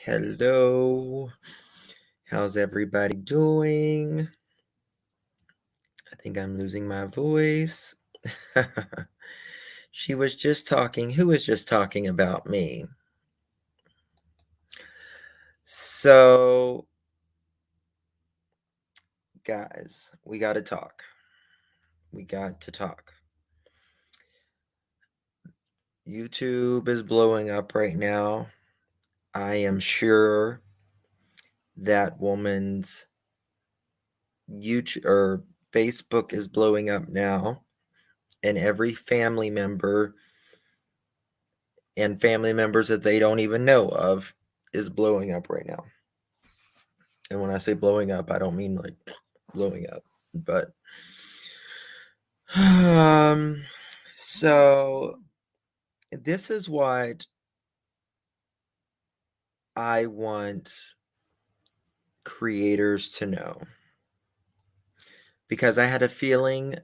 Hello. How's everybody doing? I think I'm losing my voice. She was just talking. Who was just talking about me? So, guys, we got to talk. We got to talk. YouTube is blowing up right now. I am sure that woman's YouTube or Facebook is blowing up now, and every family member and family members that they don't even know of is blowing up right now. And when I say blowing up, I don't mean like blowing up, but so this is what I want creators to know, because I had a feeling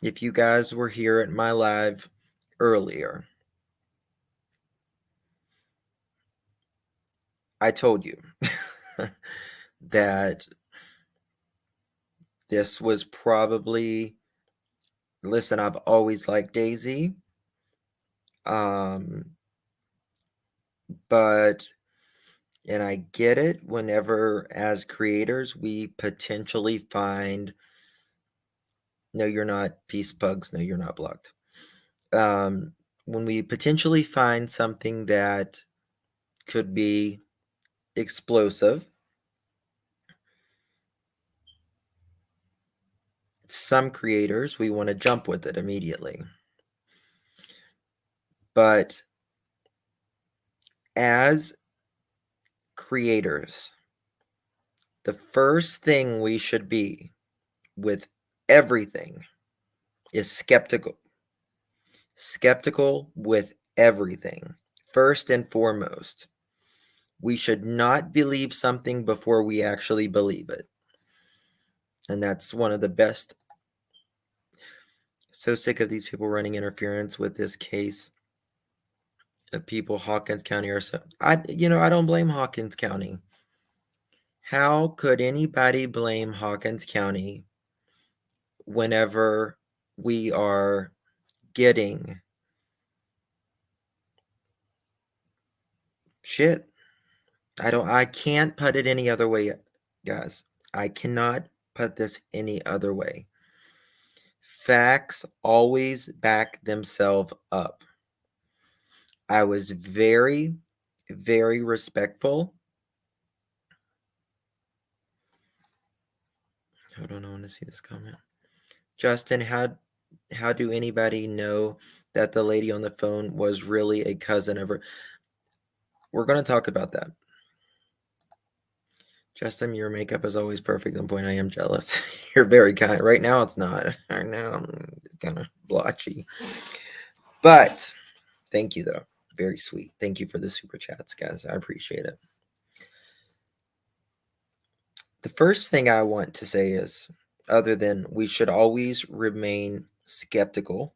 if you guys were here at my live earlier, I told you that this was probably, listen, I've always liked Daisy. But, and I get it, whenever as creators we potentially find, no, you're not peace bugs, no, you're not blocked. When we potentially find something that could be explosive, some creators, we want to jump with it immediately. But as creators, the first thing we should be with everything is skeptical. Skeptical with everything. First and foremost, we should not believe something before we actually believe it. And that's one of the best. So sick of these people running interference with this case. People, Hawkins County are so. I don't blame Hawkins County. How could anybody blame Hawkins County whenever we are getting shit? I can't put it any other way, guys. I cannot put this any other way. Facts always back themselves up. I was very, very respectful. Hold on, I want to see this comment. Justin, how do anybody know that the lady on the phone was really a cousin of her? We're going to talk about that. Justin, your makeup is always perfect on point. I am jealous. You're very kind. Right now it's not. Right now I'm kind of blotchy. But thank you, though. Very sweet. Thank you for the super chats, guys. I appreciate it. The first thing I want to say is, other than we should always remain skeptical.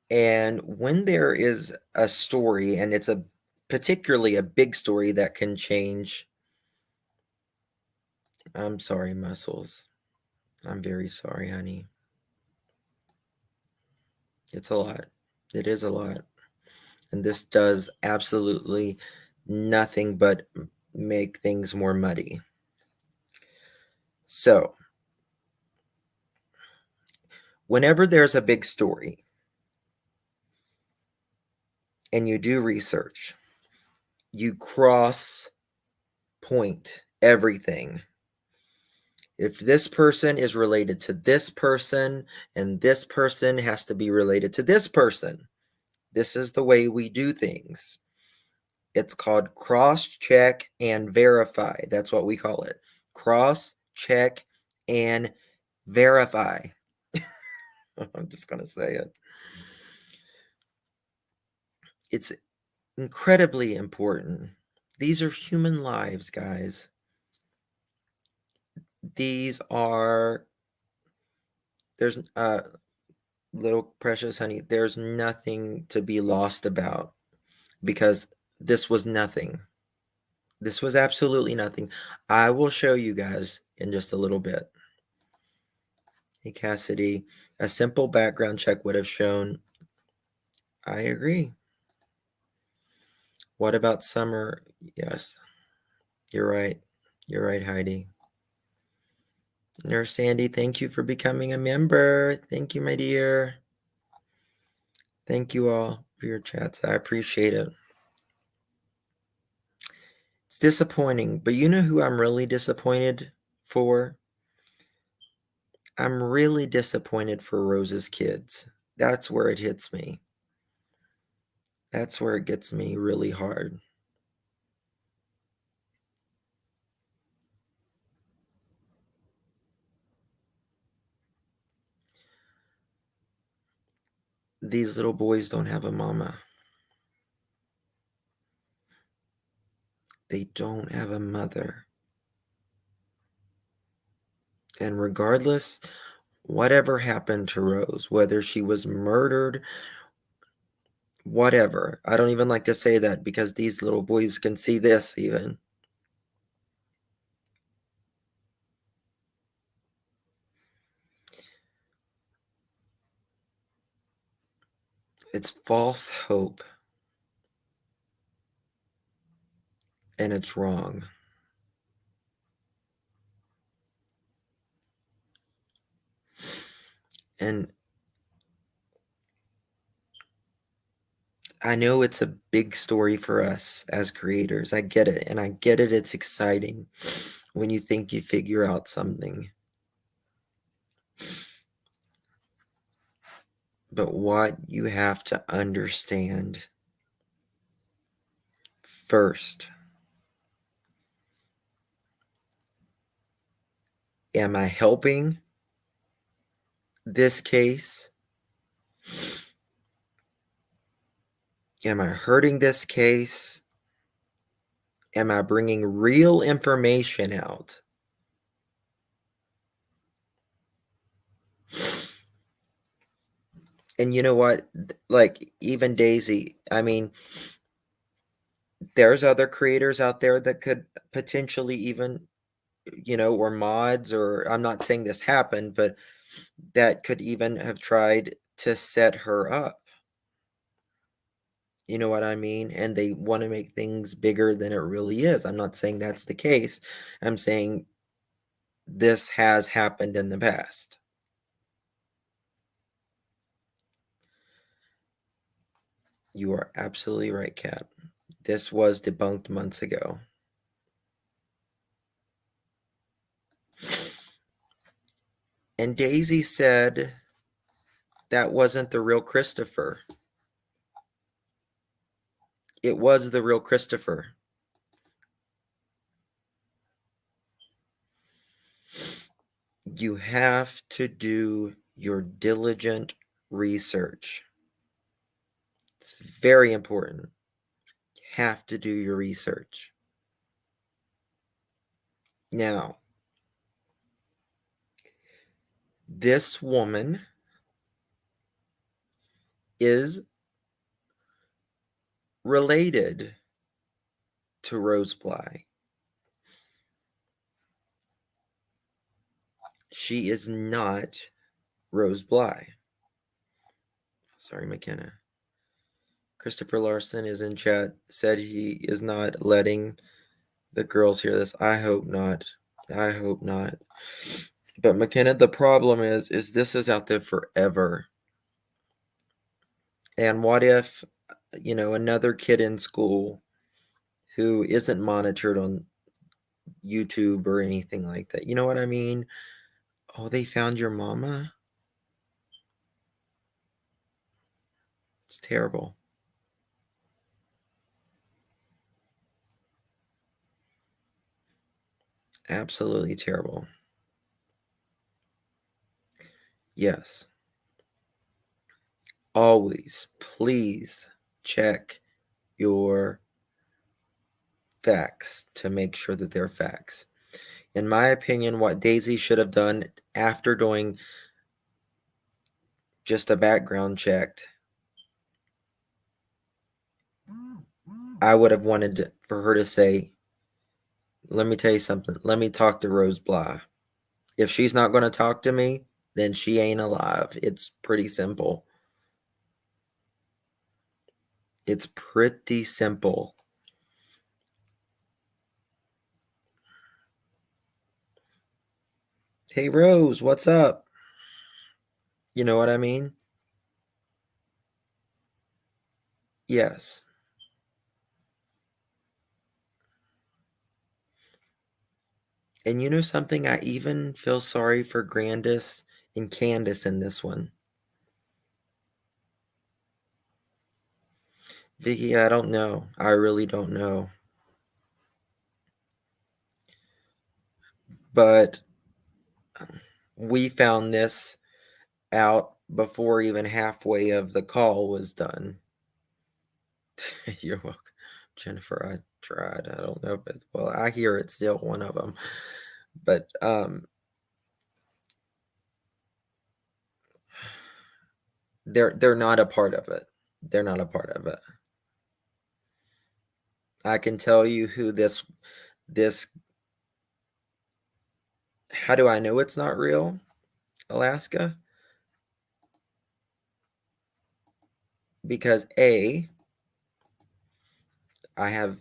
And when there is a story, and it's particularly a big story that can change. I'm sorry, Muscles. I'm very sorry, honey. It's a lot. It is a lot. And this does absolutely nothing but make things more muddy. So, whenever there's a big story and you do research, you cross point everything. If this person is related to this person and this person has to be related to this person, this is the way we do things. It's called cross-check and verify. That's what we call it. Cross-check and verify. I'm just going to say it. It's incredibly important. These are human lives, guys. These are, there's little precious honey, there's nothing to be lost about, because This was nothing. This was absolutely nothing. I will show you guys in just a little bit. Hey, Cassidy, a simple background check would have shown. I agree. What about Summer? Yes, you're right. You're right, Heidi. Nurse Sandy, thank you for becoming a member. Thank you, my dear. Thank you all for your chats. I appreciate it. It's disappointing, but you know who I'm really disappointed for? I'm really disappointed for Rose's kids. That's where it hits me. That's where it gets me really hard. These little boys don't have a mama. They don't have a mother. And regardless, whatever happened to Rose, whether she was murdered, whatever. I don't even like to say that because these little boys can see this even. It's false hope. And it's wrong. And I know it's a big story for us as creators. I get it. And I get it. It's exciting when you think you figure out something. But what you have to understand first, am I helping this case? Am I hurting this case? Am I bringing real information out? And you know what? Like, even Daisy, I mean, there's other creators out there that could potentially even, or mods, or I'm not saying this happened, but that could even have tried to set her up. You know what I mean? And they want to make things bigger than it really is. I'm not saying that's the case. I'm saying this has happened in the past. You are absolutely right, Kat. This was debunked months ago. And Daisy said that wasn't the real Christopher. It was the real Christopher. You have to do your diligent research. It's very important. You have to do your research. Now, this woman is related to Rose Bly. She is not Rose Bly. Sorry, McKenna. Christopher Larson is in chat, said he is not letting the girls hear this. I hope not. I hope not. But McKenna, the problem is this is out there forever. And what if, another kid in school who isn't monitored on YouTube or anything like that, you know what I mean? Oh, they found your mama? It's terrible. Absolutely terrible. Yes. Always, please check your facts to make sure that they're facts. In my opinion, what Daisy should have done after doing just a background check I would have wanted for her to say, let me tell you something. Let me talk to Rose Bly. If she's not going to talk to me, then she ain't alive. It's pretty simple. It's pretty simple. Hey, Rose, what's up? You know what I mean? Yes. And you know something? I even feel sorry for Grandis and Candace in this one. Vicky, I don't know. I really don't know. But we found this out before even halfway of the call was done. You're welcome. Jennifer, I tried. I don't know if it's, well, I hear it's still one of them. But they're not a part of it. They're not a part of it. I can tell you who this how do I know it's not real, Alaska? Because A, I have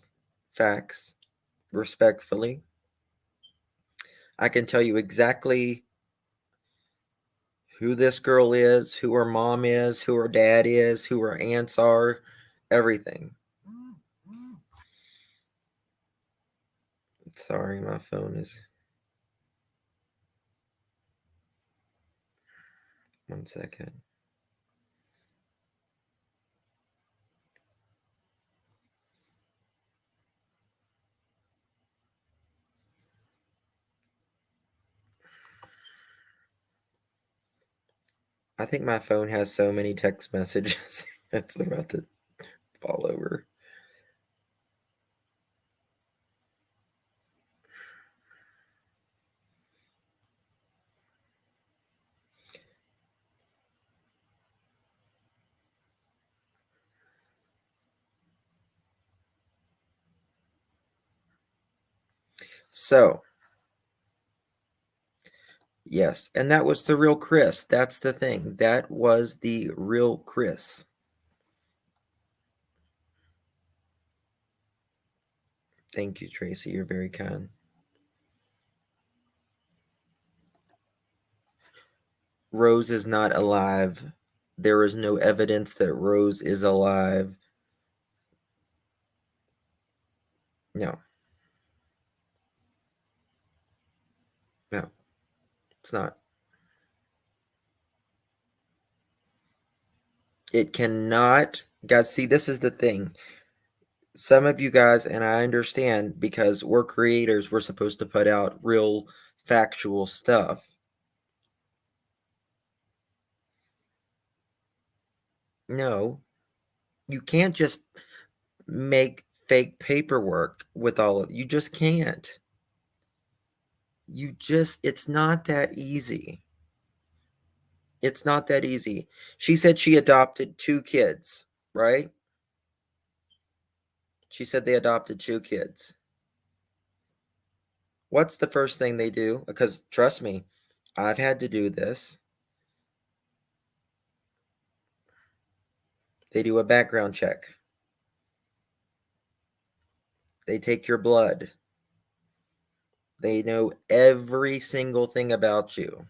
facts respectfully. I can tell you exactly who this girl is, who her mom is, who her dad is, who her aunts are, everything. Sorry, my phone is. One second. I think my phone has so many text messages. It's about to fall over. So, yes, and that was the real Chris. That's the thing. That was the real Chris. Thank you, Tracy. You're very kind. Rose is not alive. There is no evidence that Rose is alive. No. No, it's not. It cannot. Guys, see, this is the thing. Some of you guys, and I understand because we're creators, we're supposed to put out real factual stuff. No, you can't just make fake paperwork with all of you just can't. It's not that easy. It's not that easy. She said she adopted 2 kids, right? She said they adopted 2 kids. What's the first thing they do? Because trust me, I've had to do this. They do a background check. They take your blood. They know every single thing about you.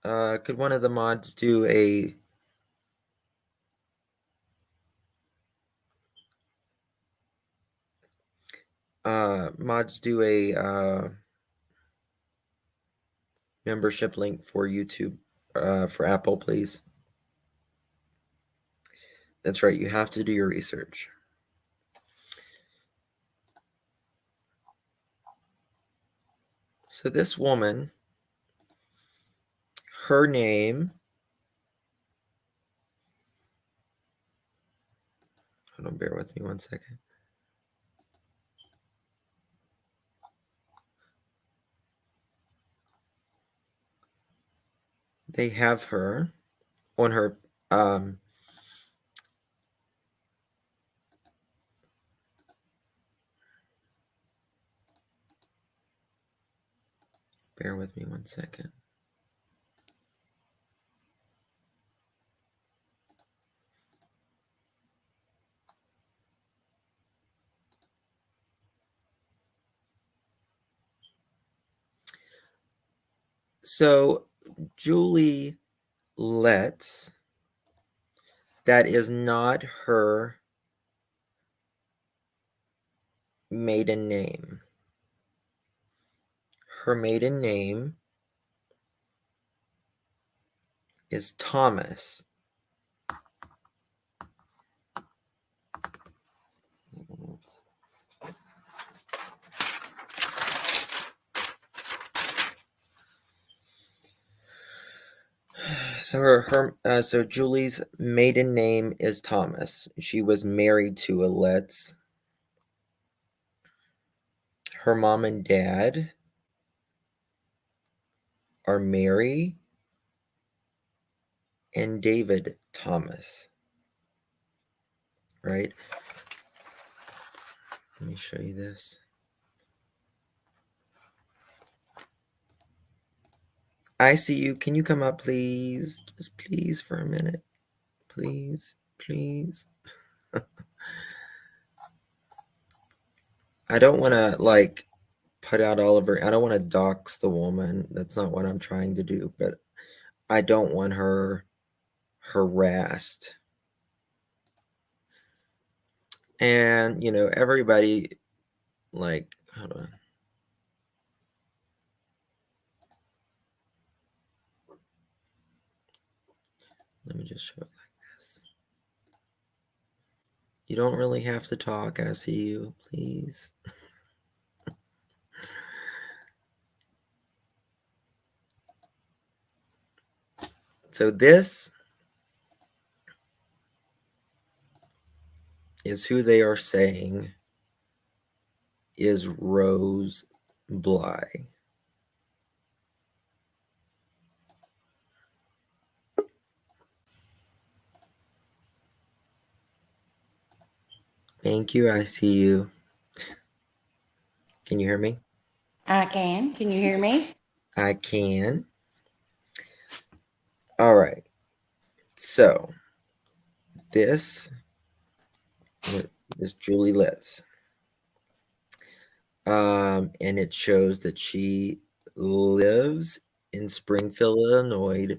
Could one of the mods do a membership link for YouTube for Apple, please? That's right. You have to do your research. So this woman, her name, hold on, bear with me one second. They have her on her Bear with me 1 second. So Julie Letts, that is not her maiden name. Her maiden name is Thomas. So Julie's maiden name is Thomas. She was married to a Letts. Her mom and dad are Mary and David Thomas. Right? Let me show you this. I see you. Can you come up, please? Just please for a minute. Please, please. I don't want to like put out all of her. I don't want to dox the woman. That's not what I'm trying to do. But I don't want her harassed. And everybody, like, hold on. Let me just show it like this. You don't really have to talk. I see you, please. So this is who they are saying is Rose Bly. Thank you. I see you. Can you hear me? I can. Can you hear me? I can. All right. So this is Julie Letts. And it shows that she lives in Springfield, Illinois,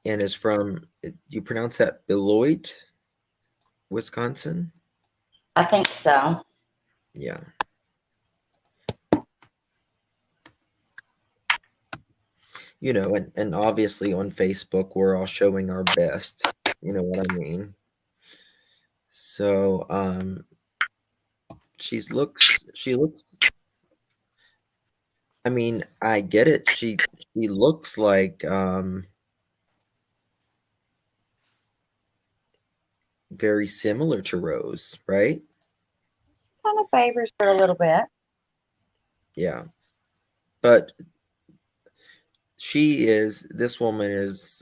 and is from, you pronounce that Beloit, Wisconsin? I think so. Yeah. And obviously on Facebook, we're all showing our best. You know what I mean? So, she looks, I mean, I get it. She looks like, very similar to Rose, right? Kind of favors her a little bit. Yeah. But this woman is,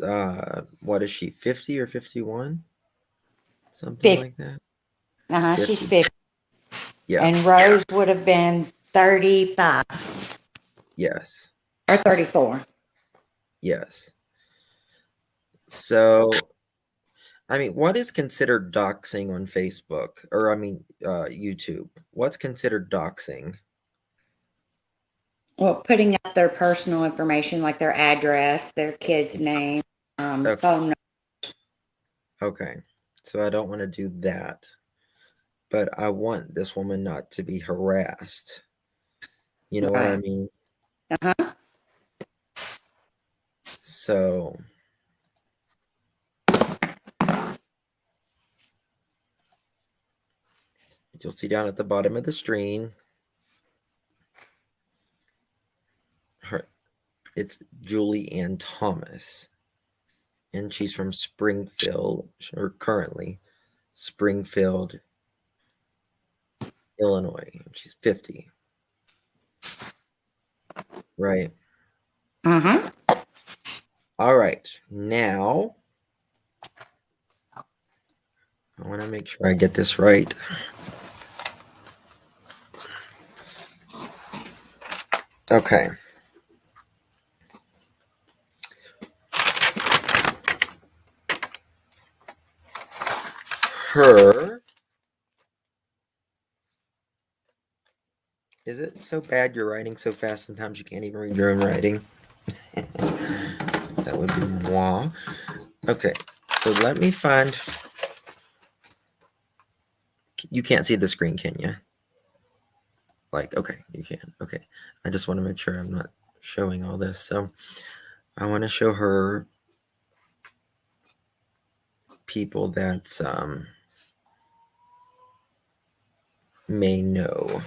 what is she, 50 or 51? Something 50. like that. She's 50. 50. Yeah. And Rose would have been 35 Yes. or 34. Yes. So, I mean, what is considered doxing on Facebook? Or, I mean, YouTube? What's considered doxing? Well, putting out their personal information like their address, their kid's name, Okay. phone number. Okay. So I don't want to do that. But I want this woman not to be harassed. You know what I mean? Uh-huh. So you'll see down at the bottom of the screen, it's Julie Ann Thomas. And she's from Springfield, or currently Springfield, Illinois. She's 50. Right. Uh-huh. All right. Now, I want to make sure I get this right. Okay. Her. Is it so bad you're writing so fast sometimes you can't even read your own writing? That would be moi. Okay, so let me find. You can't see the screen, can you? Like, okay, you can. Okay, I just want to make sure I'm not showing all this. So I want to show her people that may know.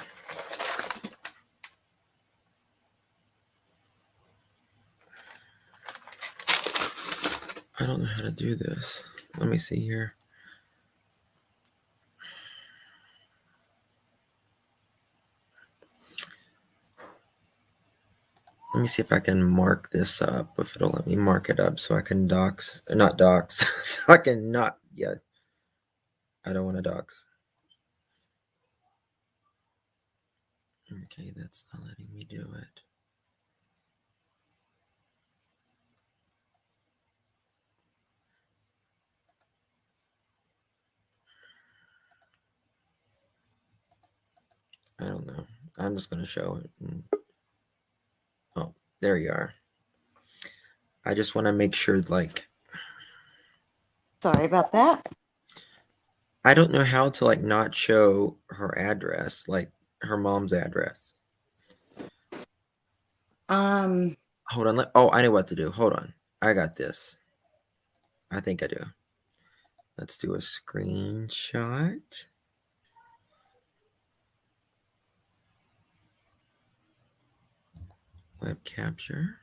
I don't know how to do this. Let me see here. Let me see if I can mark this up, if it'll let me mark it up so I can not docs, so I can not, yeah, I don't want to docs. Okay, that's not letting me do it. I don't know. I'm just going to show it. Oh, there you are. I just want to make sure, like, Sorry about that. I don't know how to, like, not show her address, like, her mom's address. Hold on. Oh, I know what to do. Hold on. I got this. I think I do. Let's do a screenshot. Web capture.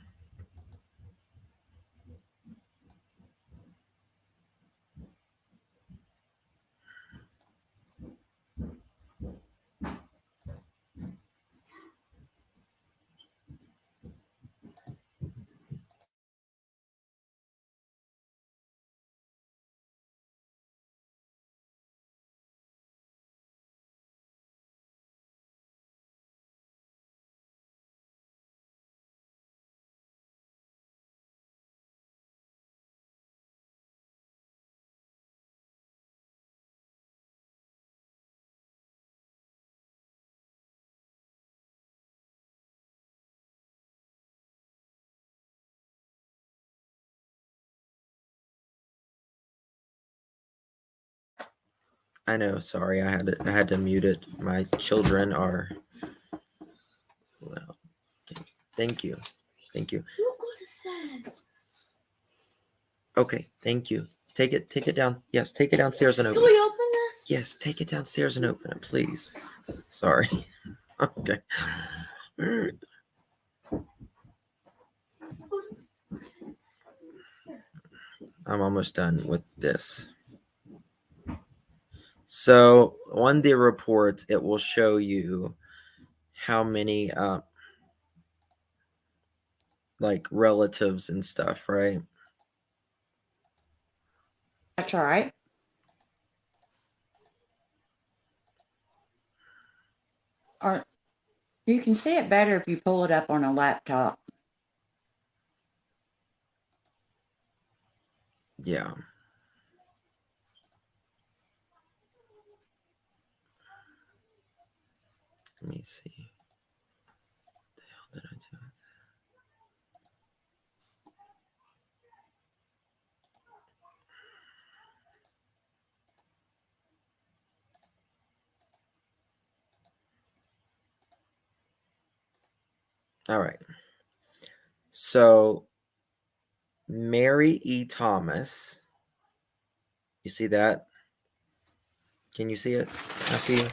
I know. Sorry, I had to mute it. My children are. Well, okay. Thank you. Look what it says. Okay, thank you. Take it down. Yes, take it downstairs and open it. Can we open this? Yes, take it downstairs and open it, please. Sorry. Okay. I'm almost done with this. So on the reports, it will show you how many like relatives and stuff, right? That's all right. Or you can see it better if you pull it up on a laptop. Yeah. Let me see. What the hell did I do with that? All right. So Mary E. Thomas. You see that? Can you see it? I see you.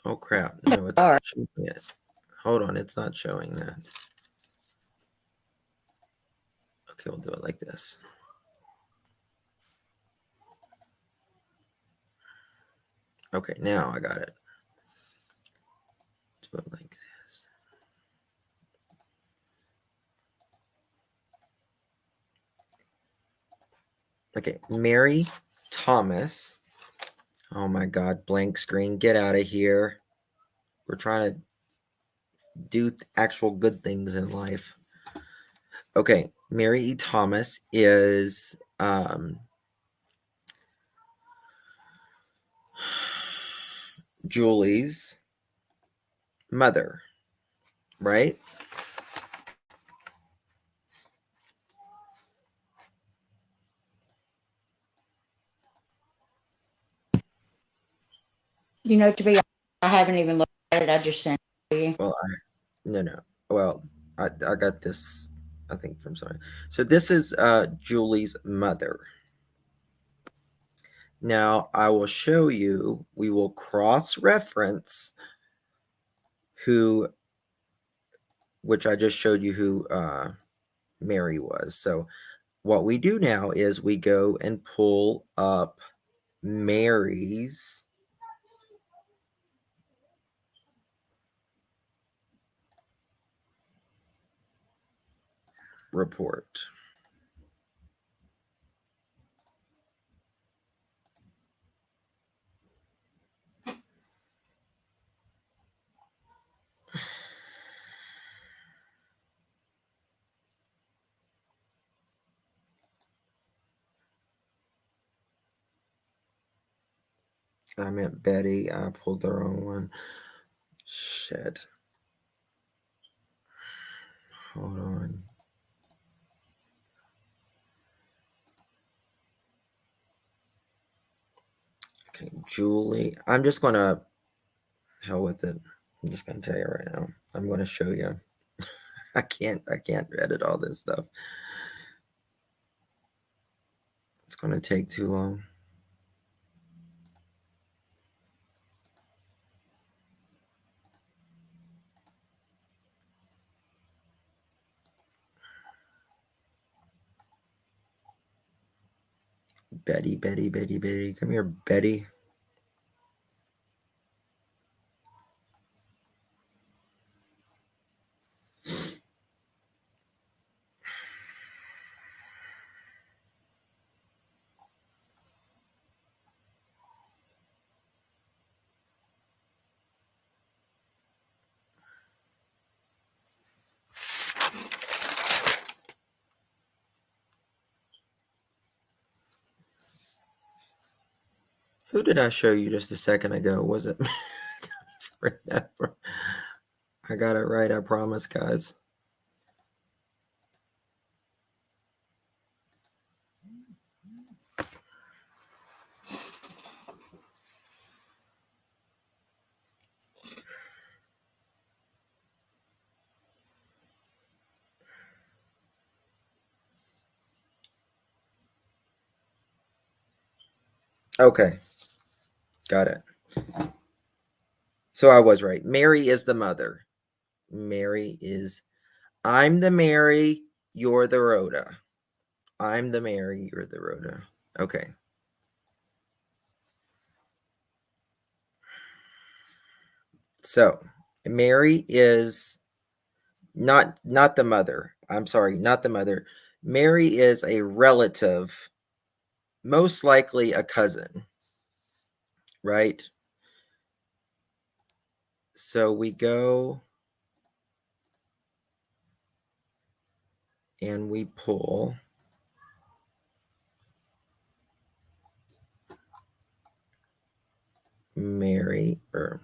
Oh crap. No, it's not showing it. Hold on, it's not showing that. Okay, we'll do it like this. Okay, now I got it. Do it like this. Okay, Mary Thomas. Oh my God, blank screen. Get out of here. We're trying to do actual good things in life. Okay, Mary E. Thomas is Julie's mother, right? To be honest, I haven't even looked at it. I just sent it to you. Well, no. Well, I got this, I think, from sorry. So this is Julie's mother. Now I will show you. We will cross-reference which I just showed you who Mary was. So what we do now is we go and pull up Mary's report. I meant Betty. I pulled the wrong one. Shit. Hold on. Okay, Julie. I'm just going to hell with it. I'm just going to tell you right now. I'm going to show you. I can't edit all this stuff. It's going to take too long. Betty. Come here, Betty. Who did I show you just a second ago? Was it? Remember. I got it right. I promise, guys. Okay. Got it. So I was right. Mary is the mother. Mary is, I'm the Mary, you're the Rhoda. I'm the Mary, you're the Rhoda. Okay. So Mary is not the mother. I'm sorry, not the mother. Mary is a relative, most likely a cousin, right? So we go and we pull Mary or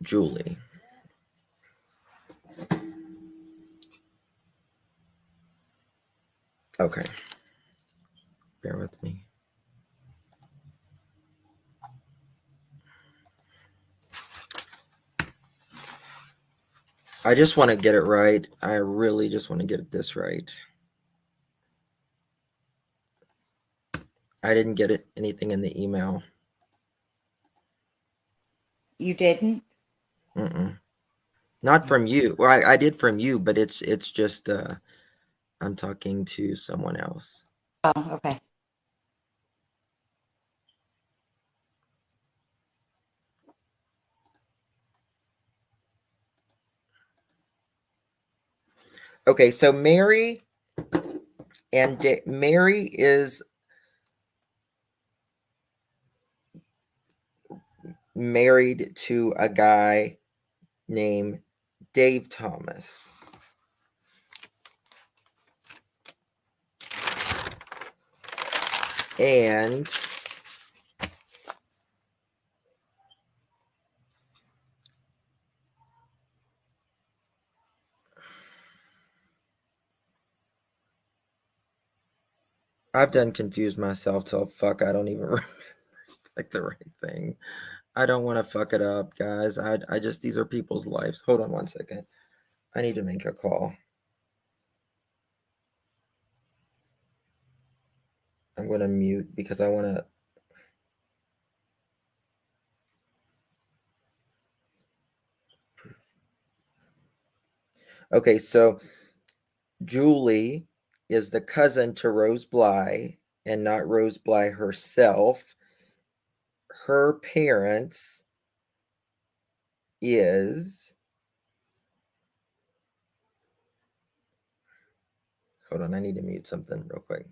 Julie. Okay. Bear with me. I just want to get it right. I really just want to get this right. I didn't get anything in the email. You didn't? Mm-mm. Not from you. Well, I did from you, but it's just I'm talking to someone else. Oh, okay. Okay, so Mary Mary is married to a guy named Dave Thomas. And I've done confused myself till fuck I don't even remember like the right thing. I don't want to fuck it up, guys. I just, these are people's lives. Hold on one second. I need to make a call. I'm going to mute because I want to. Okay, so Julie is the cousin to Rose Bly and not Rose Bly herself. Her parents is. Hold on, I need to mute something real quick.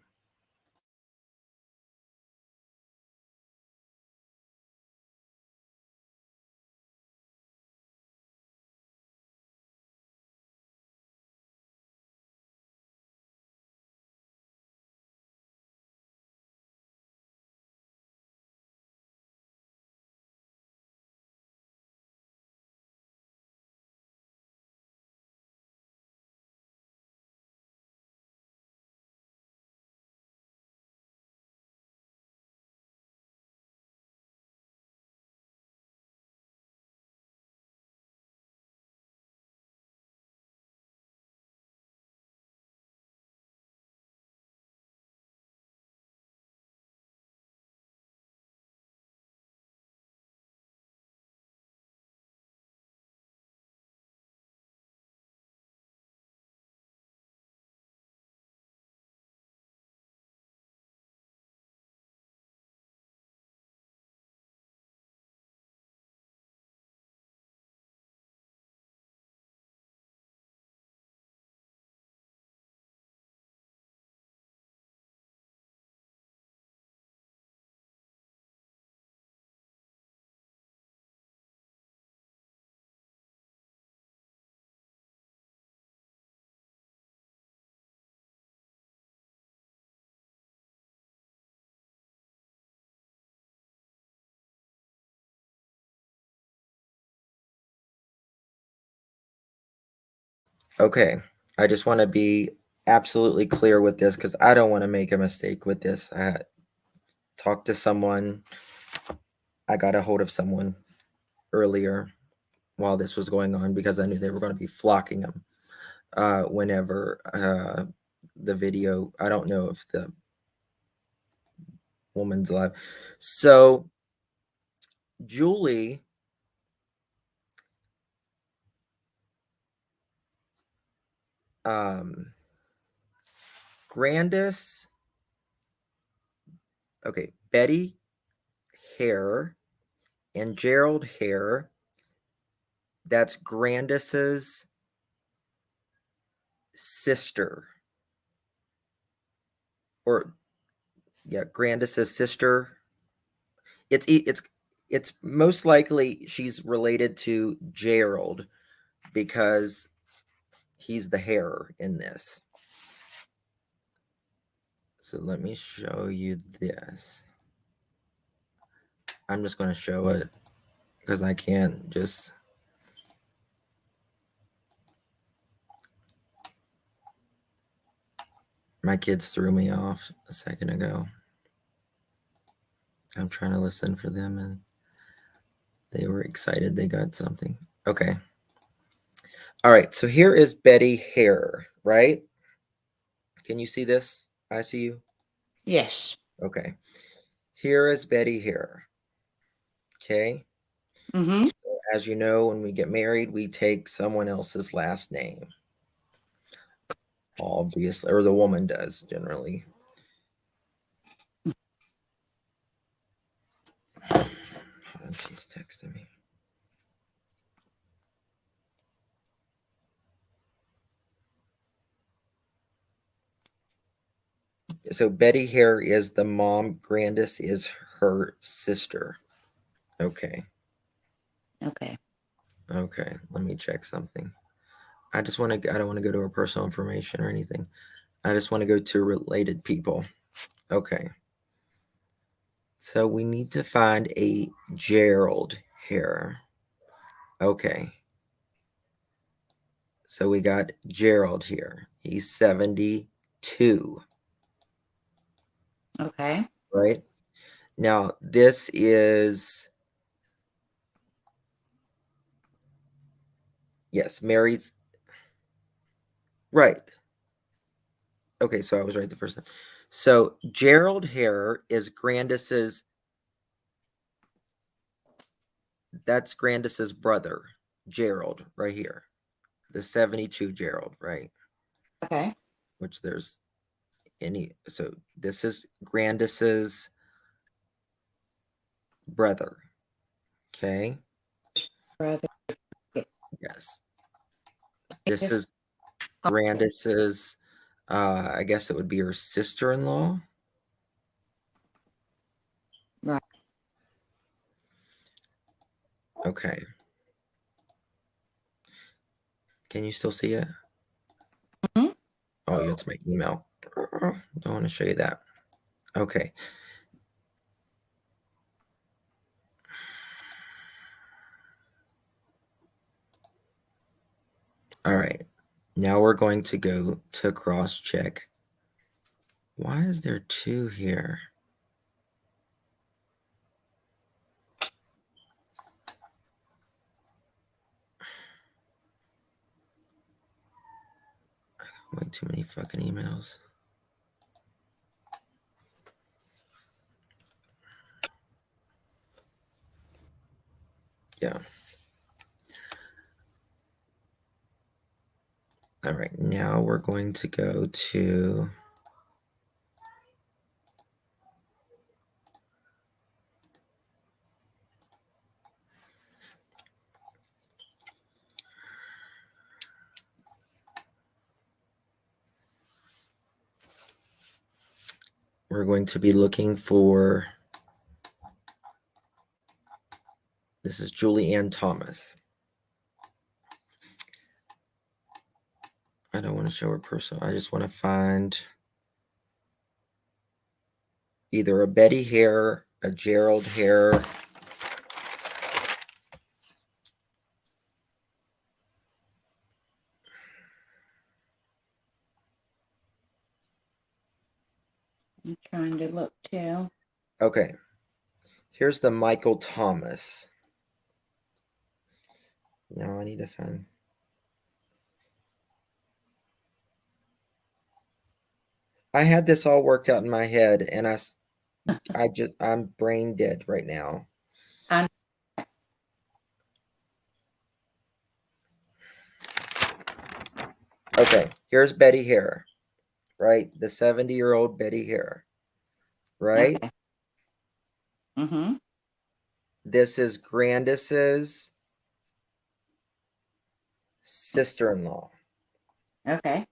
Okay, I just want to be absolutely clear with this because I don't want to make a mistake with this. I talked to someone, I got a hold of someone earlier while this was going on because I knew they were going to be flocking them whenever the video, I don't know if the woman's live. So Julie Grandis, okay, Betty Hare and Gerald Hare, that's Grandis's sister. Or yeah, Grandis's sister. It's most likely she's related to Gerald because he's the hair in this. So let me show you this. I'm just going to show it because I can't just. My kids threw me off a second ago. I'm trying to listen for them and they were excited they got something. Okay. All right. So here is Betty Hare, right? Can you see this? I see you. Yes. Okay. Here is Betty Hare. Okay. Mm-hmm. So as you know, when we get married, we take someone else's last name. Obviously, or the woman does generally. She's texting me. So Betty Hare is the mom. Grandis is her sister. Okay. Okay. Okay. Let me check something. I don't want to go to her personal information or anything. I just want to go to related people. Okay. So we need to find a Gerald here. Okay. So we got Gerald here. He's 72, Okay. right? Now, this is, yes, Mary's, right. Okay, so I was right the first time. So Gerald Hare is Grandis's, that's Grandis's brother, Gerald, right here. The 72 Gerald, right? Okay. Which there's so this is Grandis's brother. Okay. Brother. Yes. This Just is Grandis's, I guess it would be her sister-in-law. right. Okay. Can you still see it? Mhm. Oh, yeah, it's my email. Don't want to show you that. Okay. All right. Now we're going to go to cross-check. Why is there two here? Way too many fucking emails. Yeah. All right. Now we're going to go to, we're going to be looking for, this is Julie Ann Thomas. I don't want to show her personal. I just want to find either a Betty Hare, a Gerald Hare. I'm trying to look too. Okay. Here's the Michael Thomas. Now I need to find. I had this all worked out in my head, and I'm brain dead right now. I Okay, here's Betty Hare, right? The 70-year-old Betty Hare, right? okay. Mm-hmm. This is Grandis's sister-in-law, Okay.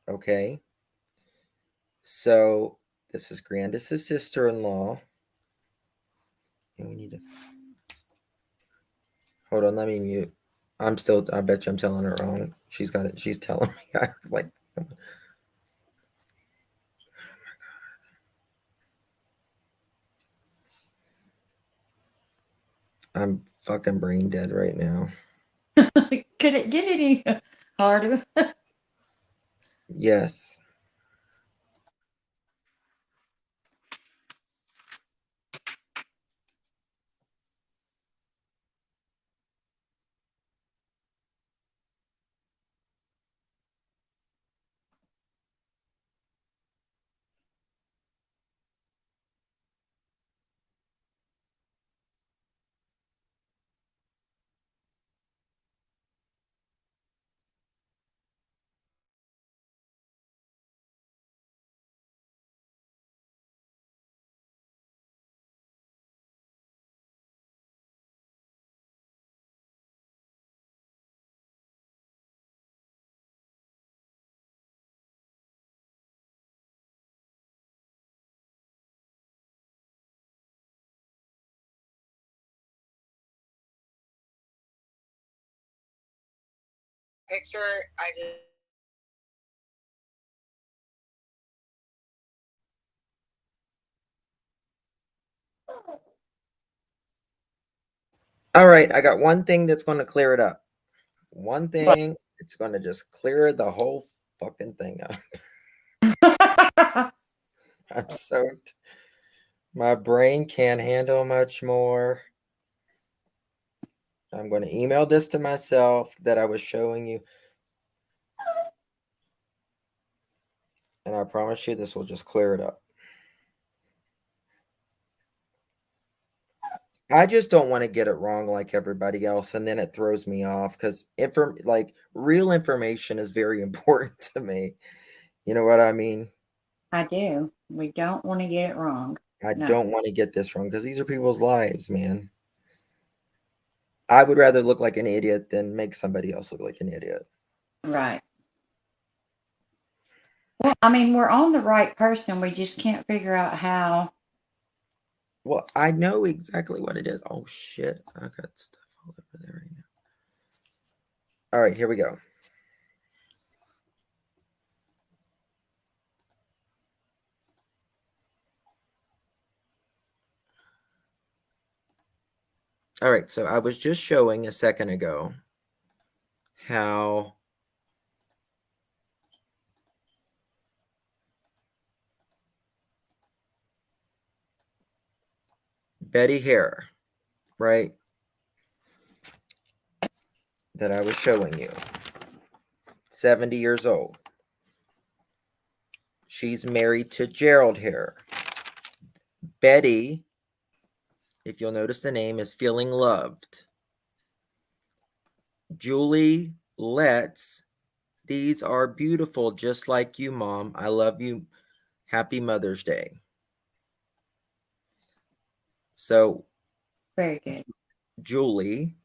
okay? So this is Grandis's sister-in-law, and we need to hold on. Let me mute. I bet you I'm telling her wrong. She's got it. She's telling me. Like, I'm fucking brain dead right now. Could it get any harder? Yes. picture. I just All right, I got one thing that's going to clear it up. One thing, it's going to just clear the whole fucking thing up. I'm soaked. My brain can't handle much more. I'm going to email this to myself that I was showing you. And I promise you this will just clear it up. I just don't want to get it wrong like everybody else, and then it throws me off because real information is very important to me. You know what I mean? I do. We don't want to get it wrong. I No. don't want to get this wrong because these are people's lives, man. I would rather look like an idiot than make somebody else look like an idiot. Right. Well, I mean, we're on the right person. We just can't figure out how. Well, I know exactly what it is. Oh shit, I got stuff all over there right now. All right, here we go. All right, so I was just showing a second ago how Betty Hare, right, that I was showing you, 70 years old. She's married to Gerald Hare. Betty, if you'll notice the name, is feeling loved. Julie Letts, these are beautiful, just like you, Mom. I love you. Happy Mother's Day. So, Very good. Julie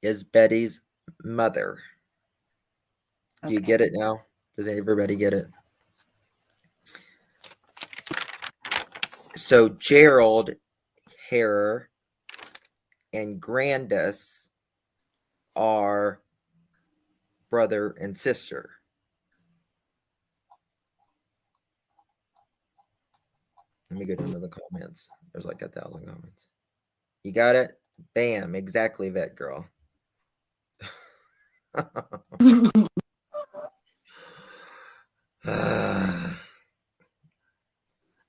is Betty's mother. Do you Okay. get it now? Does everybody get it? So, Gerald Hare and Grandis are brother and sister. Let me go down to the comments. There's like 1,000 comments. You got it? Bam. Exactly, vet girl.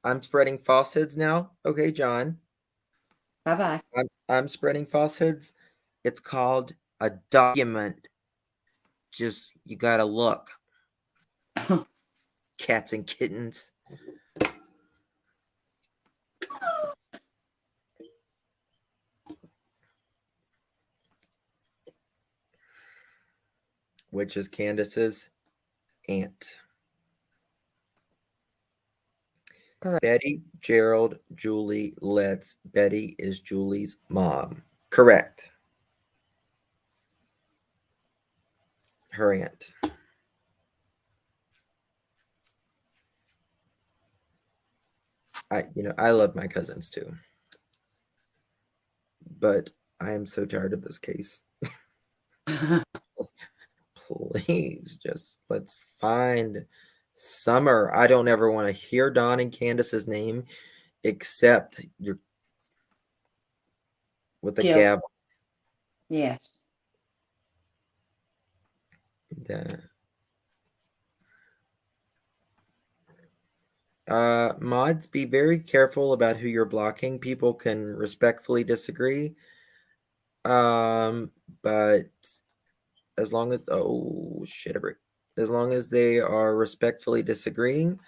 I'm spreading falsehoods now. Okay, John. Bye bye. I'm spreading falsehoods. It's called a document. Just you gotta look. Cats and kittens. Which is Candace's aunt. Correct. Betty, Gerald, Julie, Letts. Betty is Julie's mom. Correct. Her aunt. I love my cousins too. But I am so tired of this case. Please, just let's find Summer. I don't ever want to hear Don and Candace's name except you're with a Jill. gavel. Yes. Mods, be very careful about who you're blocking. People can respectfully disagree. But as long as as long as they are respectfully disagreeing,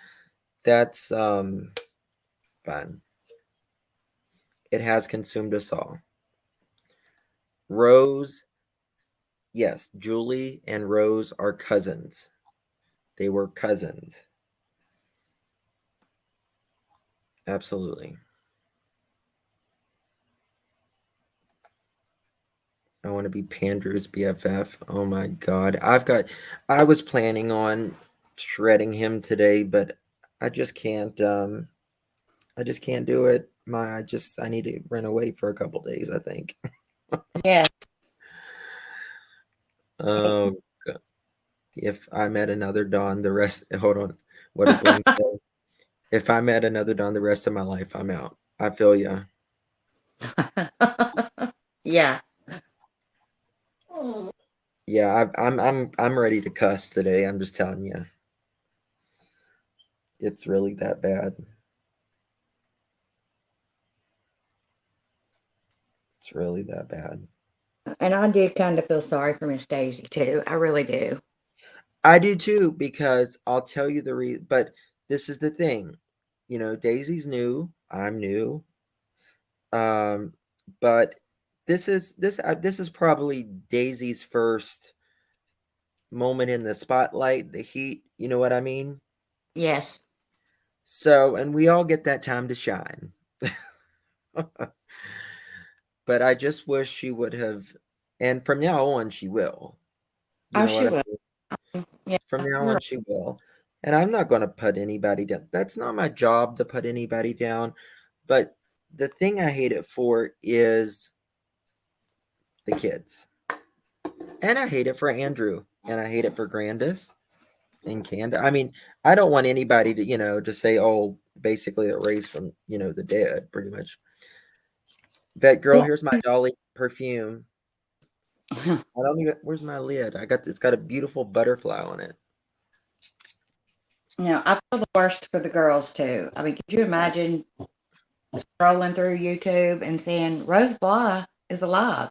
that's fine. It has consumed us all. Rose, yes, Julie and Rose are cousins. They were cousins. Absolutely. I want to be Pandrew's BFF. Oh my god. I was planning on shredding him today, but I just can't do it. I need to run away for a couple days, I think. Yes. If I met another Don, the rest. Hold on. What did Blaine say? If I met another Don the rest of my life, I'm out. I feel ya. Yeah. Yeah, I'm ready to cuss today. I'm just telling you, it's really that bad. It's really that bad. And I do kind of feel sorry for Miss Daisy too. I really do. I do too, because I'll tell you the reason. But this is the thing, Daisy's new. I'm new. Um, but this is probably Daisy's first moment in the spotlight, the heat. You know what I mean? Yes. So, and we all get that time to shine. But I just wish she would have, and from now on, she will. You Oh, know she what I will. mean? Yeah, From now you're on, right. she will. And I'm not going to put anybody down. That's not my job to put anybody down. But the thing I hate it for is the kids. And I hate it for Andrew. And I hate it for Grandis and Canda. I mean, I don't want anybody to, just say, oh, basically they're raised from, the dead, pretty much. Vet girl, Well, here's my Dolly perfume. I don't even. Where's my lid? It's got a beautiful butterfly on it. I feel the worst for the girls too. I mean, could you imagine scrolling through YouTube and seeing Rose Blah is alive?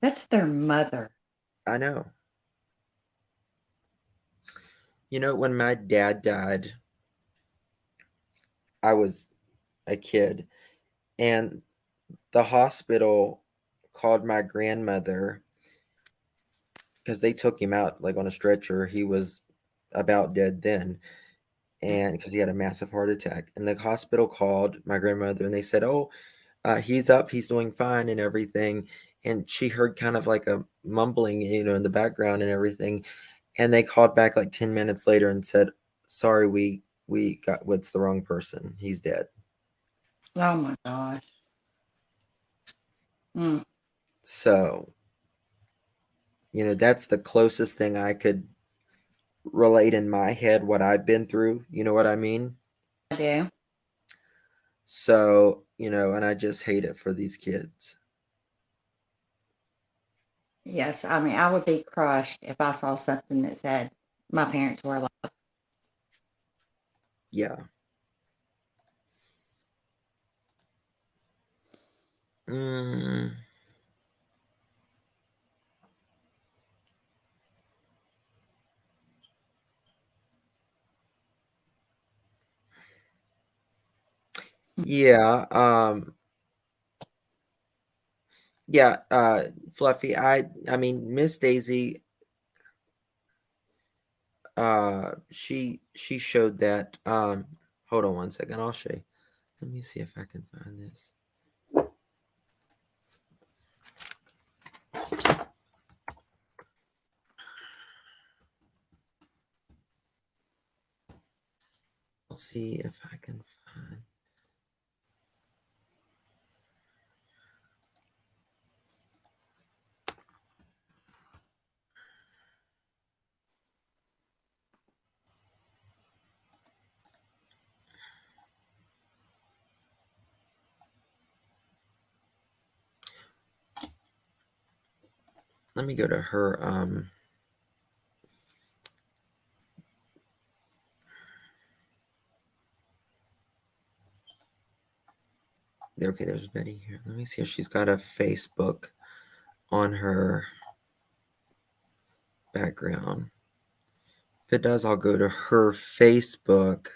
That's their mother. I know. When my dad died, I was a kid, and the hospital called my grandmother because they took him out like on a stretcher. He was about dead then, and because he had a massive heart attack. And the hospital called my grandmother, and they said, "Oh, he's up, he's doing fine, and everything." And she heard kind of like a mumbling, in the background and everything. And they called back like 10 minutes later and said, "Sorry, we got what's the wrong person. He's dead." Oh my gosh. Mm, So, that's the closest thing I could relate in my head what I've been through. You know what I mean? I do. So, and I just hate it for these kids. Yes. I mean, I would be crushed if I saw something that said my parents were alive. Yeah. Mm, yeah. Yeah, Fluffy, I mean, Miss Daisy, she showed that. Hold on one second, I'll show you. Let me see if I can find this. I'll see if I can find. Let me go to her. Okay, there's Betty here. Let me see if she's got a Facebook on her background. If it does, I'll go to her Facebook.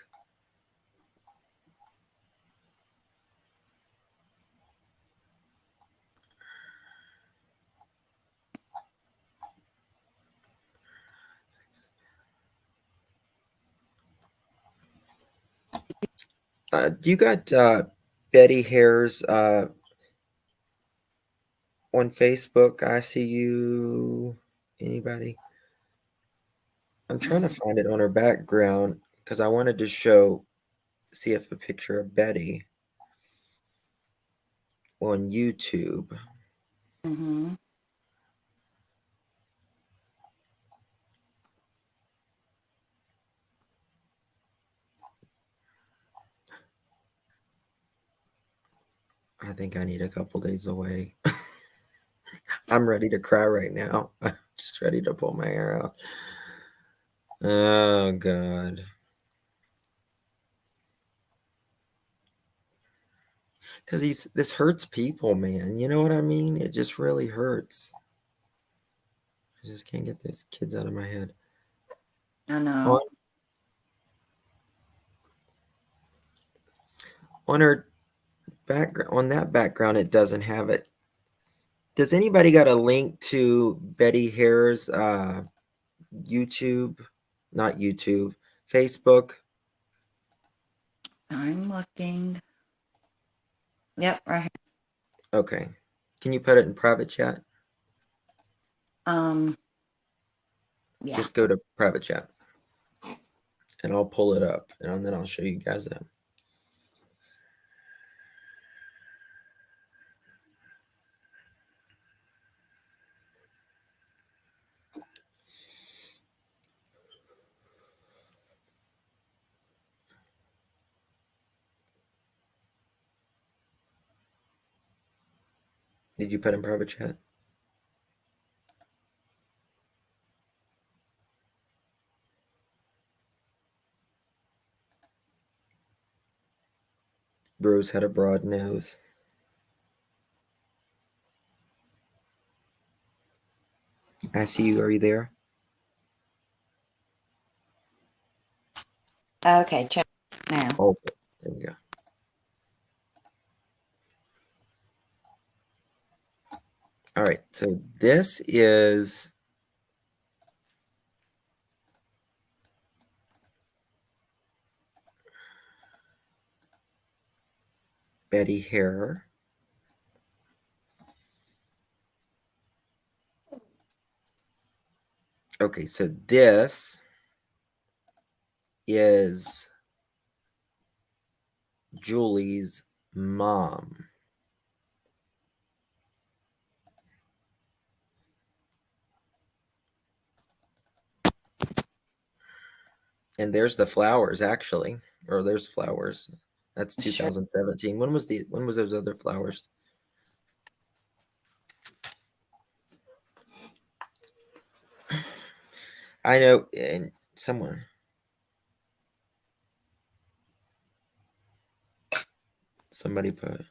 Do you got Betty Hare's on Facebook? I see you. Anybody? I'm trying to find it on her background because I wanted to see if a picture of Betty on YouTube. Mm-hmm. I think I need a couple days away. I'm ready to cry right now. I'm just ready to pull my hair out. Oh God. Because this hurts people, man. You know what I mean? It just really hurts. I just can't get these kids out of my head. I know. On her background, on that background, it doesn't have it. Does anybody got a link to Betty Hare's YouTube? Not YouTube, Facebook. I'm looking. Yep, right here. Okay. Can you put it in private chat? Yeah. Just go to private chat and I'll pull it up and then I'll show you guys that. Did you put in private chat? Rose had a broad nose. I see you. Are you there? Okay, check now. Oh, there we go. All right. So this is Betty Hare. Okay, so this is Julie's mom. And there's the flowers actually. Or there's flowers. That's Sure. 2017. When was those other flowers? I know, and somewhere. Somebody put,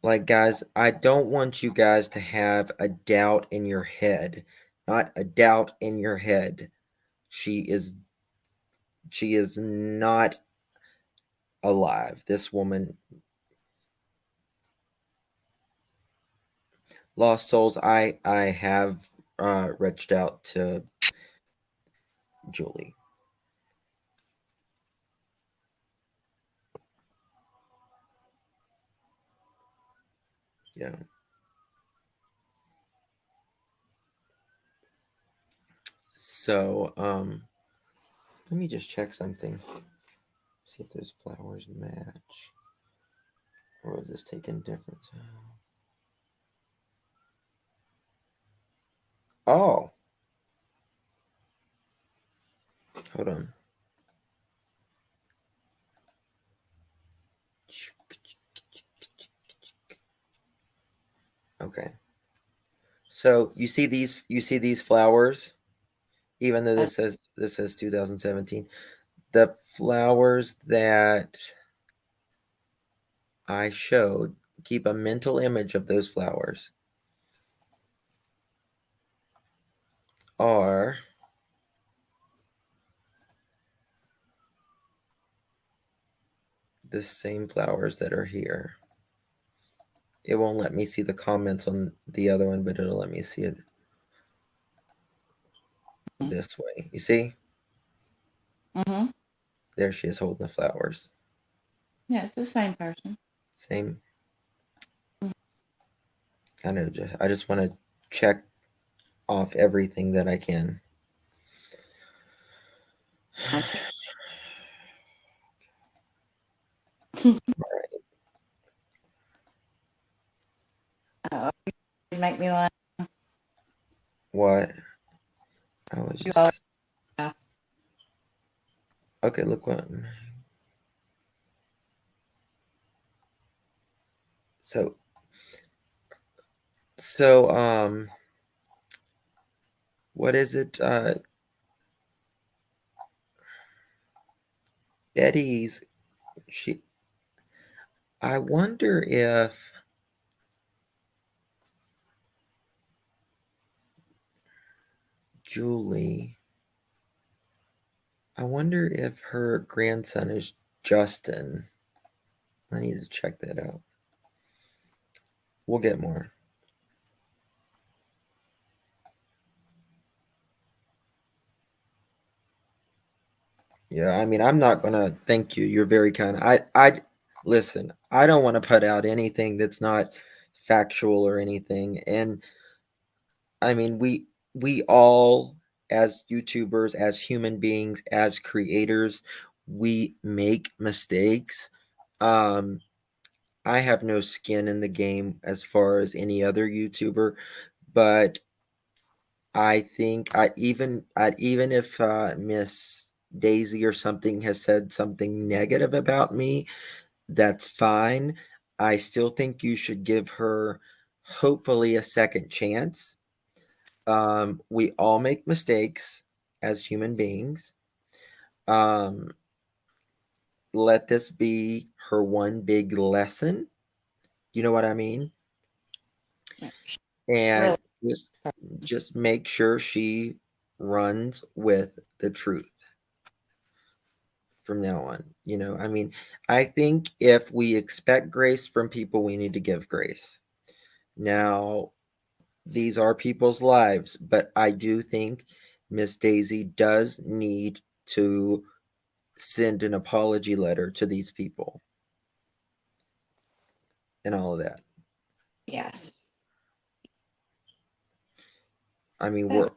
like, guys, I don't want you guys to have a doubt in your head. Not a doubt in your head. She is not alive. This woman, lost souls. I have reached out to Julie. Yeah. So, let me just check something. See if those flowers match. Or was this taken different? Oh. Hold on. Okay. So you see these flowers, even though this says 2017. The flowers that I showed, keep a mental image of those flowers, are the same flowers that are here. It won't let me see the comments on the other one, but it'll let me see it this way. You see? Mm-hmm. There she is holding the flowers. Yeah, it's the same person. Same. I know. I just want to check off everything that I can. Oh, you make me laugh. What? I was You always just laugh. okay. Look what. So so what is it? Betty's she I wonder if Julie I wonder if her grandson is Justin. I need to check that out. We'll get more. Yeah, I mean, I'm not gonna thank you. You're very kind. I listen. I don't want to put out anything that's not factual or anything. And I mean, we all, as YouTubers, as human beings, as creators, we make mistakes. Um, I have no skin in the game as far as any other YouTuber, but I think even if Miss Daisy or something has said something negative about me, that's fine. I still think you should give her hopefully a second chance. We all make mistakes as human beings. Um, let this be her one big lesson. You know what I mean? Really, And just make sure she runs with the truth from now on. I mean, I think if we expect grace from people, we need to give grace. Now, these are people's lives, but I do think Miss Daisy does need to send an apology letter to these people and all of that. yes. I mean, Oh,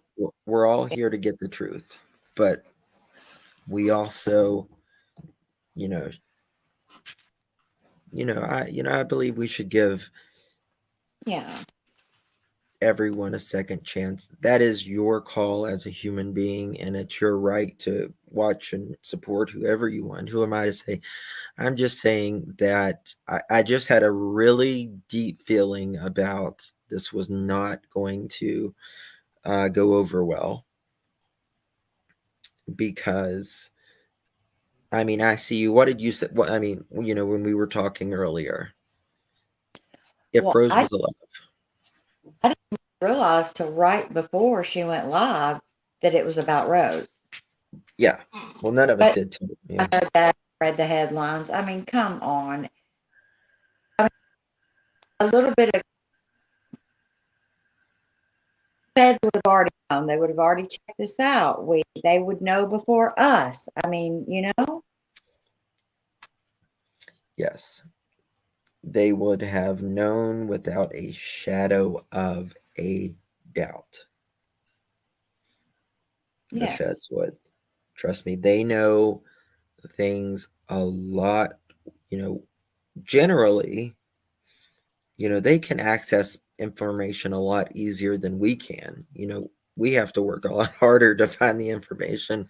we're all here to get the truth, but we also, you know, I believe we should give yeah. everyone a second chance. That is your call as a human being, and it's your right to watch and support whoever you want. Who am I to say? I'm just saying that I just had a really deep feeling about this was not going to go over well because I mean I see you. What did you say? What I mean, when we were talking earlier, if Well, Rose was alive, I didn't realize till right before she went live that it was about Rose. yeah. Well, none of us But did too. I Yeah. heard that, read the headlines. I mean, come on. I mean, a little bit of feds would have already known. They would have already checked this out. They would know before us. I mean, Yes. They would have known without a shadow of a doubt. The yes, feds would. Trust me, they know things a lot, you know, generally, they can access information a lot easier than we can. We have to work a lot harder to find the information.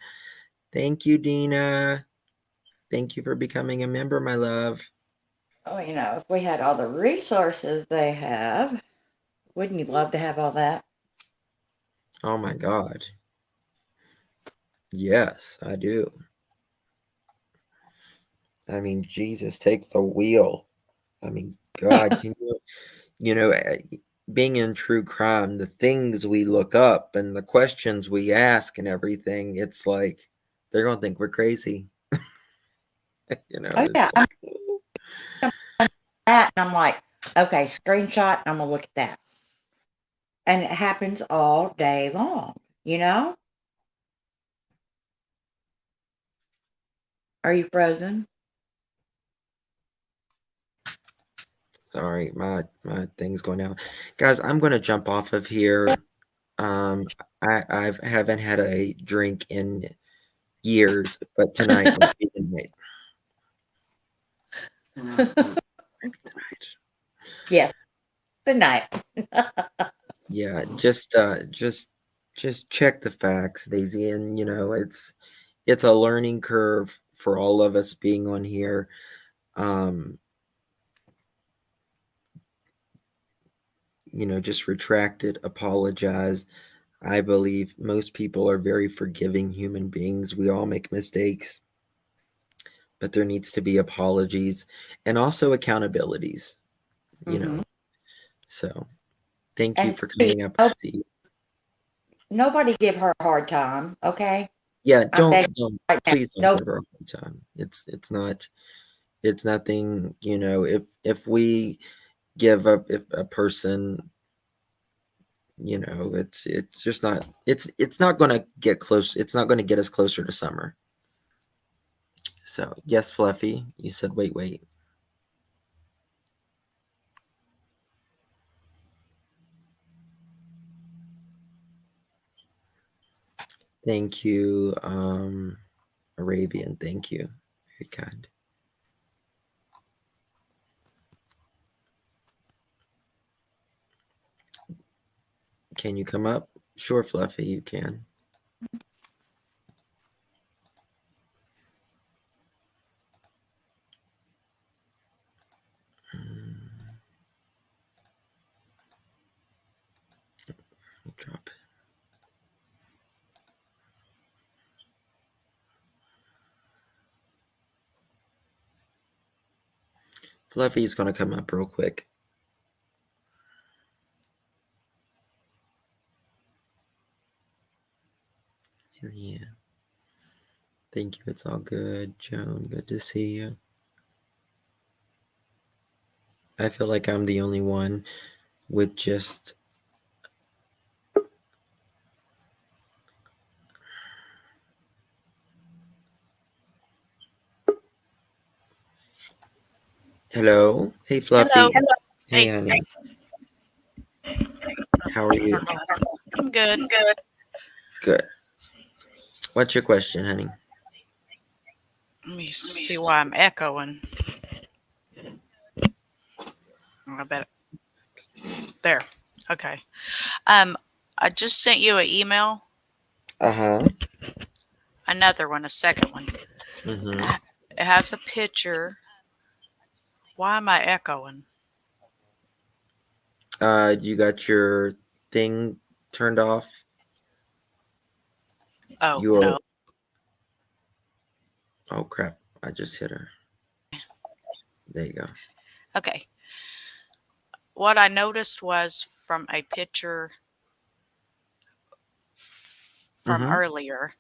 Thank you, Dina. Thank you for becoming a member, my love. oh, if we had all the resources they have, wouldn't you love to have all that? Oh my God. Yes, I do. I mean, Jesus, take the wheel. I mean, God, can you know, eh, being in true crime, the things we look up and the questions we ask and everything, it's like they're gonna think we're crazy. Oh yeah, It's I'm like, that, and I'm like, okay, screenshot. I'm gonna look at that, and it happens all day long. You know? Are you frozen? sorry, my thing's going out. Guys, I'm gonna jump off of here. I haven't had a drink in years, but tonight might be the night. Might be the night. Yes. Good night. Yeah, just check the facts, Daisy, and it's a learning curve for all of us being on here. Um, just retract it, apologize. I believe most people are very forgiving human beings. We all make mistakes, but there needs to be apologies and also accountabilities, you know. Mm-hmm. So thank you And for coming up. nobody give her a hard time, okay? Yeah, I'm begging don't right now. please don't No, give her a hard time. It's nothing, if we give up if a person, it's just not it's not going to get close. It's not going to get us closer to summer. So, yes, Fluffy, you said wait. Thank you, Arabian. Thank you. Very kind. Can you come up? Sure, Fluffy, you can. Drop it. Fluffy's gonna come up real quick. Yeah. Thank you. It's all good, Joan. Good to see you. I feel like I'm the only one with just hello. Hey, Fluffy. Hello. Hey, Hey, honey. How are you? I'm good. Good. What's your question, honey? Let me see why I'm echoing. I bet there. Okay. Um, I just sent you an email. Uh-huh. Another one, a second one. Mm-hmm. It has a picture. Why am I echoing? You got your thing turned off? Oh Your no. oh crap. I just hit her. There you go. Okay. What I noticed was from a picture from Mm-hmm. earlier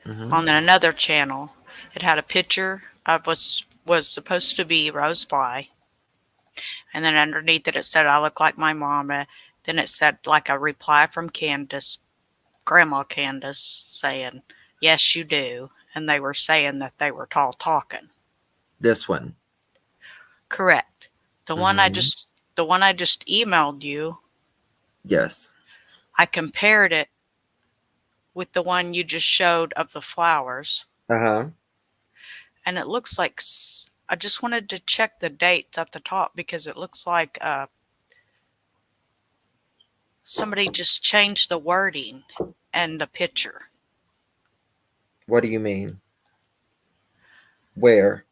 Mm-hmm. on another channel. It had a picture of was supposed to be Rose Bly, and then underneath it said I look like my mama. Then it said like a reply from Candace, Grandma Candace, saying, "Yes, you do." And they were saying that they were tall talking. This one. Correct. The one I Mm-hmm. just the one I just emailed you, Yes. I compared it with the one you just showed of the flowers, Uh-huh. and it looks like I just wanted to check the dates at the top because it looks like somebody just changed the wording and the picture. What do you mean? Where?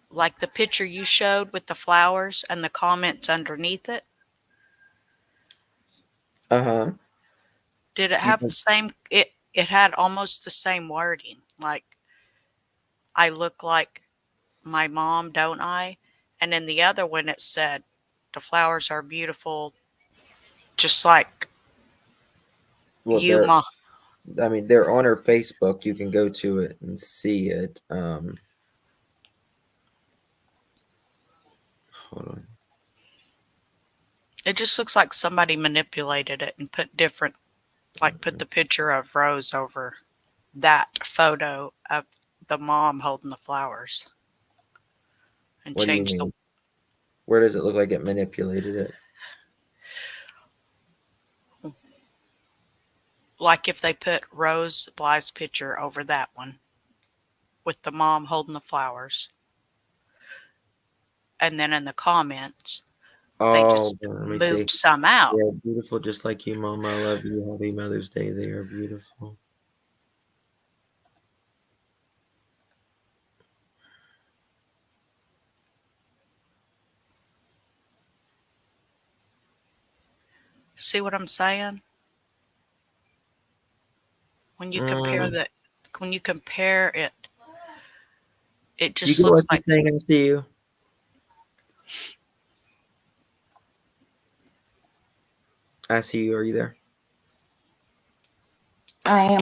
Like the picture you showed with the flowers and the comments underneath it. Uh-huh. Did it You have the same it had almost the same wording. Like I look like my mom, don't I? And in the other one it said the flowers are beautiful just like well you, they're mom. I mean they're on her Facebook. You can go to it and see it. Hold on. It just looks like somebody manipulated it and put different like put the picture of Rose over that photo of the mom holding the flowers and What do you changed the mean? Where does it look like it manipulated it? like if they put Rose Bly's picture over that one with the mom holding the flowers. And then in the comments, they Oh, just let me see. moved some out. They're beautiful just like you, Mom. I love you. Happy Mother's Day. They are beautiful. See what I'm saying? When you compare Mm, the when you compare it, it you just get what looks you're like saying? I see you. I see you. Are you there? I am.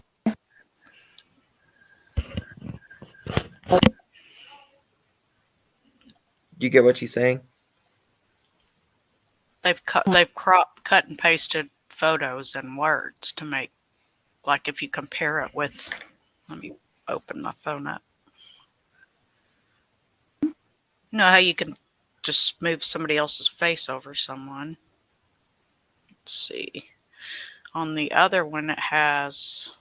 You get what she's saying? cut and pasted photos and words to make, like, if you compare it with, let me open my phone up. You know how you can just move somebody else's face over someone? Let's see. On the other one, it has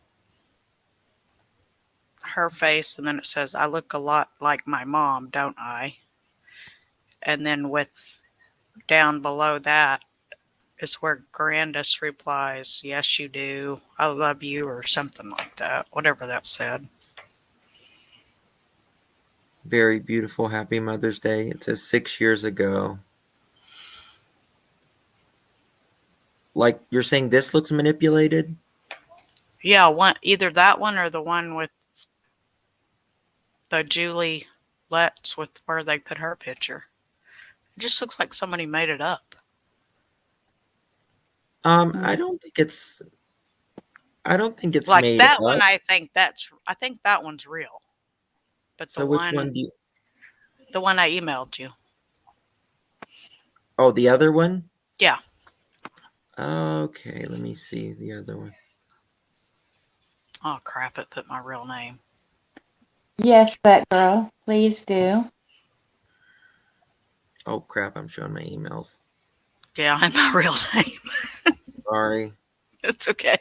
her face, and then it says, I look a lot like my mom, don't I? And then with down below that is where Grandis replies, yes, you do. I love you, or something like that, whatever that said. Very beautiful. Happy Mother's Day. It says 6 years ago. Like, you're saying this looks manipulated? Yeah, either that one or the one with the Julie Letts with where they put her picture. It just looks like somebody made it up. I don't think it's. I don't think it's Like made that one, up. I think that one's real. But So which one do you? the one I emailed you. Oh, the other one. Yeah. Okay, let me see the other one. Oh crap! It put my real name. Yes, that girl. Please do. Oh crap! I'm showing my emails. Yeah, I'm my real name. Sorry. It's okay.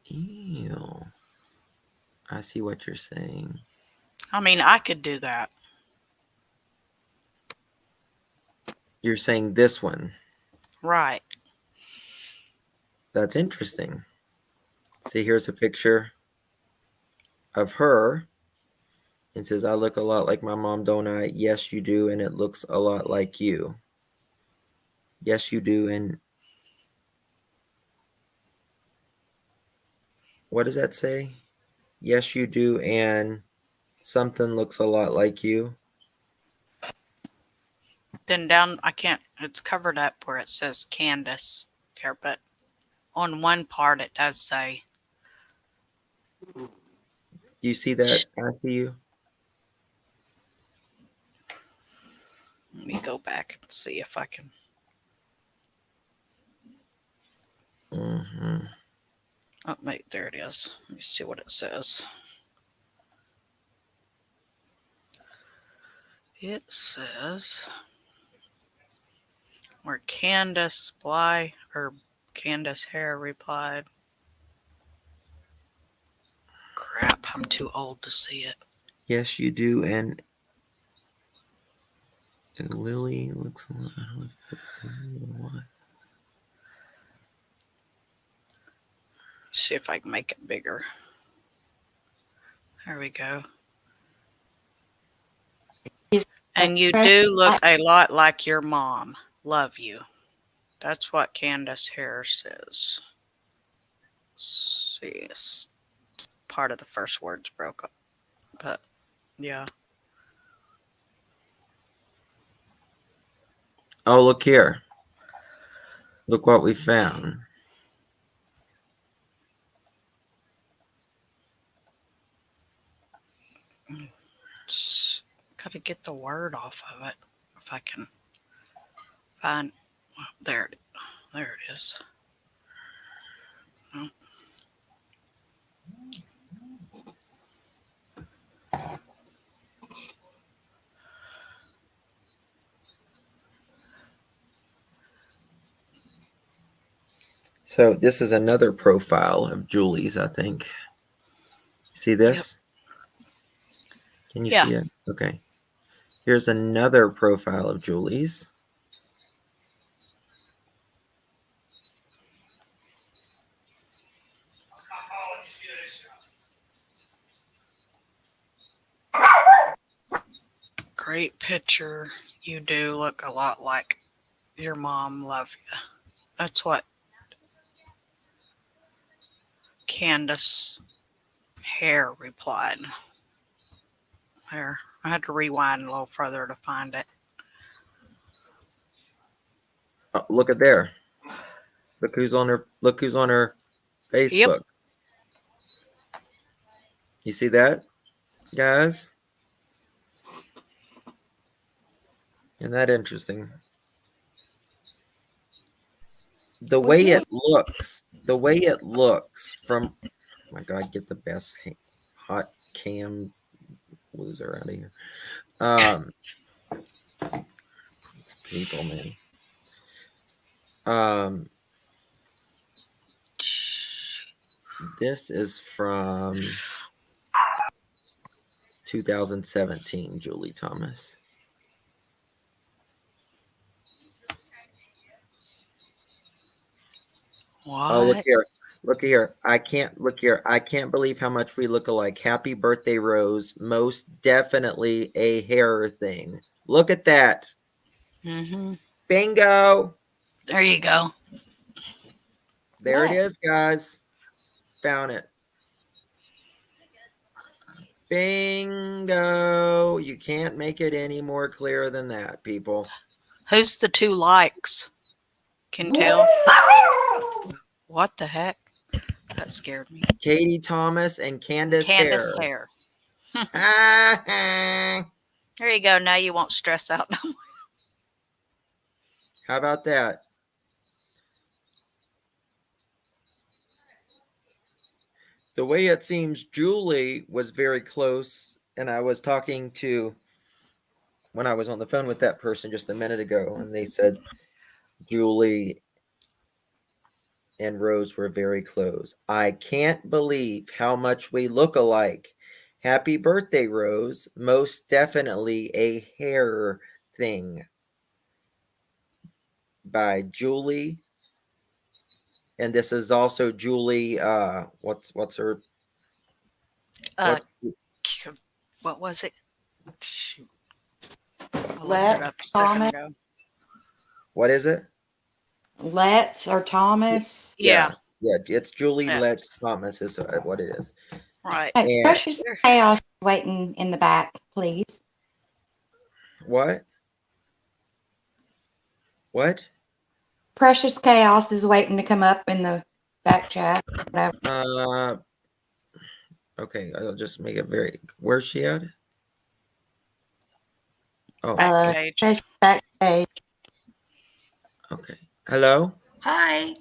Ew. I see what you're saying. I mean, I could do that. You're saying this one. Right. That's interesting. See, here's a picture of her. It says, I look a lot like my mom, don't I? Yes, you do. And it looks a lot like you. Yes, you do. And what does that say? Yes, you do. And something looks a lot like you. Then down, I can't. It's covered up where it says Candace here, but on one part it does say. You see that after you? Let me go back and see if I can. Mm-hmm. Oh, wait, there it is. Let me see what it says. It says where Candace Bly or Candace Hare replied. Crap, I'm too old to see it. Yes, you do. And Lily looks a lot. See if I can make it bigger. There we go. And you do look a lot like your mom. Love you. That's what Candace Hare says. See, it's part of the first words broke up. But, yeah. Oh, look here. Look what we found. Gotta get the word off of it. If I can find. There it is. Oh. So this is another profile of Julie's, I think. See this? Yep. Can you see it? Okay. Here's another profile of Julie's. Great picture. You do look a lot like your mom. Love you. That's what Candace Hare replied. There. I had to rewind a little further to find it. Oh, look at there. Look who's on her. Look who's on her Facebook. Yep. You see that, guys? Isn't that interesting? The way it looks from, oh my God, get the best hot cam loser out of here. It's people, man. This is from 2017, Julie Thomas. What? Oh, look here. Look here. I can't believe how much we look alike. Happy birthday, Rose. Most definitely a hair thing. Look at that. Mm-hmm. Bingo. There you go. There it is, guys. Found it. Bingo. You can't make it any more clear than that, people. Who's the two likes? Can tell. What the heck? That scared me. Katie Thomas and Candace Hare. Hare. There you go. Now you won't stress out no more. How about that? The way it seems Julie was very close, and I was talking to, when I was on the phone with that person just a minute ago, and they said Julie and Rose were very close. I can't believe how much we look alike. Happy birthday, Rose. Most definitely a hair thing. By Julie. And this is also Julie, what's her? What was it? Shoot. Let's Thomas. What is it? Let's or Thomas. Yeah. Yeah, it's Julie Let's. Let's Thomas is what it is. Right. Hey, Precious Chaos waiting in the back, please. What? What? Precious Chaos is waiting to come up in the back chat. Okay, I'll just make it very. Where's she at? Oh, backstage. Backstage. Okay. Hello. Hi.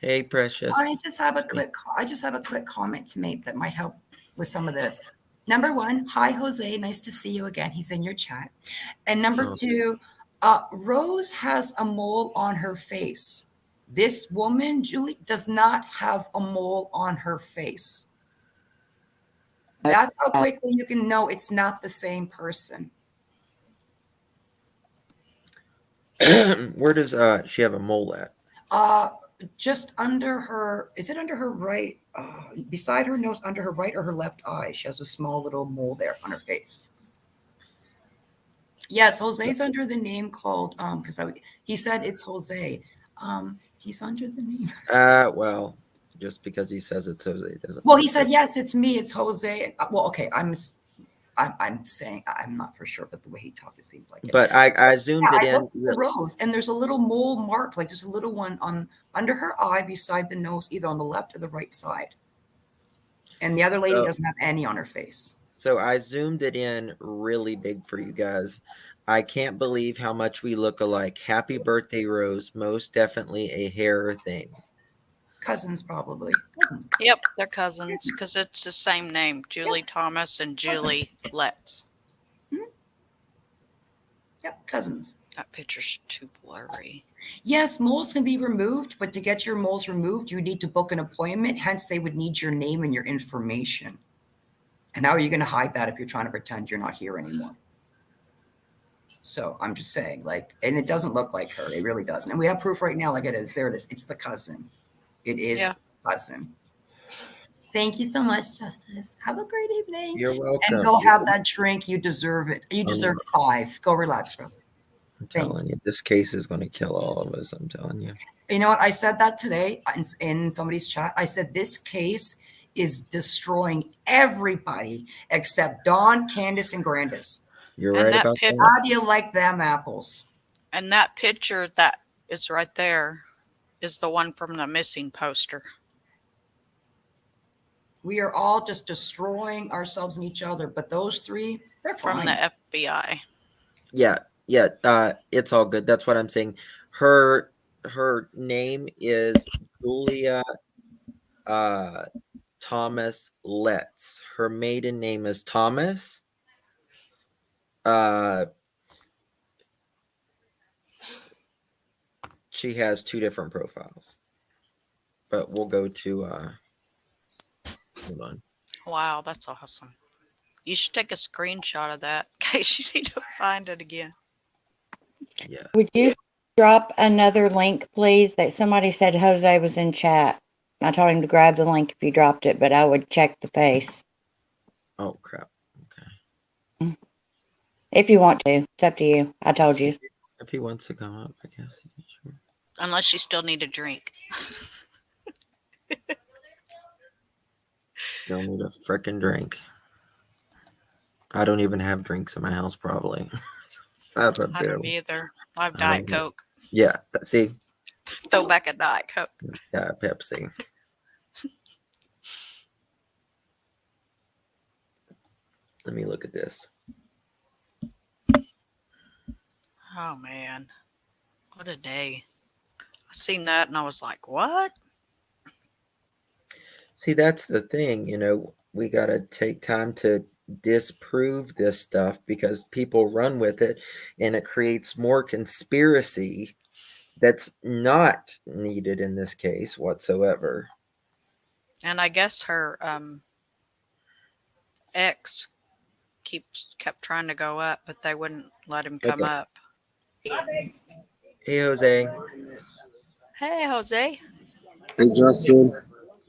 Hey, Precious. I just have a quick comment to make that might help with some of this. Number one, hi Jose, nice to see you again. He's in your chat. And number two, Rose has a mole on her face. This woman, Julie, does not have a mole on her face. That's how quickly you can know it's not the same person. Where does she have a mole at? Just under her, is it under her right, beside her nose, under her right or her left eye? She has a small little mole there on her face. Yes, Jose's under the name called, because he said it's Jose. He's under the name. Well, just because he says it's Jose doesn't. Well, he said, yes, it's me, it's Jose. Well, okay, I'm saying, I'm not for sure, but the way he talked, it seemed like it. But I zoomed it in. Rose, and there's a little mole marked, like just a little one under her eye beside the nose, either on the left or the right side. And the other lady doesn't have any on her face. So I zoomed it in really big for you guys. I can't believe how much we look alike. Happy birthday, Rose. Most definitely a hair thing. Cousins, probably. Cousins. Yep, they're cousins because it's the same name, Julie Thomas and Julie Letts. Yep, cousins. That picture's too blurry. Yes, moles can be removed, but to get your moles removed, you need to book an appointment. Hence, they would need your name and your information. And how are you going to hide that if you're trying to pretend you're not here anymore? So I'm just saying, like, and it doesn't look like her. It really doesn't. And we have proof right now, like it is. There it is. It's the cousin. It is the cousin. Thank you so much, Justice. Have a great evening. You're welcome. And go have that drink. You deserve it. You deserve 5. Go relax, bro. I'm telling you, this case is going to kill all of us. I'm telling you. You know what? I said that today in somebody's chat. I said this case is destroying everybody except Dawn, Candace, and Grandis. You're right about that. How do you like them apples? And that picture that is right there is the one from the missing poster. We are all just destroying ourselves and each other, but those 3, they're from fine. the FBI. Yeah. It's all good. That's what I'm saying. Her name is Julia Thomas Letts. Her maiden name is Thomas. She has 2 different profiles. But we'll go to hold on. Wow, that's awesome. You should take a screenshot of that in case you need to find it again. Yes. Would you drop another link, please? That somebody said Jose was in chat. I told him to grab the link if you dropped it, but I would check the face. Oh crap. Okay. If you want to. It's up to you. I told you. If he wants to come up, I guess he can. Sure. Unless you still need a drink. Still need a frickin' drink. I don't even have drinks in my house, probably. I don't either. I have Diet Coke. Yeah, see? Throw back a Diet Coke. Yeah, Pepsi. Let me look at this. Oh, man. What a day. I seen that and I was like, what? See, that's the thing, we got to take time to disprove this stuff because people run with it and it creates more conspiracy that's not needed in this case whatsoever. And I guess her ex kept trying to go up, but they wouldn't let him come up. Hey, Jose. Hey, Jose. Hey, Justin.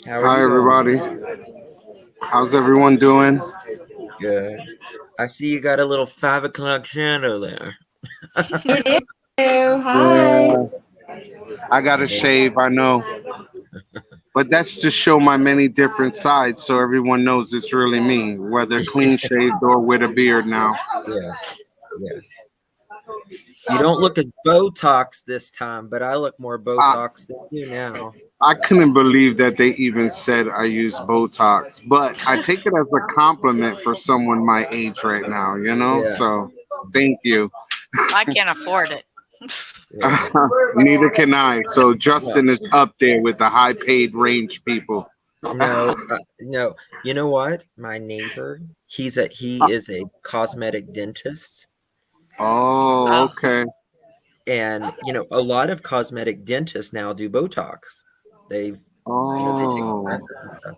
Hi, everybody. How's everyone doing? Good. I see you got a little 5 o'clock shadow there. It is. Hi. Yeah, I got to shave, I know. But that's to show my many different sides so everyone knows it's really me, whether clean shaved or with a beard now. Yeah. Yes. You don't look as Botox this time, but I look more Botox than you now. I couldn't believe that they even said I use Botox, but I take it as a compliment for someone my age right now, Yeah. So thank you. I can't afford it. Yeah. Neither can I. So Justin is up there with the high paid range people. No. You know what? My neighbor, he is a cosmetic dentist. Oh, okay. And a lot of cosmetic dentists now do Botox. They take classes and stuff.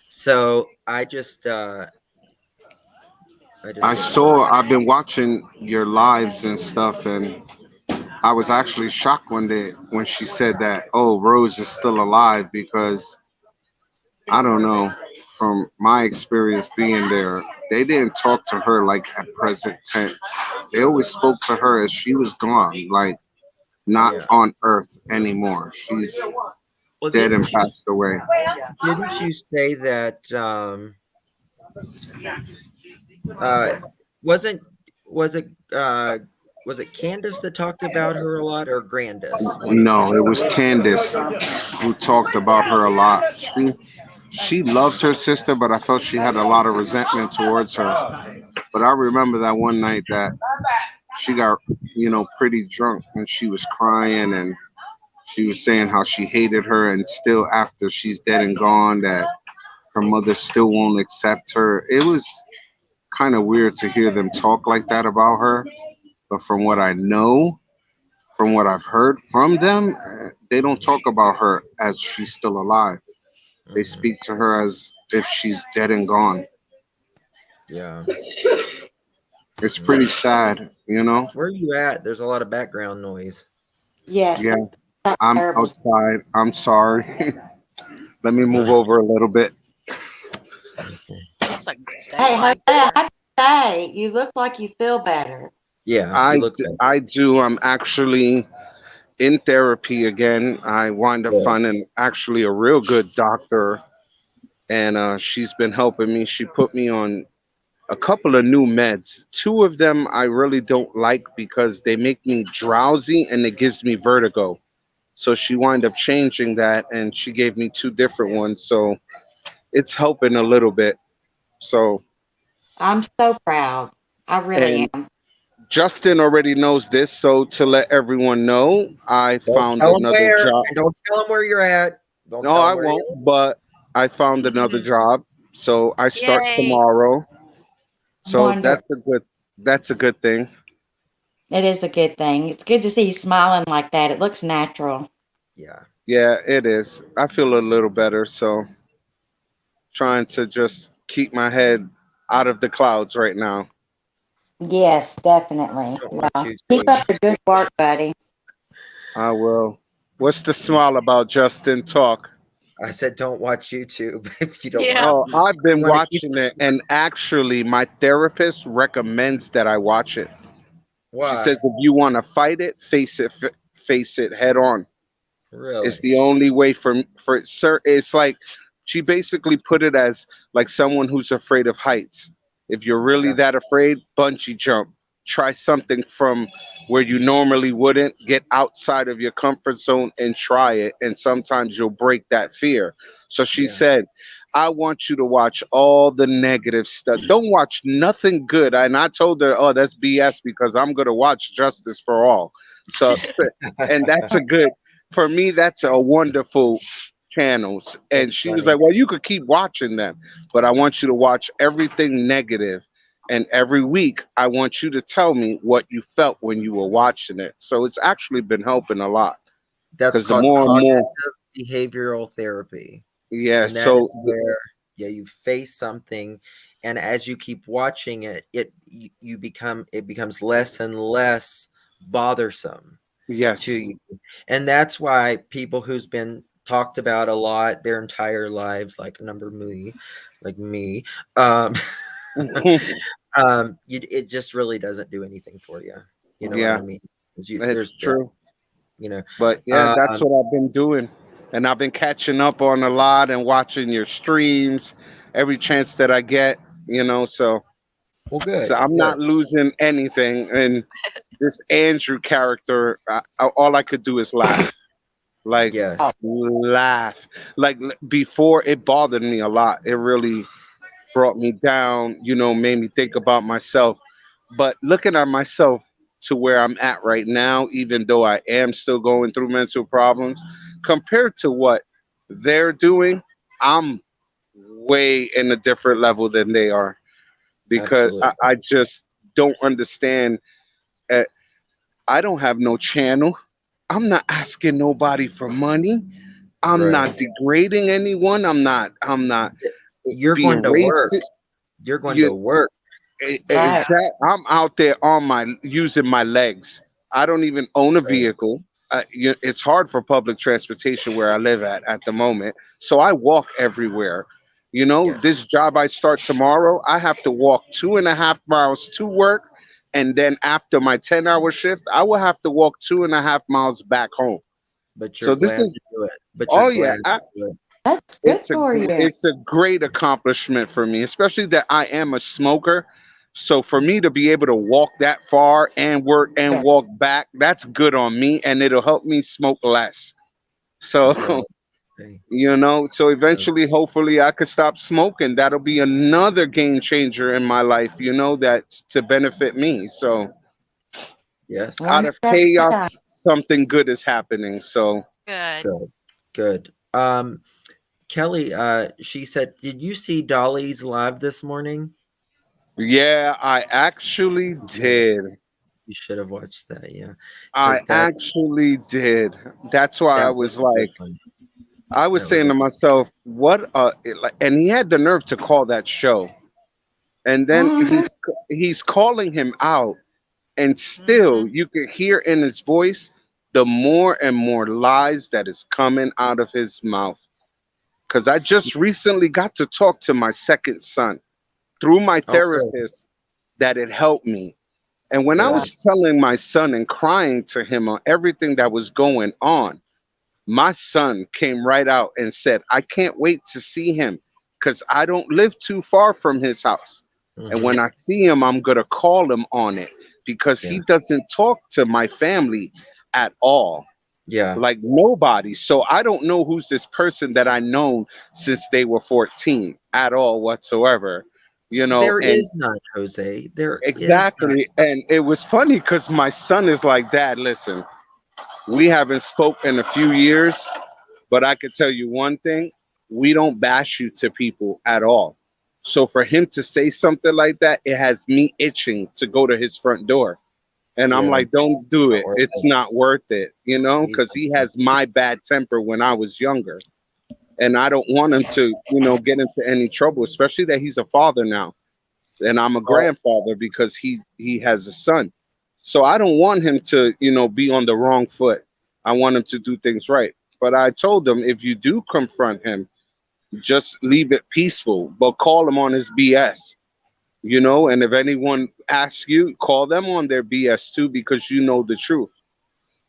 So I've been watching your lives and stuff, and I was actually shocked one day when she said that, oh, Rose is still alive, because I don't know, from my experience being there, they didn't talk to her like at present tense. They always spoke to her as she was gone, like not on earth anymore. She's dead and passed away. Didn't you say that was it Candace that talked about her a lot, or Grandis? No, it was Candace who talked about her a lot. She loved her sister, but I felt she had a lot of resentment towards her. But I remember that one night that she got, pretty drunk, and she was crying, and she was saying how she hated her, and still after she's dead and gone, that her mother still won't accept her. It was kind of weird to hear them talk like that about her. But from what I know, from what I've heard from them, they don't talk about her as she's still alive. They speak to her as if she's dead and gone. Yeah. It's pretty sad, Where are you at? There's a lot of background noise. Yes. Yeah. I'm outside. I'm sorry. Let me move over a little bit. It's a Hey, Jose, daylight I there. have to say, you look like you feel better. Yeah, you I look better. I do. I'm actually in therapy again. I wind up Good. finding actually a real good doctor, and she's been helping me. She put me on a couple of new meds. Two of them I really don't like because they make me drowsy and it gives me vertigo. So she wound up changing that, and she gave me two different ones. So it's helping a little bit. So, I'm so proud. I really and am. Justin already knows this. So to let everyone know, I Don't found tell them another where, job. and don't tell them where you're at. Don't No, tell them I where won't. you're But I found another job. So I start Yay. tomorrow. So Wonderful. that's a good thing. It is a good thing. It's good to see you smiling like that. It looks natural. Yeah. Yeah, it is. I feel a little better. So trying to just keep my head out of the clouds right now. Yes, definitely. Don't want Well, you keep to. up the good work, buddy. I will. What's the smile about, Justin? Talk. I said don't watch YouTube if you don't want Yeah. Oh, to. I've You been want to keep watching it, this. and actually, my therapist recommends that I watch it. She Why? says if you want to fight it, face it head on. It's Really? the only way for sir. It's like she basically put it as like someone who's afraid of heights. If you're really Okay. that afraid, bungee jump. Try something from where you normally wouldn't. Get outside of your comfort zone and try it. And sometimes you'll break that fear. So she Yeah. said, I want you to watch all the negative stuff. Don't watch nothing good. And I told her, oh, that's BS because I'm going to watch Justice for All. So, and that's a good, for me, that's a wonderful channels. And That's she was funny. like, well, you could keep watching them, but I want you to watch everything negative. And every week, I want you to tell me what you felt when you were watching it. So it's actually been helping a lot That's because the called more and more, cognitive behavioral therapy. yeah. And that So is where, yeah, you face something, and as you keep watching it, it becomes less and less bothersome to yes. you. And that's why people who's been talked about a lot their entire lives, like number me, like me, um, it just really doesn't do anything for you. You know what Yeah, I mean? it's There's that, true. you know. But yeah, that's Um, what I've been doing. And I've been catching up on a lot and watching your streams every chance that I get, so well, so good, I'm good. not losing anything. And this Andrew character, all I could do is laugh, like Oh, Yes, laugh. Like before, it bothered me a lot. It really brought me down, made me think about myself. But looking at myself to where I'm at right now, even though I am still going through mental problems, compared to what they're doing, I'm way in a different level than they are because absolutely. I just don't understand. uh, I don't have no channel. I'm not asking nobody for money. I'm Right. not degrading anyone. I'm not You're being going to work. racist. You're going You to work. right. exact. I'm out there on my using my legs. I don't even own a Right. vehicle. It's hard for public transportation where I live at the moment. So I walk everywhere. Yes. This job I start tomorrow, I have to walk 2.5 miles to work. And then after my 10-hour shift, I will have to walk 2.5 miles back home. But you're So this glad is, to do it. But you're oh yeah, glad to do it. That's good for you. it's a great accomplishment for me, especially that I am a smoker. So for me to be able to walk that far and work and Yeah. walk back, that's good on me, and it'll help me smoke less. Right. So Okay. so So, eventually, hopefully, I could stop smoking. That'll be another game changer in my life. That's to benefit me. So yes. out One of step at a time. chaos, something good is happening. So Good. Good. Good. Kelly, she said, did you see Dolly's live this morning? yeah, I actually You did. did. You should have watched that, yeah. I Because actually did. That's why I that was was a good like, one. I was That was saying a to myself, what? And he had the nerve to call that show, and then Hmm. he's calling him out, and Hmm. still you could hear in his voice the more and more lies that is coming out of his mouth. Because I just recently got to talk to my second son. through my Oh, good. therapist that it helped me. And when I Good. was telling my son and crying to him on everything that was going on, my son came right out and said, I can't wait to see him because I don't live too far from his house. And Mhm. when I see him, I'm going to call him on it because Yeah. he doesn't talk to my family at all. Yeah. Like nobody. So I don't know who's this person that I known since they were 14 at all whatsoever. There And is none, Jose. There is none. exactly. And it was funny because my son is like, Dad, listen, we haven't spoken in a few years, but I could tell you one thing, we don't bash you to people at all. So for him to say something like that, it has me itching to go to his front door. And I'm Yeah. like, don't do Not it. worth It's it. not worth it, He's because not he worth has my bad temper when I was younger. And I don't want him to, get into any trouble, especially that he's a father now. And I'm a Well, grandfather because he has a son. So I don't want him to, be on the wrong foot. I want him to do things right. But I told him if you do confront him, just leave it peaceful, but call him on his BS. And if anyone asks you, call them on their BS too, because you know the truth.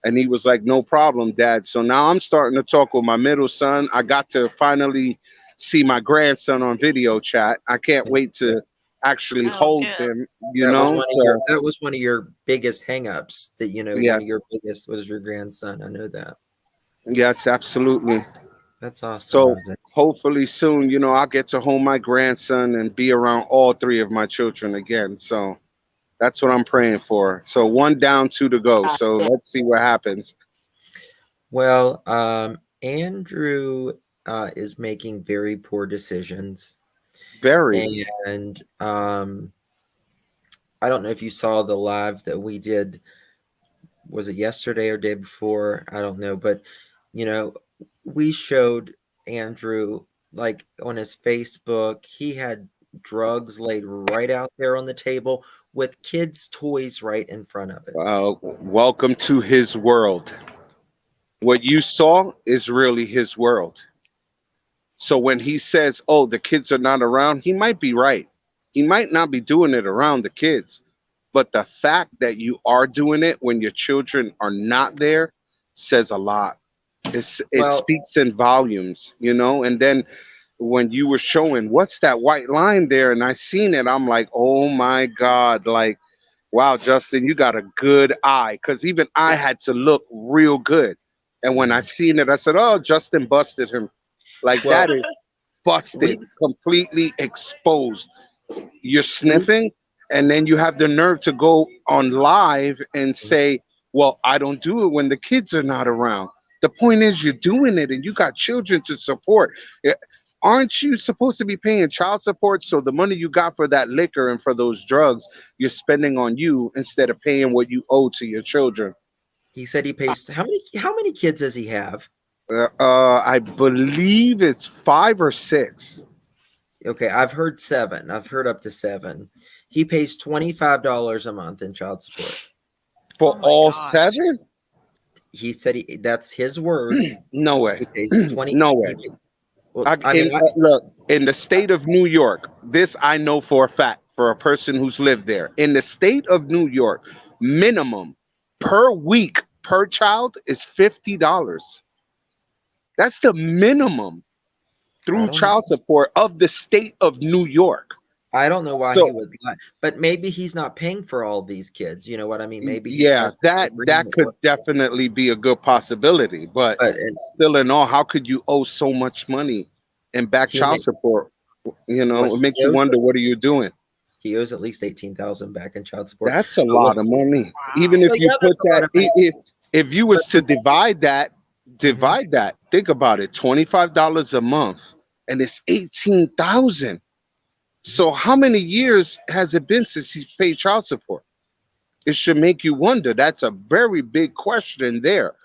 And he was like, no problem, Dad. So now I'm starting to talk with my middle son. I got to finally see my grandson on video chat. I can't wait yeah. to actually Oh, hold good. him, That So was one of your biggest hangups. That one of yes, your biggest was your grandson. I know that. yes, absolutely. That's awesome, So Jose. hopefully soon, I'll get to hold my grandson and be around all three of my children again. So that's what I'm praying for. So one down, two to go. So let's see what happens. Well, Andrew is making very poor decisions, Very. and I don't know if you saw the live that we did. Was it yesterday or day before? I don't know, but you know, we showed Andrew like on his Facebook. He had drugs laid right out there on the table with kids' toys right in front of it. Welcome to his world. What you saw is really his world. So when he says, "Oh, the kids are not around," he might be right. He might not be doing it around the kids, but the fact that you are doing it when your children are not there says a lot. It Well, speaks in volumes. And then when you were showing what's that white line there, and I seen it, I'm like, oh my God, like, wow, Justin, you got a good eye. Because even I had to look real good. And when I seen it, I said, oh, Justin busted him. Like well, that is we busted, completely exposed. You're we sniffing, and then you have the nerve to go on live and say, well, I don't do it when the kids are not around. The point is, you're doing it and you got children to support. Aren't you supposed to be paying child support? So the money you got for that liquor and for those drugs, you're spending on you instead of paying what you owe to your children. he said he pays how many kids does he have? I believe it's 5 or 6. Okay, I've heard 7. I've heard up to 7. He pays $25 a month in child support. For Oh my all gosh. 7? He said that's his words. No way. He pays 20 No he way. pays, well, Look, in the state of New York, this I know for a fact for a person who's lived there. In the state of New York, minimum per week per child is $50. That's the minimum I through don't child support of the state of New York. I don't know why he So would lie, but maybe he's not paying for all these kids. You know what I mean? Maybe he's yeah, got an that agreement could with, definitely be a good possibility. But but still in all, how could you owe so much money in back he child support? what It makes you wonder, what are you doing? he owes at least 18,000 back in child support. That's a But lot of money. Even Wow. if well, you yeah, that's put a lot that, of money. if you But was to divide that, Mhm. think about it, $25 a month, and it's 18,000. So how many years has it been since he's paid child support? It should make you wonder. That's a very big question there.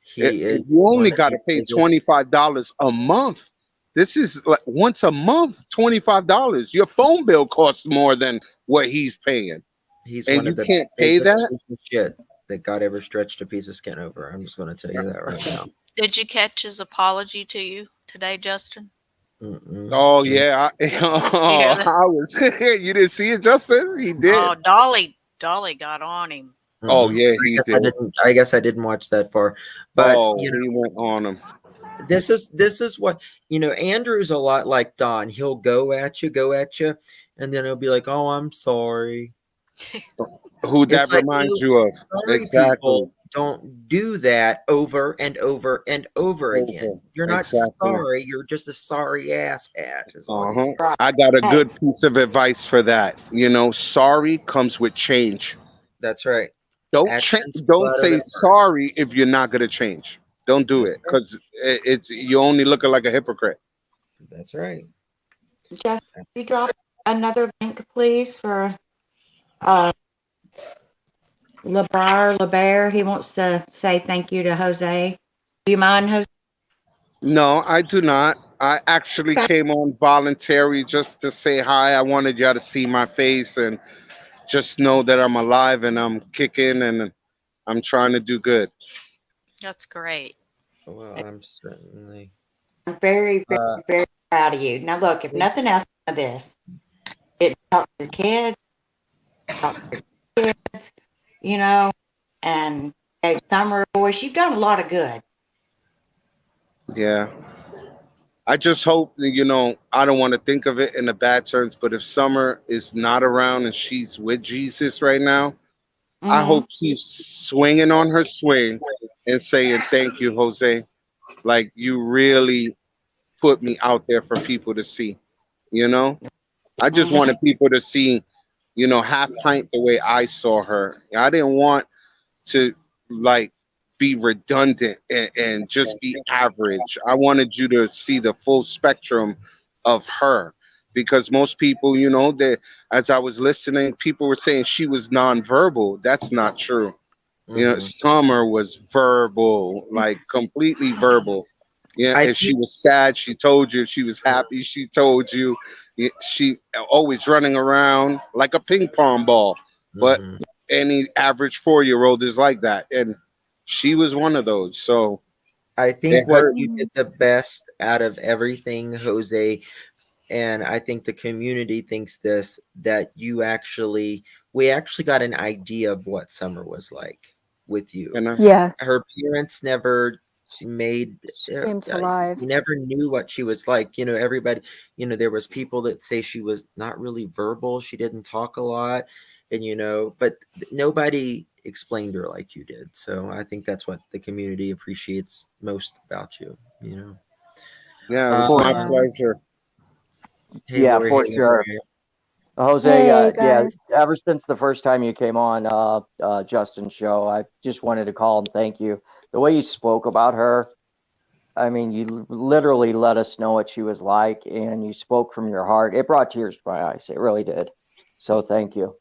He If is you one only of got the to pay biggest. $25 a month, this is like once a month, $25. Your phone bill costs more than what he's paying, He's and one you of the can't pay biggest that. pieces of shit that God ever stretched a piece of skin over. I'm just going to tell you that right now. Did you catch his apology to you today, Justin? Mm-mm. Oh Mm. yeah, You hear oh, that? I was. You didn't see it, Justin? He did. Oh, Dolly got on him. Oh Mm-mm. yeah, he did. I guess I didn't watch that far, but Oh, he went on him. this is what Andrew's a lot like Don. He'll go at you, and then he'll be like, "Oh, I'm sorry." Who that It's like, reminds you of? sorry Exactly. people don't do that over and over and over again. Over. You're not Exactly. sorry. You're just a sorry ass hat. Is all you. Uh-huh. Right. I got a Hey, good piece of advice for that. Sorry comes with change. That's right. Don't change. Actions Don't louder say than words. sorry if you're not gonna change. Don't do That's it right. because it's you only looking like a hypocrite. That's right. Jeff, could you drop another link, please, for uh, LeBear. He wants to say thank you to Jose. Do you mind, Jose? No, I do not. I actually Okay. came on voluntary just to say hi. I wanted y'all to see my face and just know that I'm alive and I'm kicking and I'm trying to do good. That's great. Well, I'm certainly. I'm very, very, Uh, very proud of you. Now, look, if nothing else of this, it talk to your kids, talk to your kids, and gave summer a voice. You've done a lot of good. Yeah. I just hope that, I don't want to think of it in the bad terms, but if Summer is not around and she's with Jesus right now, I Mm-hmm. hope she's swinging on her swing and saying, "Thank you, Jose. Like, you really put me out there for people to see." You know? I just Mm-hmm. wanted people to see, Half Pint the way I saw her. I didn't want to like be redundant and just be average. I wanted you to see the full spectrum of her because most people, they as I was listening, people were saying she was nonverbal. That's not true. mhm. Summer was verbal, like completely verbal. Yeah, I if she think. was sad, she told you. If she was happy, she told you. She always running around like a ping pong ball. But Mhm. any average 4-year old is like that, and she was one of those. So I it think what hurt. you did the best out of everything, Jose, and I think the community thinks this, that we actually got an idea of what summer was like with you. And Yeah, Her parents never made she came to life. you never knew what she was like. Everybody, there was people that say she was not really verbal, she didn't talk a lot, and but nobody explained her like you did. So I think that's what the community appreciates most about you. yeah, it uh was For my Yeah. pleasure. hey yeah, Lori, for hey sure. Lori. Jose, Hey yeah, guys. ever since the first time you came on Justin's show, I just wanted to call and thank you. The way you spoke about her, I mean, you literally let us know what she was like, and you spoke from your heart. It brought tears to my eyes. It really did. So thank you.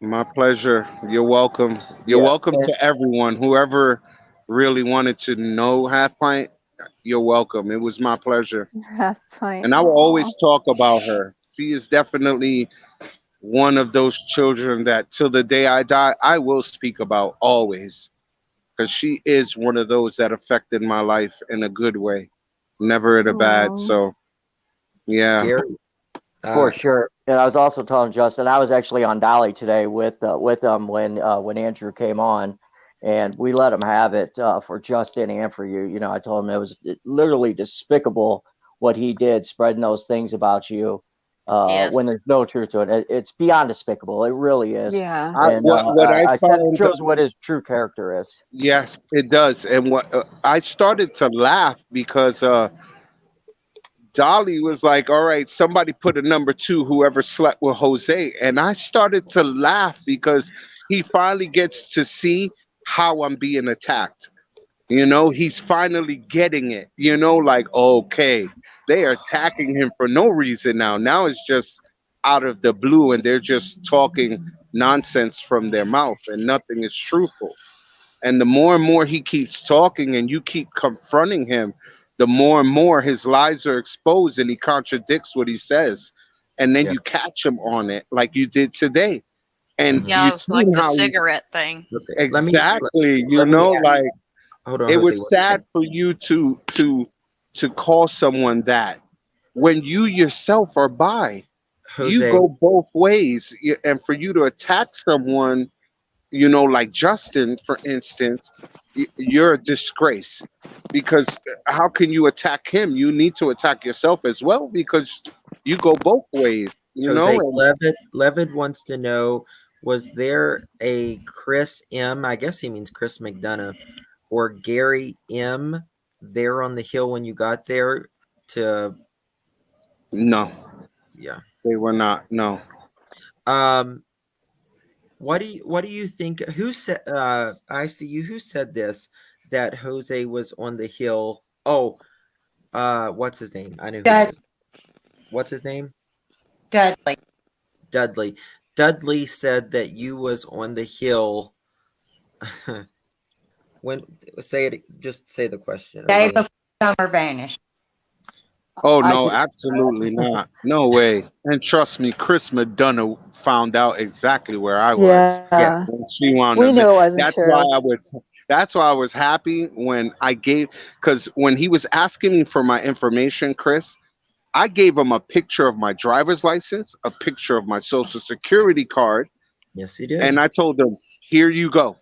My pleasure. You're welcome. You're Yeah. welcome to everyone. Whoever really wanted to know Half Pint, you're welcome. It was my pleasure. Half pint. And I will Aw. always talk about her. She is definitely one of those children that till the day I die, I will speak about always. Because she is one of those that affected my life in a good way, never in a bad. Aw. So, yeah. Gary, For uh sure. And I was also telling Justin, I was actually on Dolly today with them when Andrew came on, and we let him have it for Justin and for you. I told him it was literally despicable what he did, spreading those things about you when Yes. there's no truth to it. It's beyond despicable. It really is. Yeah. And What I I said it found, shows what his true character is. yes, it does. And what I started to laugh because Dolly was like, "All right, somebody put a number two, whoever slept with Jose." And I started to laugh because he finally gets to see how I'm being attacked. He's finally getting it. Like, okay, they are attacking him for no reason now. Now it's just out of the blue and they're just talking nonsense from their mouth and nothing is truthful. And the more and more he keeps talking and you keep confronting him, the more and more his lies are exposed and he contradicts what he says. And then yeah. you catch him on it like you did today. And Mhm. Yeah, you it was like see the how he cigarette thing. Okay. exactly, Let me like hold on, it Jose, was one sad second. for you to call someone that when you yourself are bi. You Jose, go both ways. And for you to attack someone, like Justin, for instance, you're a disgrace. Because how can you attack him? You need to attack yourself as well, because you go both ways, Jose and Levitt wants to know, was there a Chris M, I guess he means Chris McDonough, or Gary M there on the hill when you got there to, no, yeah. they were not. No. Um, what do you think? Who said? I see you. Who said this? That Jose was on the hill. Oh, what's his name? I know who it is. What's his name? Dudley. Dudley. Dudley said that you was on the hill. When say it, just say the question. Day Okay? before summer vanished. Oh I no, could, absolutely not. No way. And trust me, Chris McDonough found out exactly where I was Yeah. Yeah. when she wound We up. knew it wasn't That's why true. I was. That's why I was happy when I gave, because when he was asking me for my information, Chris, I gave him a picture of my driver's license, a picture of my social security card, Yes, he did. and I told him, "Here you go."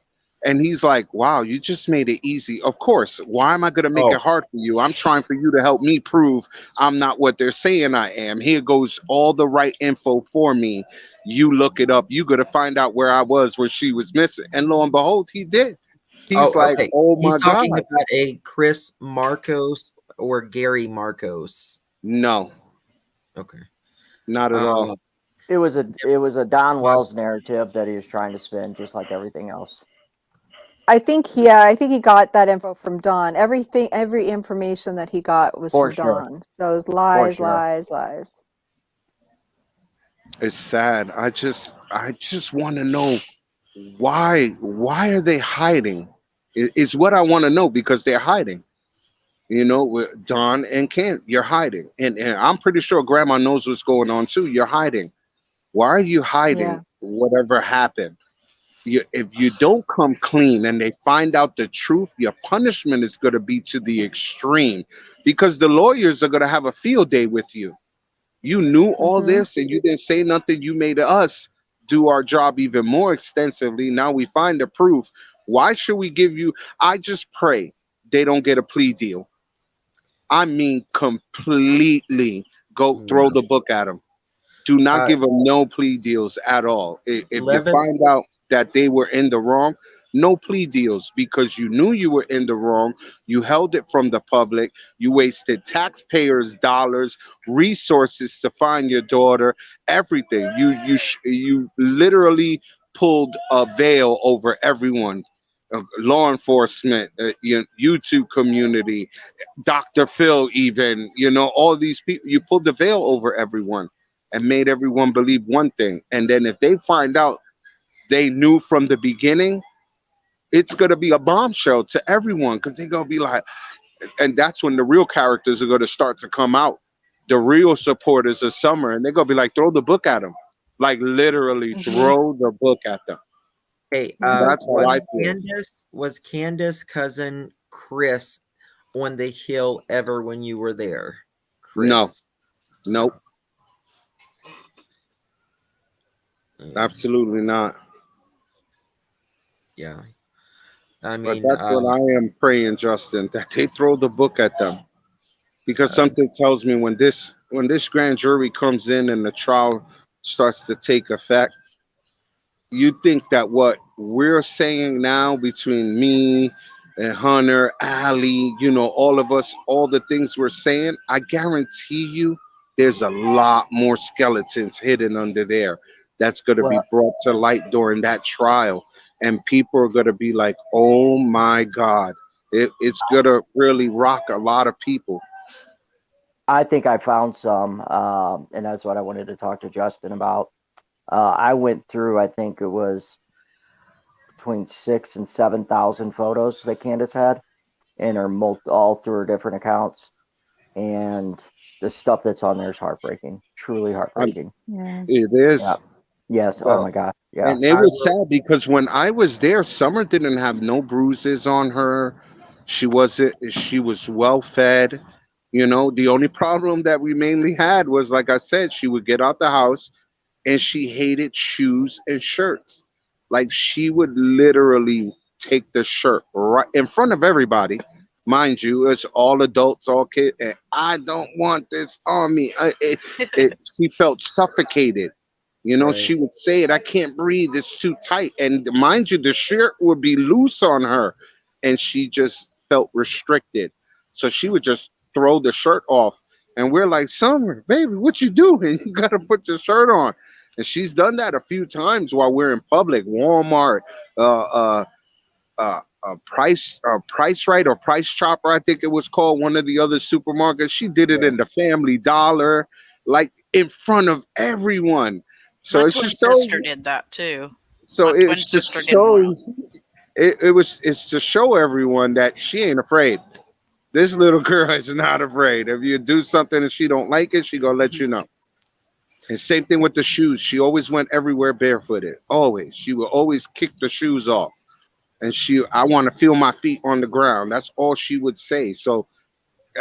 And he's like, "Wow, you just made it easy." Of course. Why am I going to make Oh, it hard for you? I'm trying for you to help me prove I'm not what they're saying I am. Here goes all the right info for me. You look it up. You got to find out where I was, where she was missing. And lo and behold, he did. oh, He's like, okay. "Oh He's my talking God." about a Chris Marcos or Gary Marcos. No, Okay. not at all. it was a Don Wells What's- narrative that he was trying to spin, just like everything else. I think he got that info from Don. Every information that he got was For from sure. Don. So it was For lies, sure. lies, lies. It's sad. I just want to know why are they hiding? It's what I want to know, because they're hiding. With Don and Kent, you're hiding, and I'm pretty sure Grandma knows what's going on too. You're hiding. Why are you hiding? Yeah. Whatever happened? If you don't come clean and they find out the truth, your punishment is going to be to the extreme, because the lawyers are going to have a field day with you. You knew all Hmm. this and you didn't say nothing. You made us do our job even more extensively. Now we find the proof. Why should we give you? I just pray they don't get a plea deal. I mean, completely go throw No. the book at them. Do not Uh, give them no plea deals at all. If you Levitt, find out that they were in the wrong, no plea deals, because you knew you were in the wrong. You held it from the public. You wasted taxpayers' dollars, resources to find your daughter, everything. You literally pulled a veil over everyone. Law enforcement, YouTube community, Dr. Phil, even, all these people, you pulled the veil over everyone and made everyone believe one thing. And then if they find out they knew from the beginning, it's going to be a bombshell to everyone, because they're going to be like, and that's when the real characters are going to start to come out, the real supporters of Summer, and they're going to be like, throw the book at them. Like literally Mhm. throw the book at them. hey, I hope That's how so. I feel. Was Candace cousin Chris on the hill ever when you were there? No, Chris. nope, Yeah. absolutely not. Yeah. I But mean, that's what I am praying, Justin, that they throw the book at them. Because uh, something tells me when this grand jury comes in and the trial starts to take effect, you think that what we're saying now, between me and Hunter, Ali, all of us, all the things we're saying, I guarantee you there's a lot more skeletons hidden under there that's going to be Well, brought to light during that trial. And people are going to be like, oh my God. It's going to really rock a lot of people. I think I found some, and that's what I wanted to talk to Justin about. I went through, I think it was between 6 and 7,000 photos that Candace had, and are all through her different accounts. And the stuff that's on there is heartbreaking, truly I'm, heartbreaking. Yeah. it Yeah. is. Yes. Oh well, my God. Yeah. And it I was will. sad because when I was there, Summer didn't have no bruises on her. She was well fed. You know, the only problem that we mainly had was, like I said, she would get out the house and she hated shoes and shirts. Like she would literally take the shirt right in front of everybody. Mind you, it's all adults, all kids, and I don't want this on me. She felt suffocated. You know, Right. she would say it, I can't breathe, it's too tight. And mind you, the shirt would be loose on her, and she just felt restricted. So she would just throw the shirt off. And we're like, Summer, baby, what you doing? You gotta put the shirt on. And she's done that a few times while we're in public, Walmart, uh, uh, Price Right or Price Chopper, I think it was called, one of the other supermarkets. She did it Yeah. in the Family Dollar, like in front of everyone. My So it twin just shows. sister did that too. So My twin it's to sister didn't want. show. It's to show everyone that she ain't afraid. This little girl is not afraid. If you do something and she don't like it, she gonna let you know. And same thing with the shoes. She always went everywhere barefooted. Always. She would always kick the shoes off. And I want to feel my feet on the ground. That's all she would say. So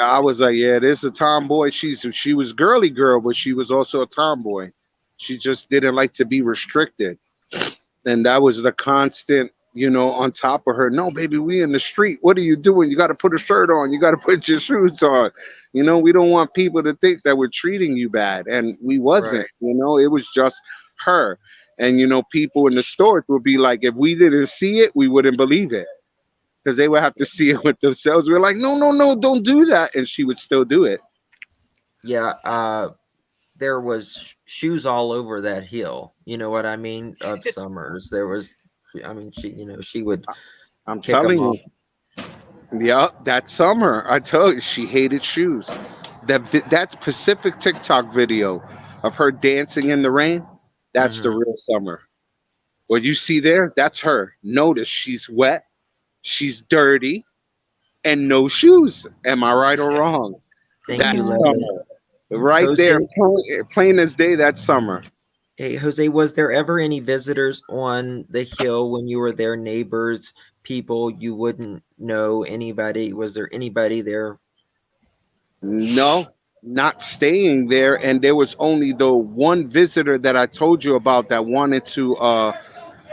I was like, yeah, this is a tomboy. She was girly girl, but she was also a tomboy. She just didn't like to be restricted. And that was the constant, on top of her. No, baby, we in the street. What are you doing? You got to put a shirt on. You got to put your shoes on. We don't want people to think that we're treating you bad. And we wasn't, Right. it was just her. And, people in the stores would be like, if we didn't see it, we wouldn't believe it. Because they would have to see it with themselves. We're like, no, no, no, don't do that. And she would still do it. Yeah. There was shoes all over that hill. You know what I mean? Of Summers. There was, I mean, she would I'm kick them telling off. you. Yeah, that summer, I tell you, she hated shoes. That specific TikTok video of her dancing in the rain, that's the Mhm. real Summer. What you see there, that's her. Notice she's wet, she's dirty, and no shoes. Am I right or wrong? Thank you, That's Leslie. Summer. Right Jose, there, plain as day, that's Summer. hey, Jose, was there ever any visitors on the hill when you were there, neighbors, people you wouldn't know, anybody? Was there anybody there? No, not staying there. And there was only the one visitor that I told you about that wanted to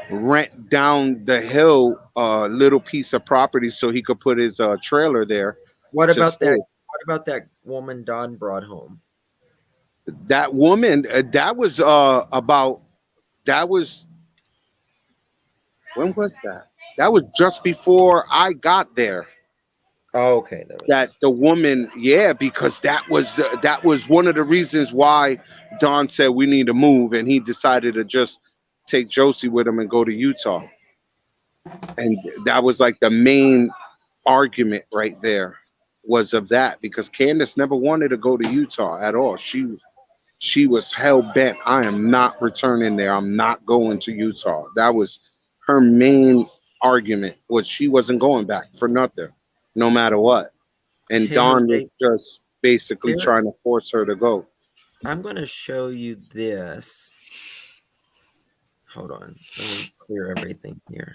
rent down the hill a little piece of property so he could put his trailer there What to about that? stay. What about that woman Don brought home? That woman, that was that was, when was that? That was just before I got there. Oh, okay. That That was the woman, yeah, because that was one of the reasons why Don said we need to move, and he decided to just take Josie with him and go to Utah. And that was like the main argument right there, was of that, because Candace never wanted to go to Utah at all. She was hell bent. I am not returning there. I'm not going to Utah. That was her main argument, was she wasn't going back for nothing, no matter what. And Hey, Don was Jose, just basically there. trying to force her to go. I'm going to show you this. Hold on. Let me clear everything here.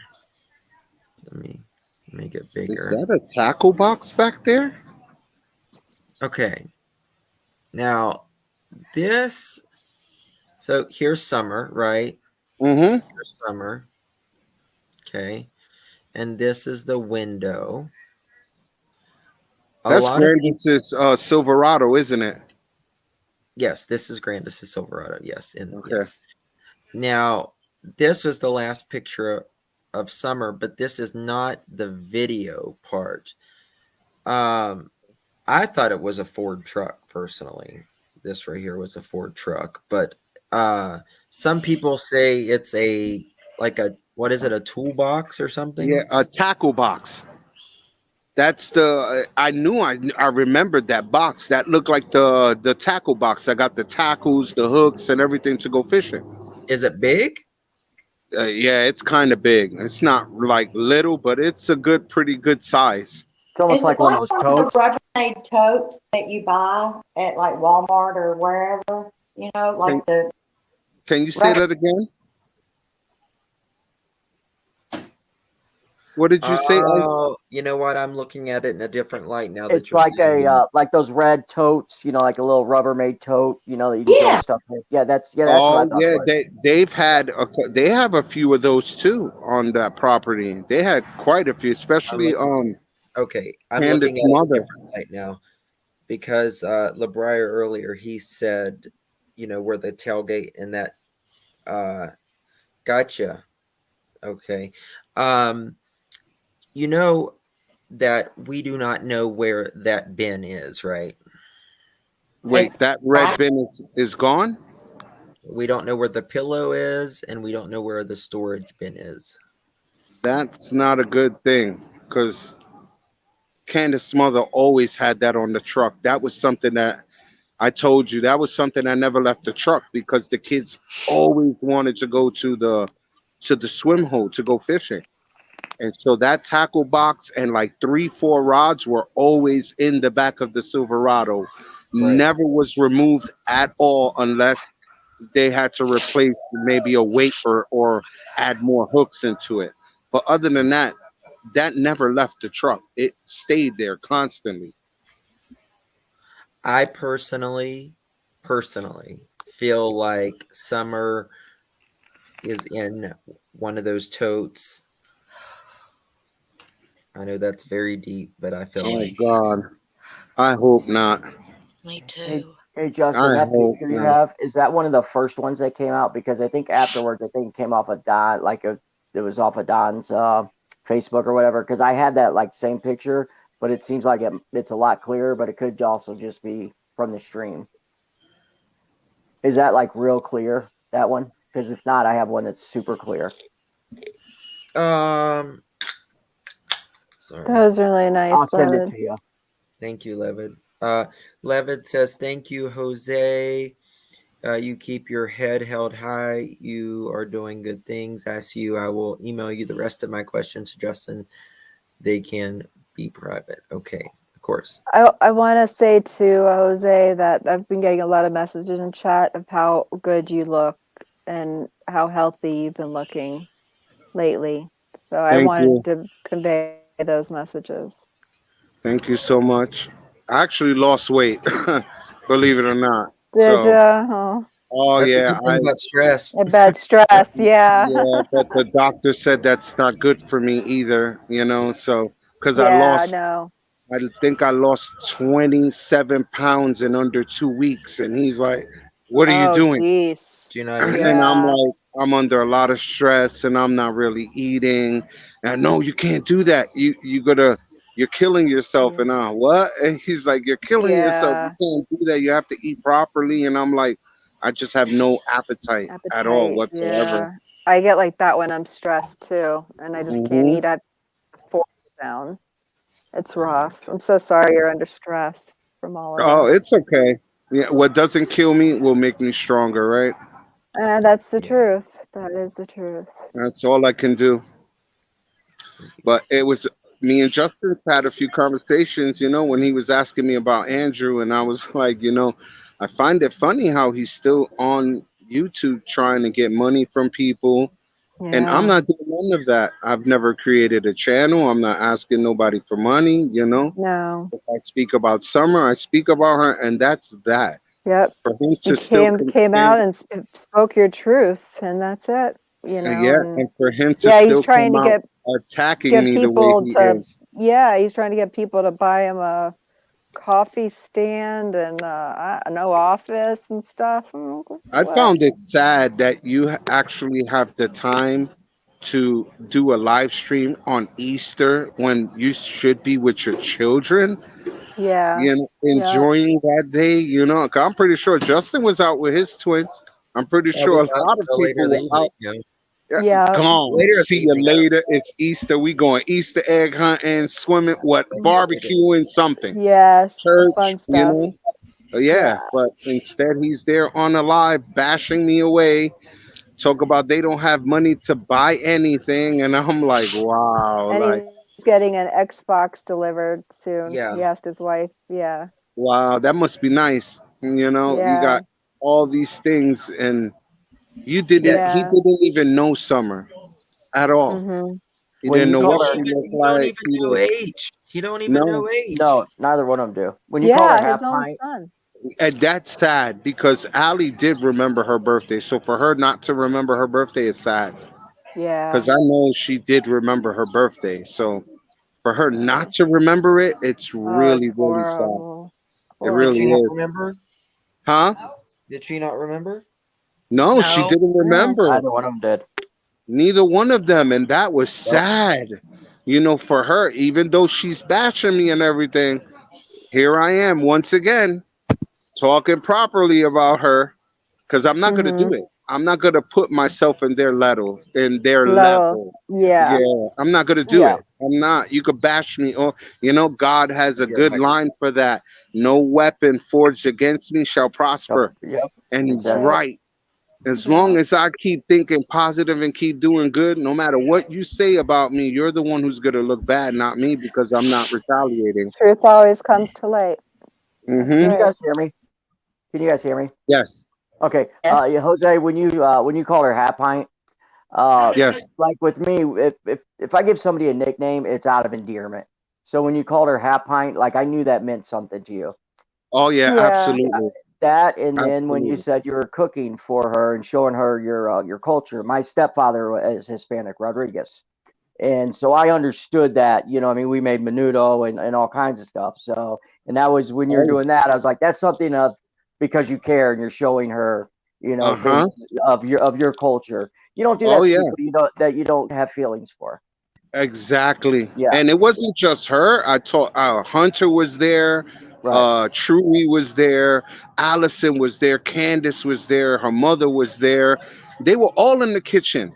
Let me make it Is bigger. that a tackle box back there? Okay. Now, this. So here's Summer, right? Mm-hmm. Here's Summer. Okay. And this is the window. A That's lot of people. Grandis's Silverado, isn't it? Yes, this is Grandis' Silverado. Yes, and Okay. yes. Now, this was the last picture of Summer, but this is not the video part. I thought it was a Ford truck personally. This right here was a Ford truck, but some people say it's what is it, a toolbox or something? Yeah, a tackle box. That's the I remembered that box. That looked like the tackle box. I got the tackles, the hooks, and everything to go fishing. Is it big? Yeah, it's kind of big. It's not like little, but it's a pretty good size. It's almost Is like it one like of those one of the totes. Rubbermaid totes that you buy at like Walmart or wherever? Like the Can you say that again? What did you say? Oh, you know what? I'm looking at it in a different light now that It's you're like saying that. like those red totes, like a little Rubbermaid tote, that you can throw Yeah. stuff in. Yeah, that's what I Oh thought it yeah, was. they have a few of those too on that property. They had quite a few, I'm especially looking. Okay, I'm looking Candace's at it in a mother. different light now because LeBrier earlier he said, where the tailgate and that. Gotcha. Okay. Um, you know that we do not know where that bin is, right? Wait, that red bin is gone? We don't know where the pillow is, and we don't know where the storage bin is. That's not a good thing because Candace's mother always had that on the truck. That was something that I told you. That was something I never left the truck because the kids always wanted to go to the swim hole to go fishing. And so that tackle box and like 3, 4 rods were always in the back of the Silverado. Right. Never was removed at all unless they had to replace maybe a weight or add more hooks into it. But other than that, that never left the truck. It stayed there constantly. I personally feel like Summer is in one of those totes. I know that's very deep, but I feel Oh like God. I hope not. Me Hey, too. hey, Justin, I that hope picture you not. have, is that one of the first ones that came out? Because I think afterwards, I think it came off of Don, it was off of Don's Facebook or whatever. Because I had that like same picture, but it seems like it's a lot clearer, but it could also just be from the stream. Is that like real clear, that one? Because if not, I have one that's super clear. um That sorry. was really nice, I'll send it Leonard. to you. Thank you, Levid. Levid says, "Thank you, Jose. You keep your head held high. You are doing good things. I see you. I will email you the rest of my questions, Justin. They can be private. Okay, of course. I want to say to Jose that I've been getting a lot of messages in chat of how good you look and how healthy you've been looking lately. So I Thank wanted you. to convey those messages. Thank you so much. I actually lost weight, believe it or not. Did you? So, Oh, oh That's a yeah, good thing about stress. I bet stress. Yeah. yeah, but the doctor said that's not good for me either, so because Yeah, no. I think I lost 27 pounds in under 2 weeks. And he's like, what are you Oh, doing? geez. Do you not eat? And I'm Yeah. like, I'm under a lot of stress and I'm not really eating. And no, you can't do that. You're killing yourself. Yeah. And what? And he's like, you're killing yourself. You Yeah. can't do that. You have to eat properly. And I'm like, I just have no appetite at all Appetite. whatsoever. Yeah. I get like that when I'm stressed too, and I just can't Hmm. eat at 4 down. It's rough. I'm so sorry you're under stress from all of Oh, this. it's okay. Yeah, what doesn't kill me will make me stronger, right? That's the Yeah. truth. That is the truth. That's all I can do. But it was me and Justin had a few conversations, when he was asking me about Andrew, and I was like, I find it funny how he's still on YouTube trying to get money from people. And I'm Yeah. not doing none of that. I've never created a channel. I'm not asking nobody for money. No. If I speak about Summer, I speak about her, and that's that. Yep. For him You to still came continue, out and spoke your truth, and that's it. yeah, And and for him to yeah, he's still trying come to out get attacking me the way people he to. is. Yeah, he's trying to get people to buy him a coffee stand and no office and stuff. I'm like, I what? found it sad that you actually have the time to do a live stream on Easter when you should be with your children, Yeah. Yep. enjoying that day. 'Cause I'm pretty sure Justin was out with his twins. I'm pretty I sure was a out lot of until later people in the were evening. out. Yeah, Yeah. gone. Later in the See you evening. later. It's Easter. We going Easter egg hunting, swimming, what That's what we did. barbecuing, something. Yes, the Church, fun stuff. Yeah, Yeah. but instead he's there on the live bashing me away. Talk about they don't have money to buy anything, and I'm like, wow, And like he's getting an Xbox delivered soon. Yeah. He asked his wife. Yeah. wow, that must be nice. You Yeah. got all these things, and Yeah. he Yeah. didn't even know Summer at all. Mhm. He When didn't you know He what called don't her, she even looked he don't like even know either. age. He don't even No, know age. no, neither one of them do. When you called her Yeah, half his own pint, son. and that's sad because Allie did remember her birthday. So for her not to remember her birthday is sad Yeah. because I know she did remember her birthday. So for her not to remember it, it's Oh, really, it's really sad. horrible. It Did really she not Horrible. is. remember? Huh? Did she not remember? No, she No. didn't No. remember. neither one of them did. Neither one of them. And that was Nope. sad. For her, even though she's bashing me and everything, here I am once again talking properly about her because I'm not gonna do Mhm. it. I'm not gonna put myself in their level. In their Level. level. Yeah. Yeah, I'm not gonna do Yeah. it. I'm not. You could bash me. Or God has a Yeah, good line for that. No weapon forged against me shall Yep. prosper, Yep. and That's he's That's right. it. right. As Yeah. long as I keep thinking positive and keep doing good, no matter what you say about me, you're the one who's gonna look bad, not me, because I'm not retaliating. Truth always comes to light. That's Mm-hmm. Can you right. guys hear me? Can you guys hear me? Yes. Okay. Yes. Yeah, Jose, when you call her half pint, Yes. like with me, if I give somebody a nickname, it's out of endearment. So when you called her half pint, like I knew that meant something to you. Oh yeah. Yeah. Absolutely. That, and then when you Absolutely. said you were cooking for her and showing her your culture, my stepfather is Hispanic, Rodriguez, and so I understood that. I mean, we made menudo and all kinds of stuff. So, and that was when you're Oh. doing that, I was like, that's something of because you care and you're showing her, Uh things huh. of your culture. You don't do Oh that to yeah. people you don't have feelings for. Exactly. Yeah, And it wasn't just her. I taught Hunter was there, right. Trudy was there, Allison was there, Candace was there, her mother was there. They were all in the kitchen.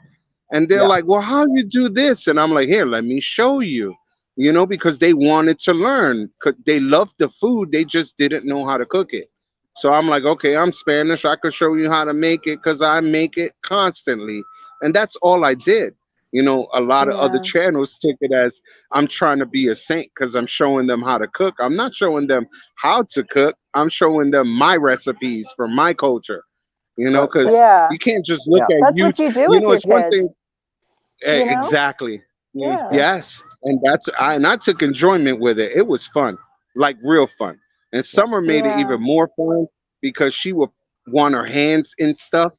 And they're Yeah, like, "Well, how you do this?" And I'm like, "Here, let me show you." Because they wanted to learn. They loved the food, they just didn't know how to cook it. So I'm like, "Okay, I'm Spanish. I could show you how to make it cuz I make it constantly." And that's all I did. A lot of other Yeah. channels took it as I'm trying to be a saint because I'm showing them how to cook. I'm not showing them how to cook. I'm showing them my recipes from my culture. right. Because Yeah. you can't just look Yeah, at That's you. what you do with your It's one thing. kids, you know? Exactly. Yeah. Yes, and I took enjoyment with it. It was fun, like real fun. And yeah, Summer made it Yeah. even more fun because she would want her hands in stuff.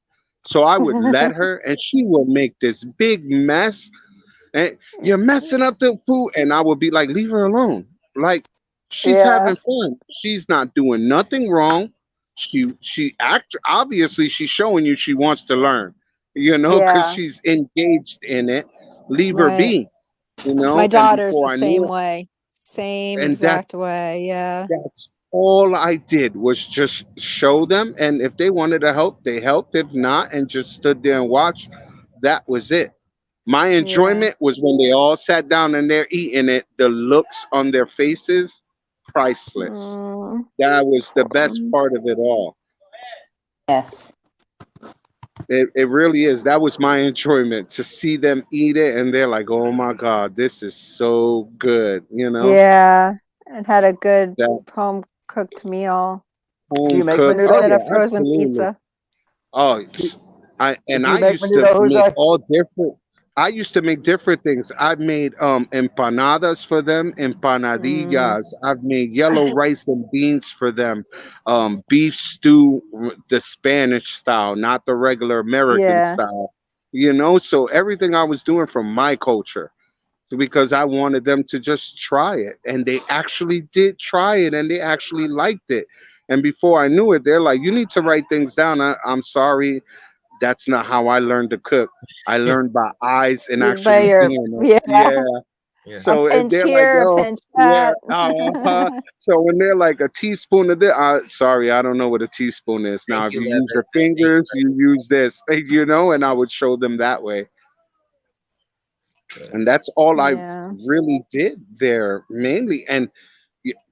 So I would let her, and she would make this big mess and you're messing up the food. And I would be like, leave her alone. Like she's Yeah. having fun. She's not doing nothing wrong. Obviously she's showing you she wants to learn, because Yeah. she's engaged in it. Leave her Right. be, My and daughter's the before I same knew it, way. Same and exact way. Yeah. that's all I did was just show them. And if they wanted to help, they helped. If not, and just stood there and watched, that was it. My Yeah. enjoyment was when they all sat down and they're eating it. The looks on their faces, priceless. Mm, That was the best um, part of it all. Yes. It really is. That was my enjoyment to see them eat it and they're like, oh my God, this is so good. yeah. And had a good That home cooked meal do home you make cooked. Oh menudo? instead of yeah, frozen absolutely. pizza. Oh, Do, I do you make used to menudo, make Jose? all different. I used to make different things. I've made empanadas for them, Mm, empanadillas. I've made yellow rice and beans for them, beef stew, the Spanish style, not the regular American yeah. style. So everything I was doing from my culture because I wanted them to just try it. And they actually did try it and they actually liked it. And before I knew it, they're like, you need to write things down. I'm sorry. That's not how I learned to cook. I learned by eyes and By actually your doing it. yeah. Yeah. yeah. A So if pinch they're like, here, a yo, pinch yeah, that. so when they're like a teaspoon of this, sorry, I don't know what a teaspoon is. Thank Now, if you, you use Levitt. your Thank you, fingers, you use this, and I would show them that way. Levitt. And that's all I Yeah. really did there mainly. And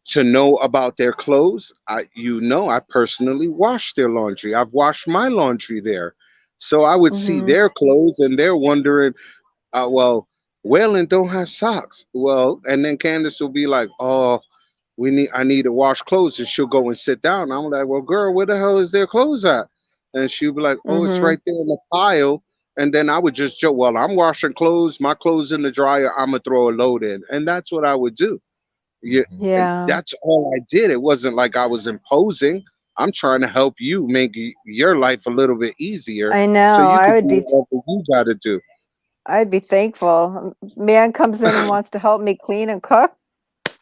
to know about their clothes, I personally wash their laundry. I've washed my laundry there. So I would see Mhm. their clothes and they're wondering, well, Waylon don't have socks. Well, and then Candace will be like, oh, I need to wash clothes, and she'll go and sit down. I'm like, well, girl, where the hell is their clothes at? And she'll be like, oh, it's Mhm. right there in the pile. And then I would just joke, well, I'm washing clothes, my clothes in the dryer, I'm gonna throw a load in. And that's what I would do. Yeah, Mhm. and Yeah. that's all I did. It wasn't like I was imposing. I'm trying to help you make your life a little bit easier I so know. you I can would do be whatever you got to do. I'd be thankful. Man comes in and wants to help me clean and cook.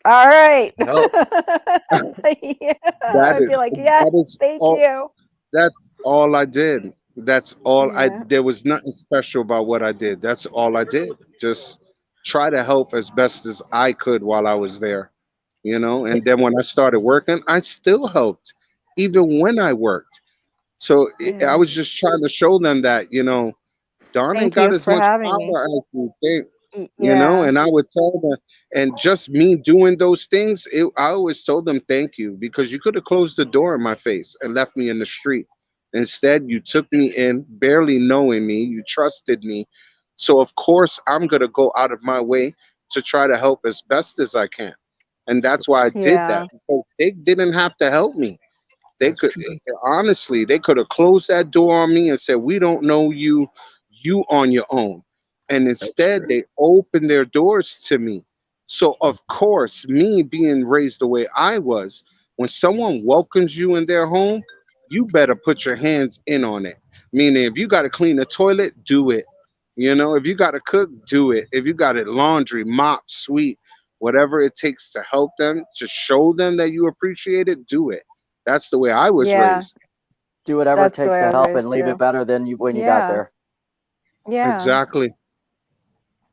All right. Help. Yeah. That I'd is be like, yes, that is thank all. you. That's all I did. That's all I. Yeah. There was nothing special about what I did. That's all I did. Just try to help as best as I could while I was there. And then when I started working, I still helped, even when I worked. So I Yeah. was just trying to show them that Don ain't Thank got you as for much having me. power as you think. Yeah. And I would tell them, and just me doing those things, I always told them thank you, because you could have closed the door in my face and left me in the street. Instead, you took me in, barely knowing me, you trusted me. So, of course, I'm going to go out of my way to try to help as best as I can. And True. that's why I did that, Yeah. because they didn't have to help me. They That's could true. honestly, they could have closed that door on me and said, "We don't know you, you on your own." And That's instead, true. they opened their doors to me. So of course, me being raised the way I was, when someone welcomes you in their home, you better put your hands in on it. Meaning, if you got to clean the toilet, do it. If you got to cook, do it. If you got it laundry, mop, sweep, whatever it takes to help them, to show them that you appreciate it, do it. That's the way I was Yeah. raised. Do whatever it That's the takes way I to was help and raised leave it too. better than you when you got Yeah. there. Yeah. Exactly.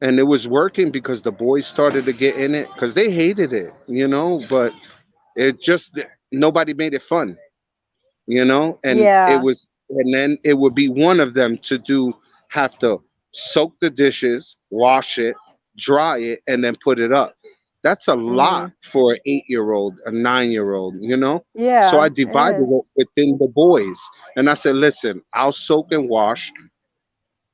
And it was working because the boys started to get in it because they hated it, but it just, nobody made it fun, and Yeah. then it would be one of them to have to soak the dishes, wash it, dry it, and then put it up. That's a lot Mhm. for an 8-year old, a 9-year old. So I Yeah, it divided is. it within the boys. And I said, listen, I'll soak and wash.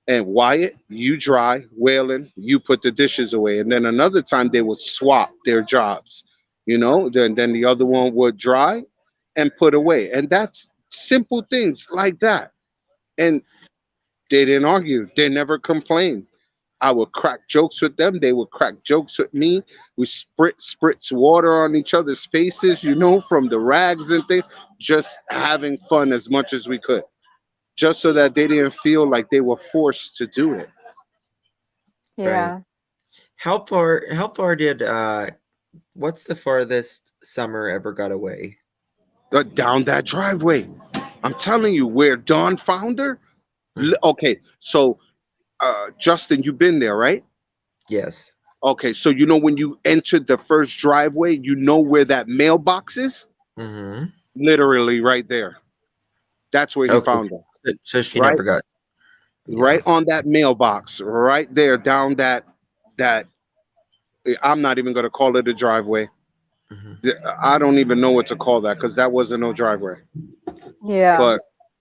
And Wyatt, you dry. Waylon, you put the dishes away. And then another time they would swap their jobs. Then the other one would dry and put away. And that's simple things like that. And they didn't argue. They never complained. I would crack jokes with them. They would crack jokes with me. We spritz water on each other's faces, from the rags and things, just having fun as much as we could, just so that they didn't feel like they were forced to do it. Right. Yeah. How far did what's the farthest Summer ever got away? Down that driveway, I'm telling you, where Dawn found her. Hmm. Okay, so Justin, you've been there, right? Yes. Okay, so when you entered the first driveway, where that mailbox is? Mm-hmm. Literally right there. That's where he Okay. found her. So she Right, never got. Yeah. right on that mailbox, right there, down that. I'm not even gonna call it a driveway. Hmm. I don't even know what to call that because that wasn't no driveway. Yeah. But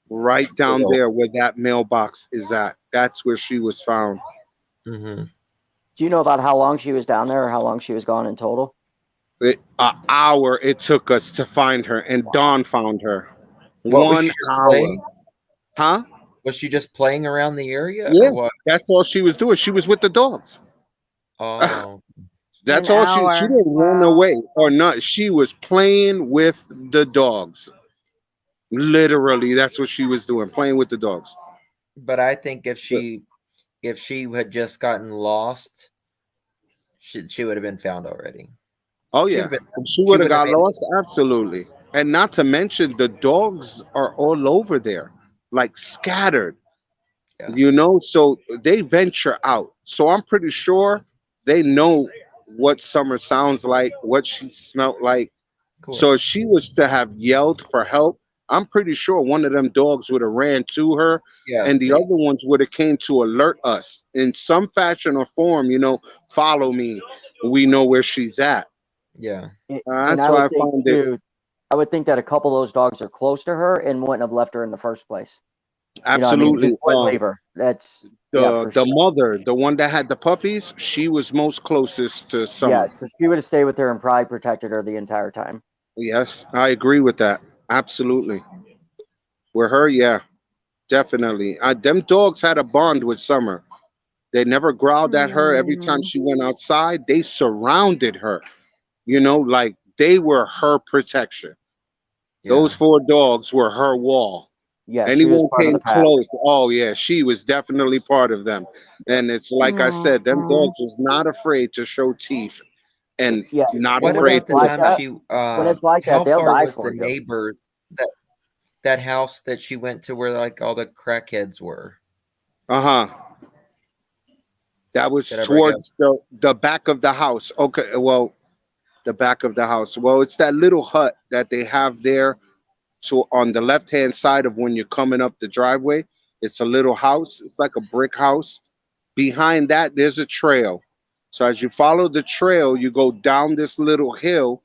right down there where that mailbox is at, that's where she was found. Mm-hmm. Do you know about how long she was down there or how long she was gone in total? An hour it took us to find her, and Dawn found her. What was she One just hour, playing? huh? Was she just playing around the area or Yeah, what? that's all she was doing. She was with the dogs. Oh. An That's all she hour. didn't run Wow. away or not. She was playing with the dogs. Literally, that's what she was doing, playing with the dogs. But I think if But- she had just gotten lost, she would have been found already. Oh She would yeah, have been. if she She would have would have got made it. lost, absolutely. And not to mention, the dogs are all over there, like scattered. Yeah. So they venture out. So I'm pretty sure they know what Summer sounds like, what she smelt like. Of So if course. she was to have yelled for help, I'm pretty sure one of them dogs would have ran to her, Yeah. and the other ones would have came to alert us in some fashion or form. Follow me. We know where she's at. Yeah. And That's I why would I think find it too, I would think that a couple of those dogs are close to her and wouldn't have left her in the first place. You know what I mean? absolutely. Just wouldn't leave her. That's yeah, The for the sure. mother, the one that had the puppies, she was most closest to Yeah, Summer. so she would have stayed with her and probably protected her the entire time. Yes, I agree with that. Absolutely. With her, yeah, definitely. Them dogs had a bond with Summer. They never growled at her. Every time Mm, she went outside, they surrounded her. You know, like they were her protection. Those Yeah. four dogs were her wall. Yeah, she was Anyone part of came the pack. close, oh yeah, she was definitely part of them. And it's like I said, them mm. dogs was not afraid to show teeth and Yeah, not What and when afraid about it's the to like time that, attack. she when it's like that, how they'll far die was the for you. neighbors that house that she went to where like all the crackheads were? Uh-huh. That was Did I break up? towards the back of the house. Okay, well, the back of the house. Well, it's that little hut that they have there. So on the left hand side of when you're coming up the driveway, it's a little house. It's like a brick house. Behind that, there's a trail. So as you follow the trail, you go down this little hill,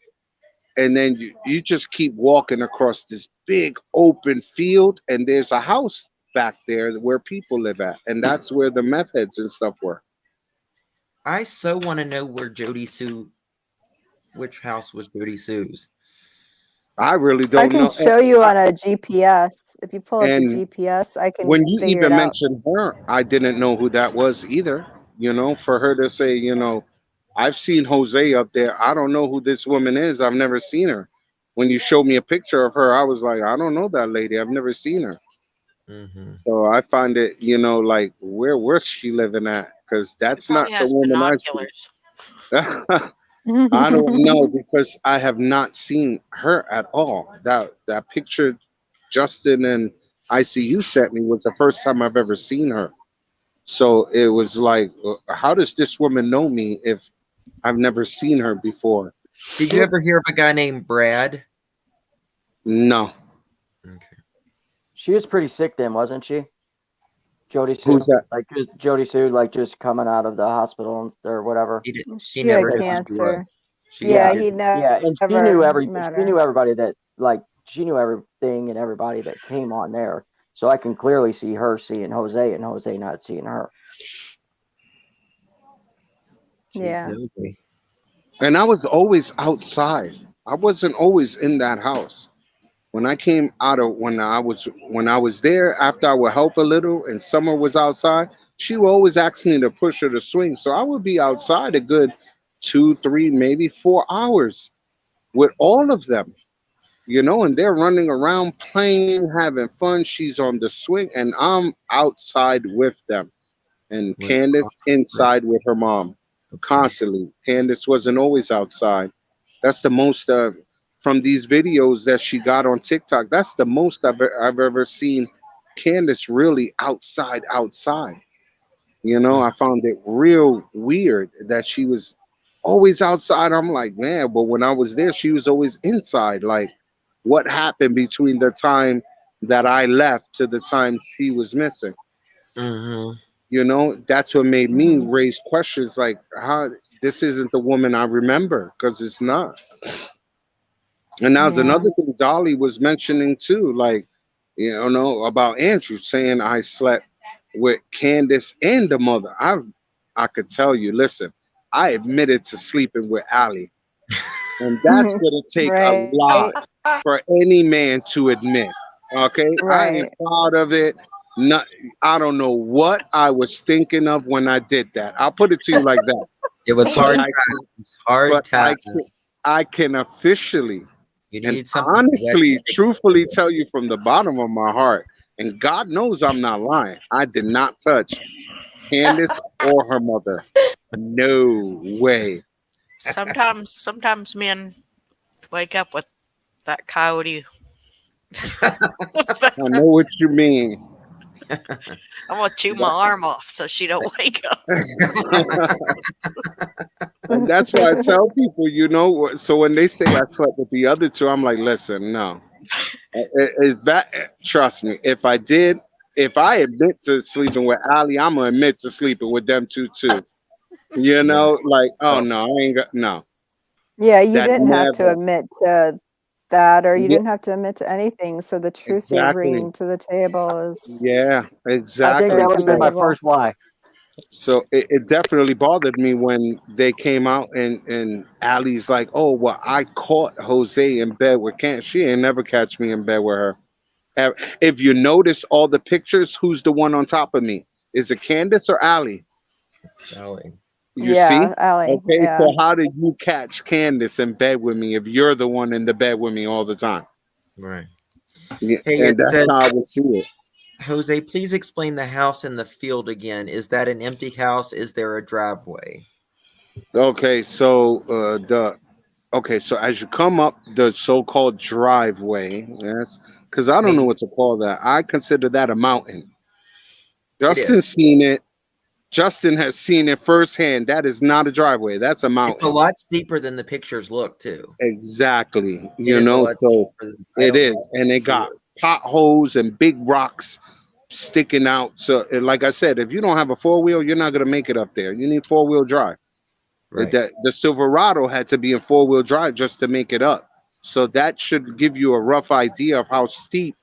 and then you just keep walking across this big open field, and there's a house back there where people live at, and that's where the meth heads and stuff were. I so want to know where Jody Sue, which house was Jody Sue's. I really I don't can know. show you on a GPS. If you pull up the And GPS, I can when you figure it even out. mentioned her, I didn't know who that was either. You know, for her to say, I've seen Jose up there. I don't know who this woman is. I've never seen her. When you showed me a picture of her, I was like, I don't know that lady. I've never seen her. Mm-hmm. So I find it, like, where's she living at? Because She that's not probably the has woman I see. binoculars. I don't know because I have not seen her at all. That picture Justin and ICU sent me was the first time I've ever seen her. So it was like, how does this woman know me if I've never seen her before? Did She you was ever hear of a guy named Brad? No. Okay. she was pretty sick then, wasn't she? Jody Who's Sue, that? like just Jody Sue, like just coming out of the hospital or whatever. He did. He She never had knew Yeah, who she was. cancer. She Yeah, yeah, did. he yeah, and never met she her. knew everybody that like she knew everything and everybody that came on there. So I can clearly see her seeing Jose and Jose not seeing her. She's Yeah. nosy. And I was always outside. I wasn't always in that house. When I came out of when I was there after I would help a little and Summer was outside, she would always ask me to push her to swing. So I would be outside a good 2, 3, maybe 4 hours with all of them, and they're running around playing, having fun. She's on the swing and I'm outside with them. And Was Candace awesome. inside with her mom Nice. constantly. Candace wasn't always outside. That's the most from these videos that she got on TikTok. That's the most I've ever seen Candace really outside. Outside. Mm. I found it real weird that she was always outside. I'm like, man, but when I was there, she was always inside. Like, what happened between the time that I left to the time she was missing? Mm-hmm. That's what made me Mhm. raise questions like, how this isn't the woman I remember, because it's not. And that was Yeah. another thing Dolly was mentioning too, like, about Andrew saying I slept with Candace and the mother. I could tell you, listen, I admitted to sleeping with Allie. And that's gonna take a Right. lot for any man to admit. Okay? I ain't Right. proud of it. Not, I don't know what I was thinking of when I did that. I'll put it to you like that. It was But hard I times. Hard but times. I can officially You and needed something to wet honestly, your truthfully tell you from the bottom of my heart, and God knows I'm not lying. I did not touch Candace or her mother. No way. Sometimes men wake up with that coyote. I know what you mean. I'm gonna chew my arm off so she don't wake up. And that's why I tell people, so when they say I slept with the other two, I'm like, listen, no. Is that, trust me, if I admit to sleeping with Ali, I'm gonna admit to sleeping with them two too. Yeah. Like, oh Oh, no, I ain't got no. Yeah, you That didn't have to never. admit to that, or you Yeah, didn't have to admit to anything. So the truth you're exactly. bringing to the table is Yeah, I think very that exactly. would have been my So commendable. first lie. so it definitely bothered me when they came out and Allie's like, oh well, I caught Jose in bed with Can't. She ain't never catch me in bed with her. If you notice all the pictures, who's the one on top of me? Is it Candace or Allie? Sally. You see? Yeah, Allie. Okay, Yeah. so how did you catch Candace in bed with me if you're the one in the bed with me all the time? Right. Yeah, Hey, and it that's says, how I would see it. Jose, please explain the house in the field again. Is that an empty house? Is there a driveway? Okay, so so as you come up the so-called driveway, yes, because I don't know Main. what to call that. I consider that a mountain. It is. Justin's seen it. Justin has seen it firsthand. That is not a driveway. That's a It's a mountain. lot steeper than the pictures look, too. Exactly. It You is a know, lot so steeper than, I it don't is. know And they if you got would. potholes and big rocks sticking out. So, like I said, if you don't have a four-wheel, you're not going to make it up there. You need four-wheel drive. Right. That the Silverado had to be in four-wheel drive just to make it up. So that should give you a rough idea of how steep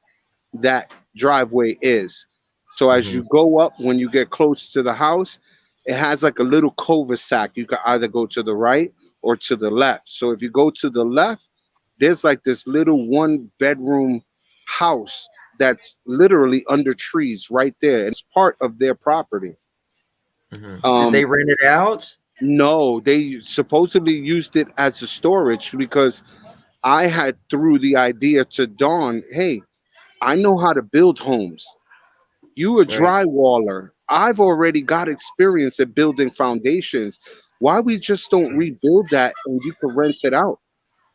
that driveway is. So as Hmm. you go up, when you get close to the house, it has like a little cul-de-sac. You can either go to the right or to the left. So if you go to the left, there's like this little one bedroom house that's literally under trees right there. It's part of their property. Hmm. Did Um, they rent it out? no, they supposedly used it as a storage because I had threw the idea to Dawn, hey, I know how to build homes. You a Right. drywaller. I've already got experience at building foundations. Why we just don't rebuild that and you can rent it out?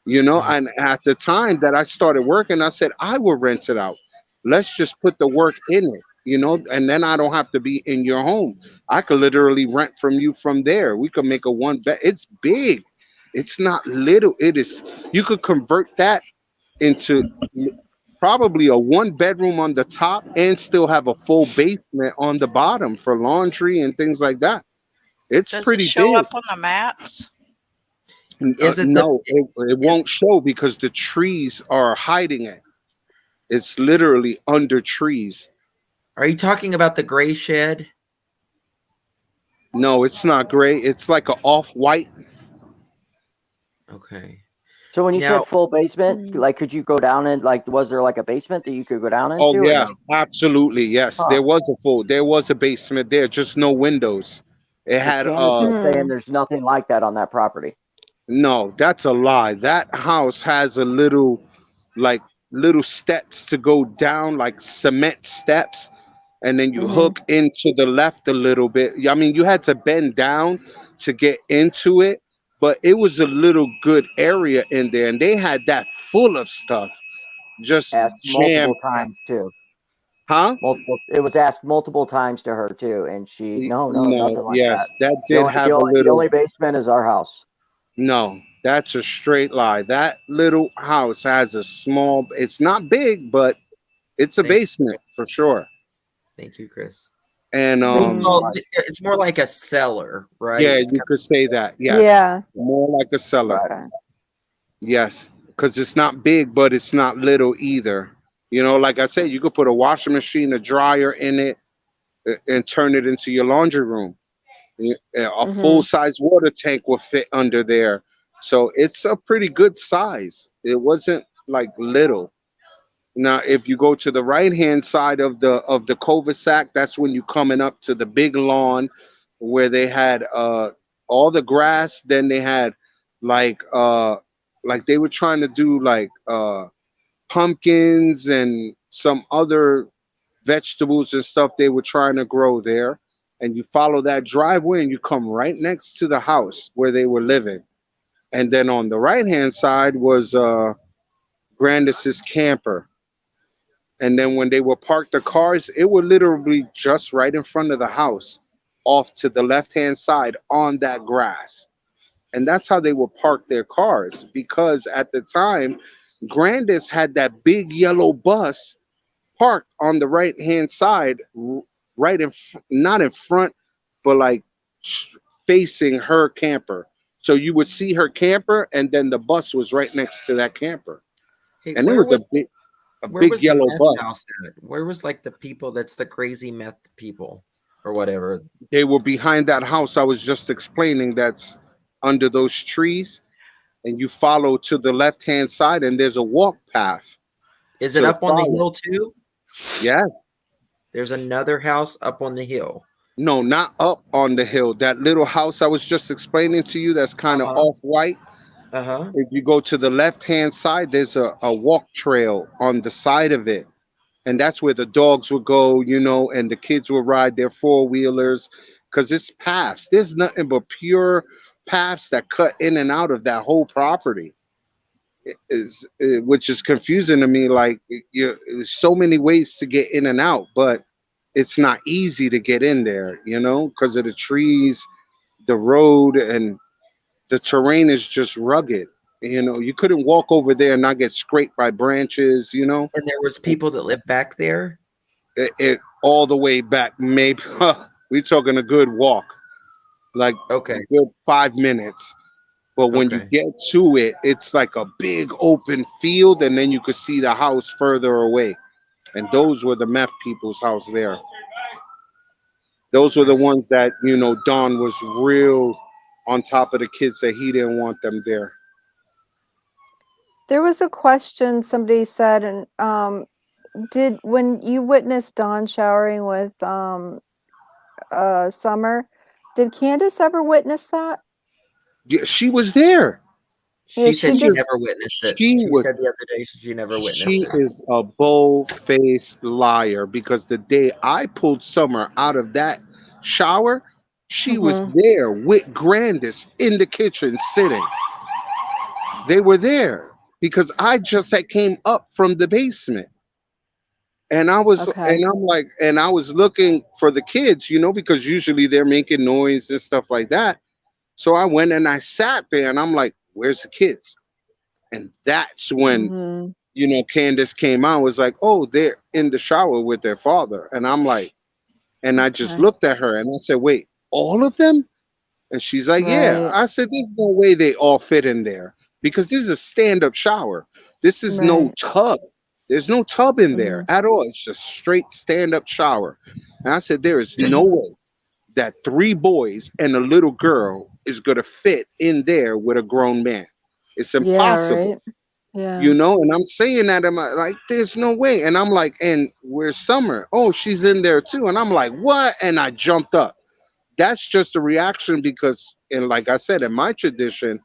You know, Hmm. and at the time that I started working, I said I will rent it out. Let's just put the work in it, you know, and then I don't have to be in your home. I could literally rent from you from there. We could make a one bed. It's big. It's not little. It is. You could convert that into probably a one bedroom on the top and still have a full basement on the bottom for laundry and things like that. It's Does it pretty show big. up on the maps? Is it the No, it is, won't show because the trees are hiding it. It's literally under trees. are you talking about the gray shed? No, it's not gray. It's like a off white. Okay. So when you Now, said full basement, Mm. like could you go down in like was there like a basement that you could go down Oh into or yeah, no? absolutely. Yes, Huh. there was a basement there, just no windows. It Because had Candace was saying Mm. there's nothing like that on that property. no, that's a lie. That house has a little like little steps to go down, like cement steps, and then you Hmm. hook into the left a little bit. I mean, you had to bend down to get into it, but it was a little good area in there, and they had that full of stuff, just Asked jam, multiple times too. huh? Multiple. It was asked multiple times to her too, and she no, No, nothing like that. yes, that The did only the have a only the little. only basement is our house. No, that's a straight lie. That little house has a small. It's not big, but it's a thank you, basement Chris. for sure. Thank you, Chris. And Well, Thank you so well, much. it's more like a cellar, right? yeah, It's you kind could say that. Yes, Yeah. more like a cellar. Right. Okay. Yes, because it's not big, but it's not little either. You know, like I said, you could put a washing machine, a dryer in it, and turn it into your laundry room. A full Hmm. size water tank will fit under there. So it's a pretty good size. It wasn't like little. Now, if you go to the right hand side of the cul-de-sac, that's when you coming up to the big lawn where they had all the grass. Then they had like like they were trying to do like pumpkins and some other vegetables and stuff they were trying to grow there. And you follow that driveway and you come right next to the house where they were living. And then on the right hand side was Grandis's camper. And then when they would park the cars, it would literally just right in front of the house, off to the left hand side on that grass. And that's how they would park their cars because at the time, Grandis had that big yellow bus parked on the right hand side, right in, not in front, but like facing her camper. So you would see her camper, and then the bus was right next to that camper, hey, and it was a where big was the yellow meth bus. house at? Where was like the people that's the crazy meth people or whatever? They were behind that house I was just explaining. That's under those trees, and you follow to the left hand side, and there's a walk path. Is it to up on the follow. hill too? Yeah. There's another house up on the hill. No, not up on the hill. That little house I was just explaining to you that's kind of Uh-huh. off white. Uh-huh. If you go to the left hand side, there's a walk trail on the side of it. And that's where the dogs would go, and the kids would ride their four wheelers because it's paths. There's nothing but pure paths that cut in and out of that whole property. Which is confusing to me. Like, there's so many ways to get in and out, but it's not easy to get in there, because of the trees, the road, and the terrain is just rugged. You couldn't walk over there and not get scraped by branches. And there was people that lived back there. It all the way back. Maybe we're talking a good walk, like Okay. a good 5 minutes. But when you Okay. get to it, it's like a big open field, and then you could see the house further away. And those were the meth people's house there. Those were I the see. ones that, Don was real on top of the kids that he didn't want them there. There was a question somebody said, and when you witnessed Dawn showering with Summer, did Candace ever witness that? Yeah, she was there. She she said she just never witnessed it. She She was. said the other day she never witnessed She it. is a bold-faced liar because the day I pulled Summer out of that shower, she was Mhm. there with Grandis in the kitchen sitting. They were there because I just had came up from the basement. And Okay. I was looking for the kids, because usually they're making noise and stuff like that. So I went and I sat there and I'm like, where's the kids? And that's when, Mhm. Candace came out, was like, oh, they're in the shower with their father. And I'm like, and I just Okay. looked at her and I said, wait, all of them? And she's like, yeah. Right. I said, there's no way they all fit in there because this is a stand-up shower. This is no Right. tub. There's no tub in there Mhm. at all. It's just straight stand-up shower. And I said, there is no way that 3 boys and a little girl is gonna fit in there with a grown man. It's Yeah, impossible. right. Yeah. And I'm saying that, I'm like, there's no way. And I'm like, and where's Summer? Oh, she's in there too. And I'm like, what? And I jumped up. That's just a reaction because, and like I said, in my tradition,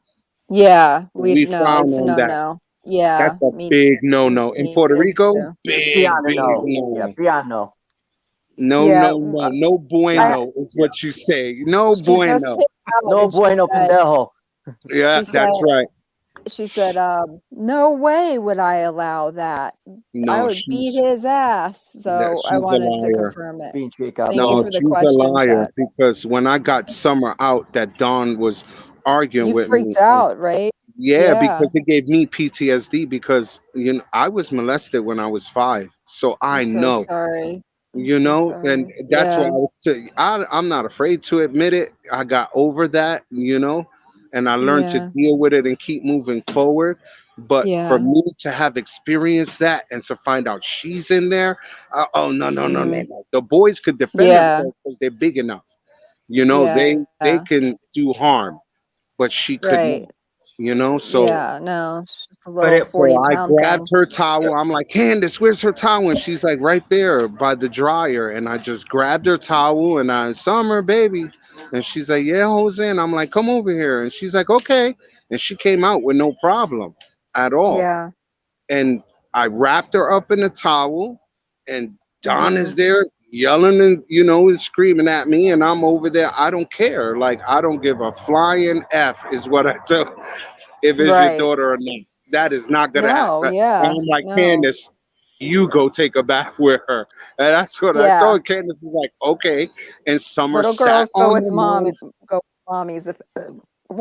Yeah. we No, frown it's a on that. no-no. That's Yeah, a me big no-no. In me Puerto too. Rico, Yeah. It's big, beyond a big no. Yeah, no. beyond no. No, Yeah, no, no. No I bueno is what you say. No she just bueno. came out No and bueno pendejo. Yeah, that's right. she said, "No way would I allow that. I No, would beat his ass." So I she's a wanted to liar. confirm it. Bean chica. Thank you No, for the she's a question, liar Chat. because when I got Summer out, that Dawn was arguing You with me. freaked out, right? Yeah, Yeah. because it gave me PTSD because I was molested when I was 5, so I'm I so know. sorry. I'm so And sorry. that's why Yeah. I'm not afraid to admit it. I got over that, and I learned to Yeah. deal with it and keep moving forward. But for Yeah. me to have experienced that and to find out she's in there, oh, no, no, no, no, Mhm. no. The boys could defend Yeah. themselves because they're big enough. Yeah. They can do harm, but she could not. Right. So Yeah. No, it's just a But little it so I 40-pound grabbed thing. her towel. I'm like, Candace, where's her towel? And she's like, right there by the dryer. And I just grabbed her towel and I, Summer, baby. And she's like, yeah, Jose. And I'm like, come over here. And she's like, okay. And she came out with no problem at all. Yeah. And I wrapped her up in a towel. And Don is Mhm. there yelling and, and screaming at me. And I'm over there. I don't care. Like, I don't give a flying F, is what I tell if it's your Right. daughter or not. That is not gonna No, happen. And yeah. I'm like, No. Candace, you go take a bath with her. And that's what I Yeah. told Candace. Was like, okay. And Summer Little sat girls go on with her mom mom's go with mommies if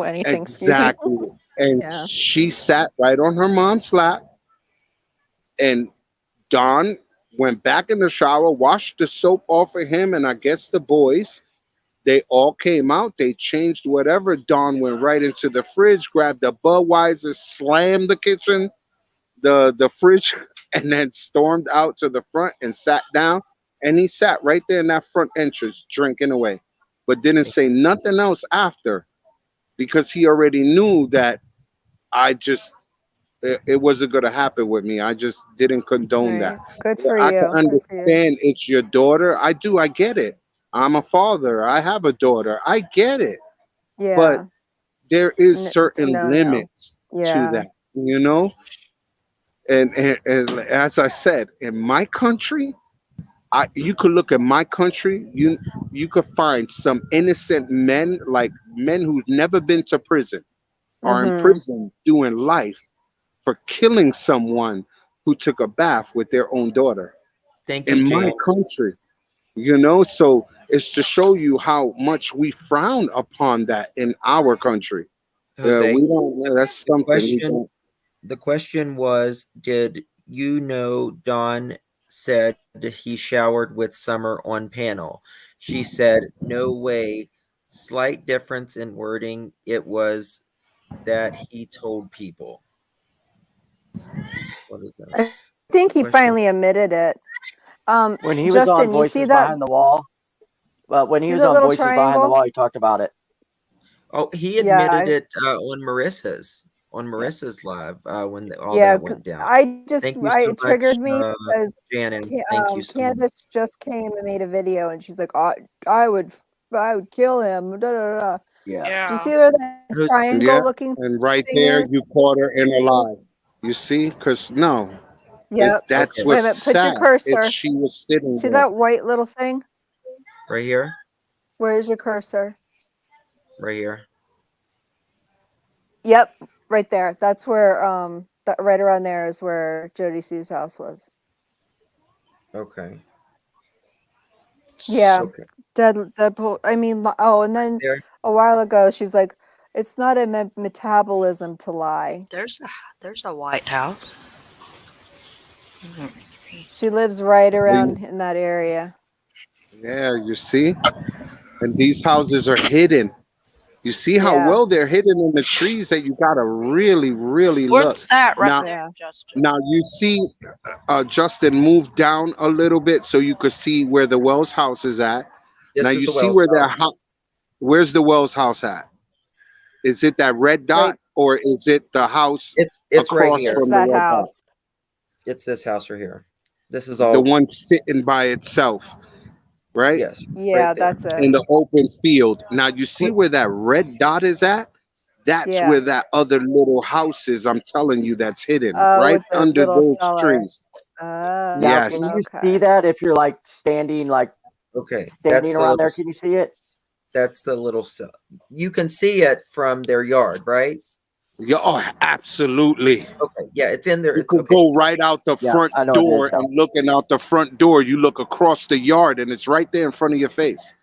anything, excuse me. exactly. And Yeah. she sat right on her mom's lap. And Don went back in the shower, washed the soap off of him, and I guess the boys. They all came out. They changed whatever. Don went right into the fridge, grabbed the Budweiser, slammed the kitchen, the fridge, and then stormed out to the front and sat down. And he sat right there in that front entrance, drinking away, but didn't say nothing else after because he already knew that I just it wasn't going to happen with me. I just didn't condone that. Right. Good for I can you. Good for you. understand it's your daughter. I do. I get it. I'm a father. I have a daughter. I get it. But Yeah. there is It's a certain no-no. limits to Yeah. that, you know? And as I said, in my country, you could look at my country, you could find some innocent men, like men who've never been to prison, are in Mhm. prison doing life for killing someone who took a bath with their own daughter Thank you, in my Jan. country. You know, so it's to show you how much we frown upon that in our country. Jose, We don't. Yeah, that's the something we question don't. the question was, did you know Don said he showered with Summer on panel? She said, no way. Slight difference in wording. It was that he told people. What is that? I think he Question? finally admitted it. When he was on Justin, you see Voices that Behind the Wall, well, when he see was that on little Voices Behind the triangle? Wall, he talked about it. Oh, he Yeah, admitted it on Yeah. Marissa's live when all yeah. that went down. I Thank you so it much, triggered me because Shannon. Thank you so much. Candace just came and made a video, and she's like, I would, I would kill him. Da, da, da. Yeah. Do you Yeah. see where that Yeah, triangle looking and right thing there, is? you caught her in a lie. You see, because no, Yep. that's Okay, Wait a what's minute. Put your sad. It's cursor. she was sitting See there. that white little thing? right here, Where's your cursor? right here. Yep, right there. That's where that right around there is where Jody Sue's house was. Okay, Yeah, okay. Deadpool. I mean, oh, and then There. a while ago, she's like, "It's not a metabolism to lie." There's a White House. She lives right We- around in that area. Yeah, you see, and these houses are hidden. You see how Yeah, well they're hidden in the trees that you gotta really, really look. What's that right Now, there, yeah. Justin? now you see, Justin moved down a little bit so you could see where the Wells house is at. Now This is you the see Wells where their house. house. Where's the Wells house at? Is it that red Right. dot or is it the house It's right across here. It's from the that red dot? house. It's this house right here. This is The all one sitting by itself, right? yes, right Yeah, there. that's it. In the open field. Now you see Quick, where that red dot is at? That's Yeah. where that other little house is. I'm telling you, that's hidden Oh, right with the under little those cellar. trees. now, can Yes. you Okay. see that if you're like standing Okay, around there? Can you see it? that's the little cell. You can see it from their yard, right? Yeah, oh, absolutely. Okay, yeah, it's in there. You It's could okay. go right out the Yeah, front I know it is door now. and looking out the front door, you look across the yard and it's right there in front of your face.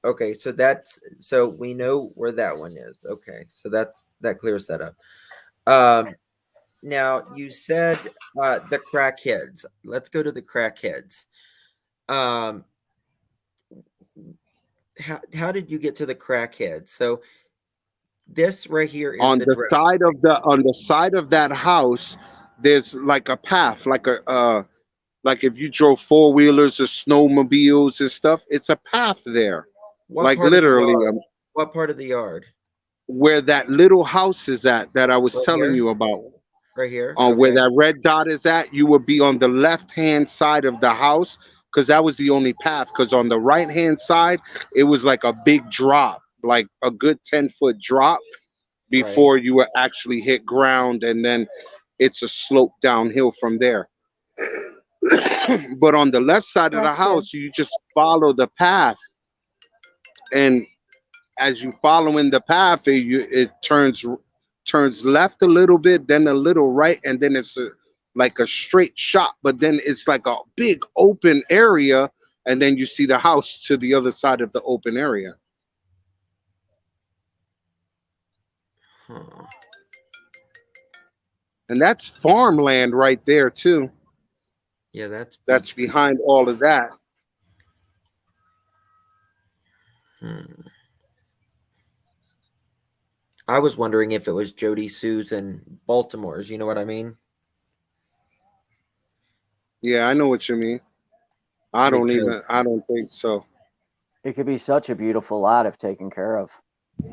Okay, so we know where that one is. Okay, so that clears that up. Now you said the crackheads. Let's go to the crackheads. Um, how did you get to the crackheads? So this right here is On the the side of the on the side of that house, there's like a path, like if you drove four wheelers or snowmobiles and stuff, it's a path there. what Like part of the literally, yard? What part of the yard? where that little house is at that I was Right telling here. you about. Right here. On where Okay. that red dot is at, you would be on the left hand side of the house because that was the only path. Because on the right hand side, it was like a big drop, like a good 10-foot drop Right. before you were actually hit ground, and then it's a slope downhill from there. But on the left side of the Gotcha. house, you just follow the path, and as you follow in the path, it turns left a little bit, then a little right, and then it's like a straight shot. But then it's like a big open area, and then you see the house to the other side of the open area, Huh. and that's farmland right there too. Yeah, that's That's beach. behind all of that. Hmm. I was wondering if it was Jody Sue's and Baltimore's. You know what I mean? Yeah, I know what you mean. I Because don't think so. It could be such a beautiful lot if taken care of.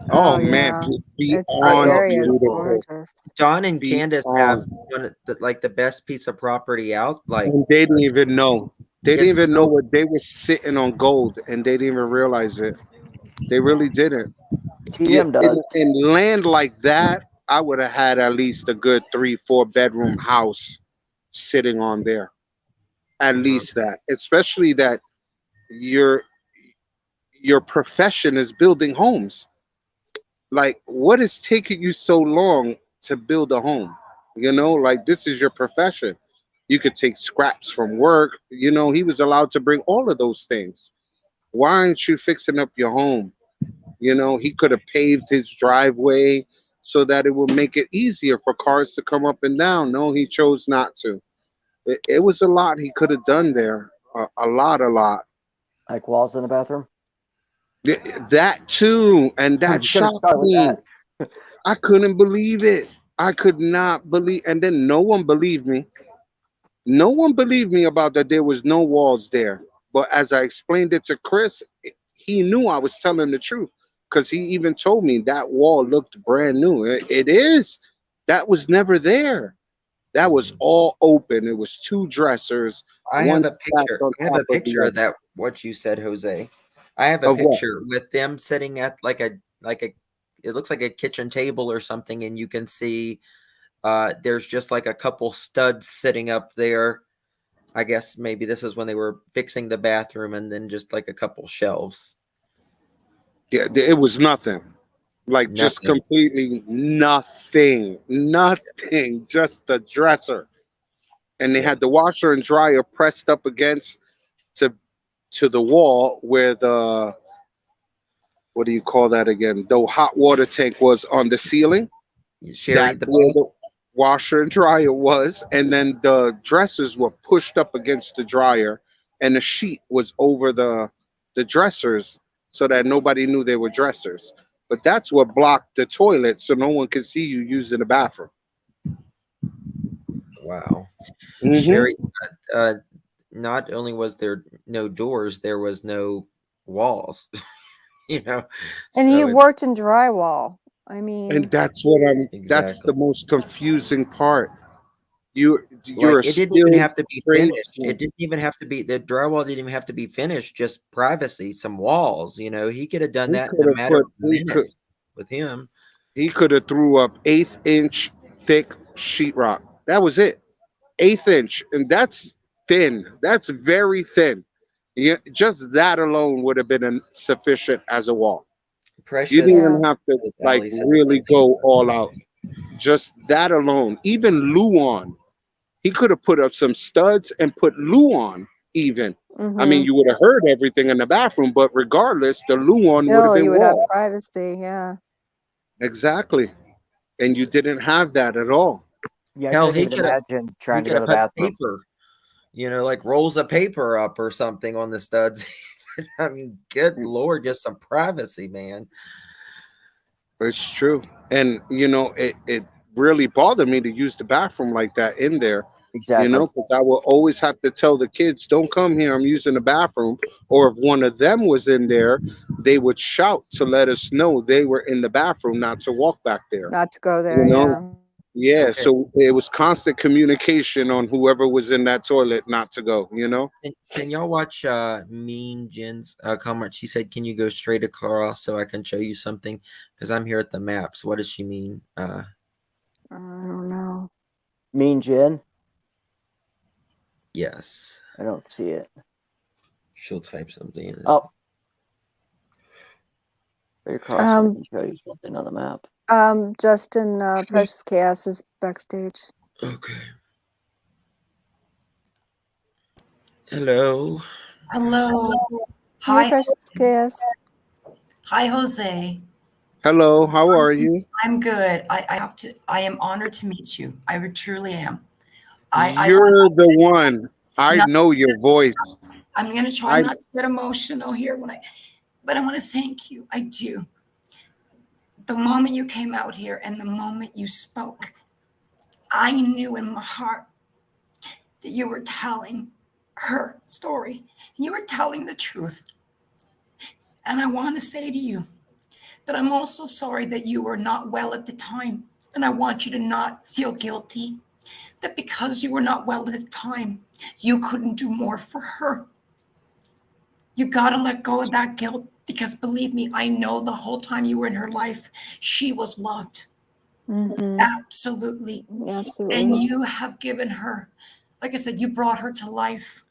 Oh Oh man, yeah. It's the beyond Well, area is beautiful. gorgeous. John and Candace have Beyond. the best piece of property out. Like And they didn't even know. They didn't it's even know so what they were sitting on gold, and they didn't even realize it. They really didn't. Yeah, TM does. in land like that, I would have had at least a good 3, 4 bedroom house sitting on there. At uh least that, especially that your your profession is building homes. Like, what is taking you so long to build a home? Like this is your profession. You could take scraps from work. He was allowed to bring all of those things. Why aren't you fixing up your home? He could have paved his driveway so that it would make it easier for cars to come up and down. No, he chose not to. It was a lot he could have done there. A lot, a lot. Like walls in the bathroom. That too, and I that was gonna shocked start with me. that. I couldn't believe it. I could not believe, and then no one believed me. No one believed me about that there was no walls there. But as I explained it to Chris, he knew I was telling the truth because he even told me that wall looked brand new. It is. That was never there. That was all open. It was 2 dressers, I have one a stacked picture. on I have top a of the picture of other. that. What you said, Jose. I have a Of what? picture with them sitting at like a. It looks like a kitchen table or something, and you can see there's just like a couple studs sitting up there. I guess maybe this is when they were fixing the bathroom, and then just like a couple shelves. Yeah, it was nothing. Like just Nothing. completely nothing. Nothing. Just the dresser. And they had the Yes. washer and dryer pressed up against to to the wall where the what do you call that again? The hot water tank was on the ceiling. Sherry, That's the where bath. the washer and dryer was, and then the dressers were pushed up against the dryer, and the sheet was over the dressers so that nobody knew they were dressers. But that's what blocked the toilet, so no one could see you using the bathroom. Wow. Hmm. Sherry, uh, not only was there no doors, there was no walls. you know, And he so it's worked in drywall. I And mean, that's what that's exactly the most confusing part. You're like a it didn't even skilled have to be finished. It tradesman. didn't even have to be the drywall didn't even have to be finished. Just privacy, some walls. He could have done He that in could a have matter put of minutes with him. he could have threw up 1/8 inch thick sheetrock. That was it. 1/8 inch, and that's thin. That's very thin. Yeah, just that alone would have been sufficient as a wall. You didn't Precious, yeah. even have to as like Allie said, really go all out. Just that alone. Even Luan, he could have put up some studs and put Luan even. I mean, Mhm. you would have heard everything in the bathroom, but regardless, the Luan would have Still, you been would have wall. privacy, yeah. Exactly. And you didn't have that at all. Yeah, I hell, couldn't even imagine he trying to could go to have the put bathroom. paper, like rolls of paper up or something on the studs. I mean, good lord, just some privacy, man. It's true. And it really bothered me to use the bathroom like that in there, Exactly. because I will always have to tell the kids, don't come here, I'm using the bathroom. Or if one of them was in there, they would shout to let us know they were in the bathroom, not to walk back there. Not to go You there, know? yeah. Yeah, Okay. so it was constant communication on whoever was in that toilet not to go. Can y'all watch Mean Jen's comment? She said, "Can you go straight across so I can show you something? Because I'm here at the maps." What does she mean? I don't know. Mean Jen. Yes, I don't see it. she'll type something in. Oh, straight across so I can show you something on the map. Justin, Precious Chaos is backstage. Okay. Hello. Hello. Hey, Hi. Precious Chaos. Hi, Jose. Hello, how are you? I'm good. I am honored to meet you. I truly am. I want You're the one. I not know your voice. I'm gonna try I not to get emotional here but I want to thank you. I do. The moment you came out here and the moment you spoke, I knew in my heart that you were telling her story. You were telling the truth. And I want to say to you that I'm also sorry that you were not well at the time. And I want you to not feel guilty that because you were not well at the time, you couldn't do more for her. You got to let go of that guilt because believe me, I know the whole time you were in her life, she was loved. Mm-hmm. Absolutely. And Absolutely. you have given her, like I said, you brought her to life.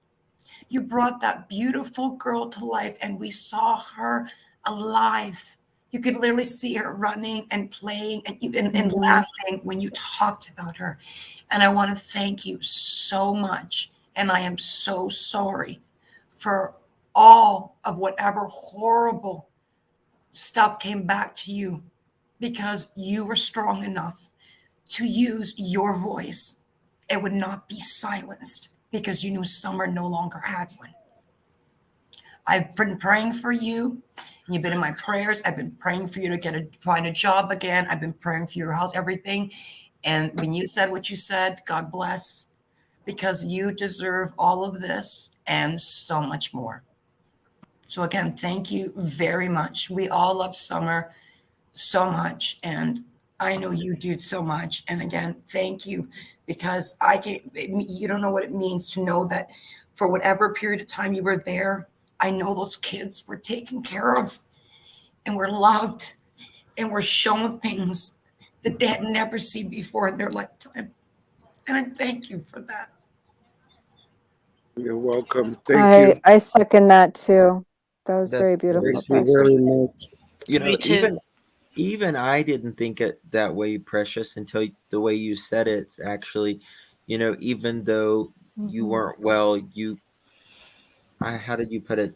You brought that beautiful girl to life, and we saw her alive. You could literally see her running and playing and laughing when you talked about her. And I want to thank you so much. And I am so sorry for all of whatever horrible stuff came back to you because you were strong enough to use your voice. It would not be silenced because you knew Summer no longer had one. I've been praying for you. You've been in my prayers. I've been praying for you to find a job again. I've been praying for your health, everything. And when you said what you said, God bless, because you deserve all of this and so much more. So again, thank you very much. We all love Summer so much, and I know you do so much. And again, thank you, because you don't know what it means to know that for whatever period of time you were there, I know those kids were taken care of and were loved and were shown things that they had never seen before in their lifetime. And I thank you for that. You're welcome. Thank you. I second that too. That was very That's very beautiful. Thank you sweet. very Precious. much. You know, Me too. even I didn't think it that way, Precious, until the way you said it. Actually, you know, even though you Mhm. weren't well, how did you put it?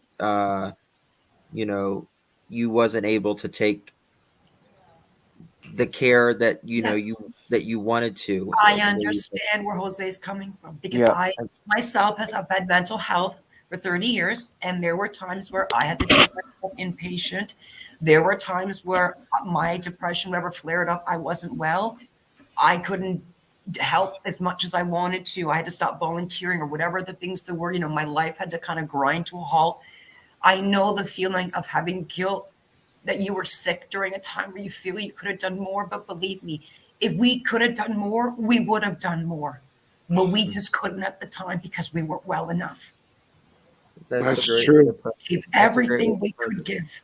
You know, you wasn't able to take the care that Yes. you wanted to. I The way you said understand where Jose's coming from because Yeah. I myself have had mental health for 30 years, and there were times where I had to take myself inpatient. There were times where my depression never flared up. I wasn't well. I couldn't help as much as I wanted to. I had to stop volunteering or whatever the things there were. You know, my life had to kind of grind to a halt. I know the feeling of having guilt that you were sick during a time where you feel you could have done more. But believe me, if we could have done more, we would have done more. But we just couldn't at the time because we weren't well enough. that's a That's great way to true. put Gave it. That's a great way everything to we put could it. give.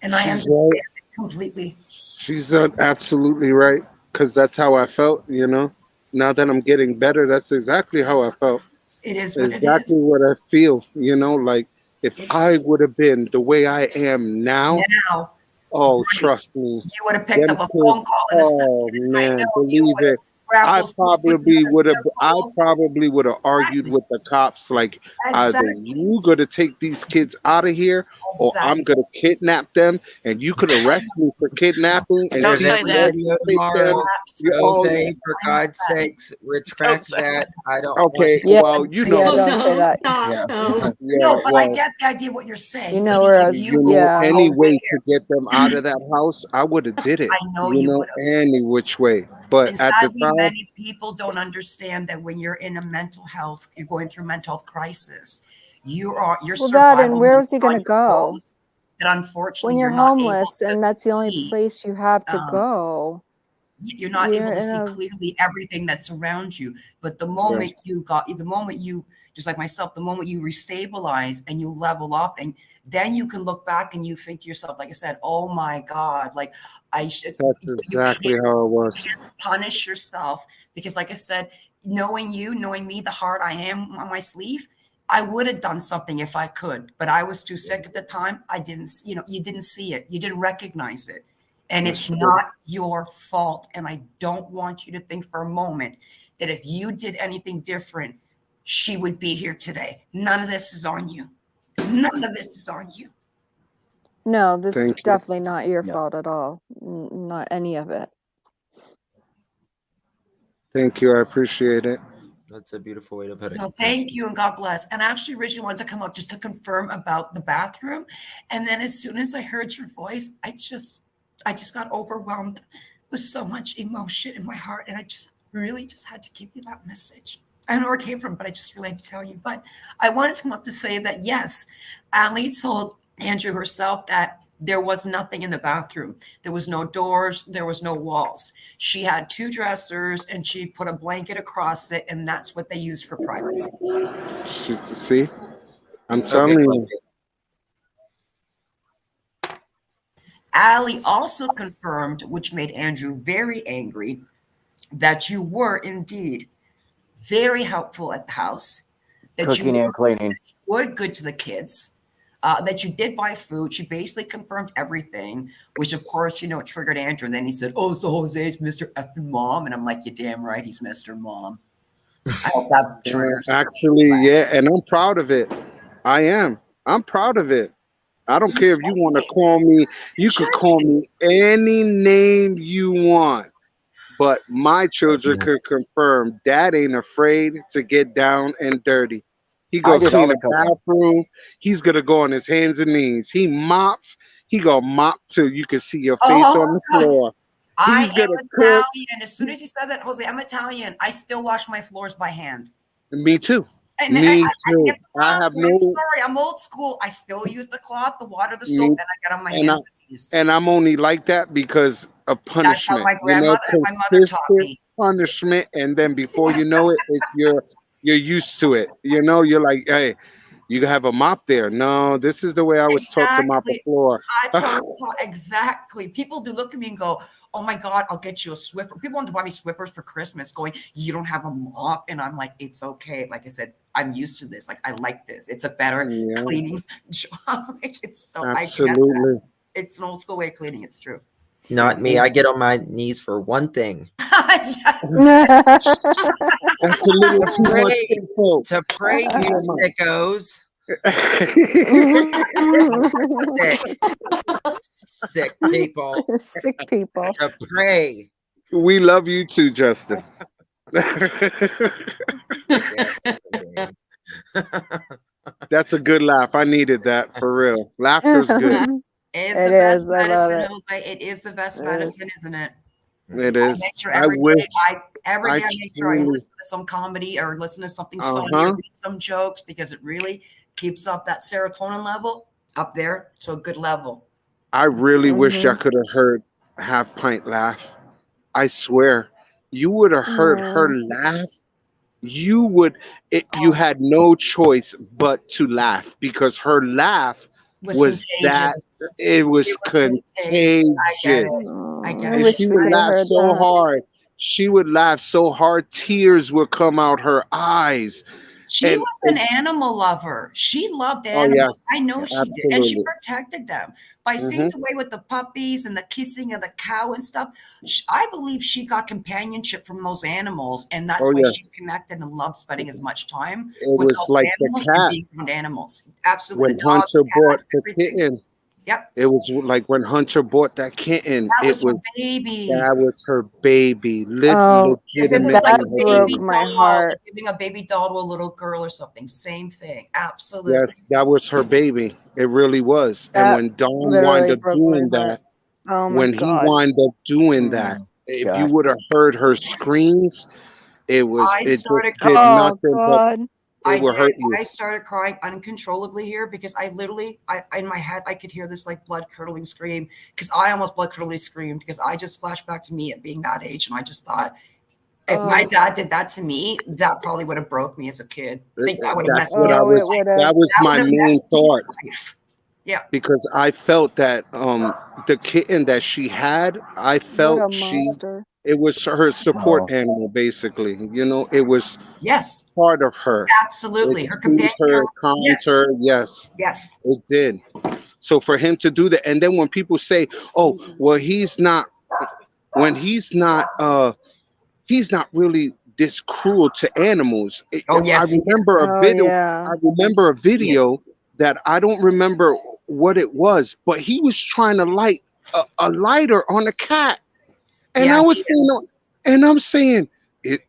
And I She's right. understand it completely. She's absolutely right. Because that's how I felt, you know. Now that I'm getting better, that's exactly how I felt. It is what it Exactly is. what I feel, you know. Like if It's I would have been the way I am now, now, oh, right. trust me, You would have picked them up a phone kids. call in a second. Oh I know man, you believe would have it. grabbed those kids with I you. probably would have argued Exactly. with the cops. Like either Exactly. you gonna take these kids out of here, or I'm Exactly. gonna kidnap them, and you could arrest me for kidnapping, and Don't then There's say a that. everybody video take them. tomorrow. You all Absolutely. Jose, for I know God's that. sakes, Don't retract say that. that. I don't want okay? Yeah, Well, you yeah, know, Oh, don't say no, that. stop, Yeah. no. yeah. No, but I Well, get the idea what you're saying. You But know where I if was, you you were know, yeah. any way aware, to get them out of that house, I would have did it. I know You you know, would have. any which way. But And at the sadly, time, many people don't understand that when you're in a mental health, you're going through mental health crisis. Your Well, that and survival where mode was he is going on to your go? goals that When unfortunately you're you're not able homeless to and that's the only see. place you have to Um, go. you're not able You're to in see a, clearly everything that's around you. But yeah, the moment you, just like myself, the moment you restabilize and you level up, and then you can look back and you think to yourself, like I said, oh my God, like I should, that's you can't, exactly how it was. punish yourself because, like I said, knowing you, knowing me, the heart I am on my sleeve, I would have done something if I could, but I was too sick at the time. I didn't, you didn't see it, you didn't recognize it. And That's it's true. not your fault. And I don't want you to think for a moment that if you did anything different, she would be here today. None of this is on you. None of this is on you. no, this is Thank you. definitely not your Yeah. fault at all. Not any of it. Thank you. I appreciate it. That's a beautiful way to put it. No, thank you and God bless. And I actually originally wanted to come up just to confirm about the bathroom. And then as soon as I heard your voice, I just got overwhelmed with so much emotion in my heart. And I just really just had to give you that message. I don't know where it came from, but I just really had to tell you. But I wanted to come up to say that yes, Allie told Andrew herself that There was nothing in the bathroom. There was no doors. There was no walls. She had 2 dressers and she put a blanket across it, and that's what they used for privacy. See, I'm Okay, telling you. question. Allie also confirmed, which made Andrew very angry, that you were indeed very helpful at the house, that Cooking you and cleaning. were good to the kids, that you did buy food. She basically confirmed everything, which of course, triggered Andrew. And then he said, "Oh, so Jose's Mr. Effing Mom." And I'm like, "You're damn right, he's Mr. Mom." I hope that triggers her. Actually, yeah, and I'm proud of it. I am. I'm proud of it. I don't care if you want to call me. You could call me any name you want. But my children could confirm Dad ain't afraid to get down and dirty. He I go did all clean the a cooking. bathroom. He's gonna go on his hands and knees. He mops. He gonna mop till you can see your face on the Oh, floor. I He's gonna am cook. Italian. As soon as you said that, Jose, I'm Italian. I still wash my floors by hand. Me too. And Me I too. get the I cloth. have I'm no. sorry, I'm old school. I still use the cloth, the water, the soap, Me, and I get on my and I hands and knees. and I'm only like that because of That's how punishment. my grandmother and my mother taught Consistent me. punishment, and then before you know it, you're used to it. You're like, hey, you have a mop there. No, this is the way I was taught to mop a Exactly. floor. That's how I was taught. Exactly. People do look at me and go, "Oh my God, I'll get you a Swiffer." People want to buy me Swippers for Christmas, going, "You don't have a mop." And I'm like, "It's okay." Like I said, I'm used to this. Like, I like this. It's a better Yeah, cleaning job. Like, it's so, I get that. absolutely. It's an old school way of cleaning. It's true. Not me. I get on my knees for one thing. Yes. That's a little too much Pray. info. To pray, you sickos. Sick people. Sick people. To pray. We love you too, Justin. Yes. That's a good laugh. I needed that for real. Laughter's good. It's It the best is. I love medicine, it. Jose. It is the best It medicine, is. isn't it? It I is. make sure I every wish. day I make sure I truly. listen to some comedy or listen to something funny or Uh-huh. read some jokes, because it really keeps up that serotonin level up there to a good level. I really wish I Mhm. could have heard Half Pint laugh. I swear, you would have heard her No. laugh. You would. You Oh, had no choice but to laugh because her laugh it was was that. contagious. It was It was contagious. I get it. contagious. I I get And it. wish she we would could have laugh heard so that. hard. She would laugh so hard, tears would come out her eyes. She And was an animal lover. She loved oh animals. yes, I know she did. And she absolutely. protected them by seeing Hmm. the way with the puppies and the kissing of the cow and stuff. I believe she got companionship from those animals. And that's Oh why she yes, connected and loved spending as much time it with was those like the animals and cat being around animals. Absolutely. when The dogs, Hunter bought cats, the everything. kitten. Yep. It was like when Hunter bought that kitten. That It was her was baby. that was her baby, Oh, As if it's legitimately like that a her broke baby baby. my doll, like heart. giving a baby doll to a little girl or something. Same thing. Absolutely. Yes, that was her baby. It really was. And That when Don wound literally up broke my doing heart. that, Oh my when he God. wound up doing that, if you Gosh. would have heard her screams, it I just started did crying. Oh nothing but God. it I would did. hurt you. I started crying uncontrollably here because I literally, in my head, I could hear this like blood curdling scream, because I almost blood curdling screamed, because I just flashed back to me at being that age, and I just thought, if my Oh, dad did that to me, that probably would have broke me as a kid. I think that would have That's messed me what up. I oh, it was. would have. That was That would my have main messed me thought for life. Yeah. because I felt that the kitten that she had, I What felt a monster. it was her support Oh, animal basically. It was Yes. part of her. It Absolutely. Her soothed companion. her, calmed Yes. her. Yes, Yes. it did. So for him to do that, and then when people say, "Oh, well, he's not really this cruel to animals." Oh, I yes, he is. remember a Oh video. yeah. I remember a He is. video that I don't remember what it was, but he was trying to light a lighter on a cat, and Yeah, I he was saying, is. "No," and I'm saying,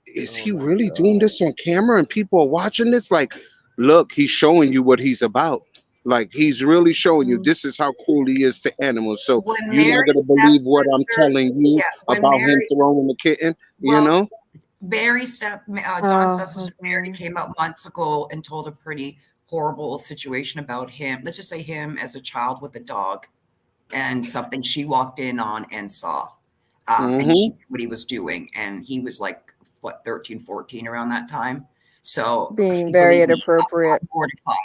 is he really doing this on camera? And people are watching this. Like, look, he's showing you what he's about. Like, he's really showing you Mm. this is how cool he is to animals. So When you're not gonna Mary's believe what I'm stepsister, telling you yeah, when about him Mary, throwing the kitten. You well, know? Don's Oh, stepsister Mary Jose. came out months ago and told a pretty horrible situation about him. Let's just say him as a child with a dog. and something she walked in on and saw. And Mm-hmm. she knew what he was doing. And he was like, what, 13, 14 around that time. So Being very believe me, inappropriate. I'm mortified.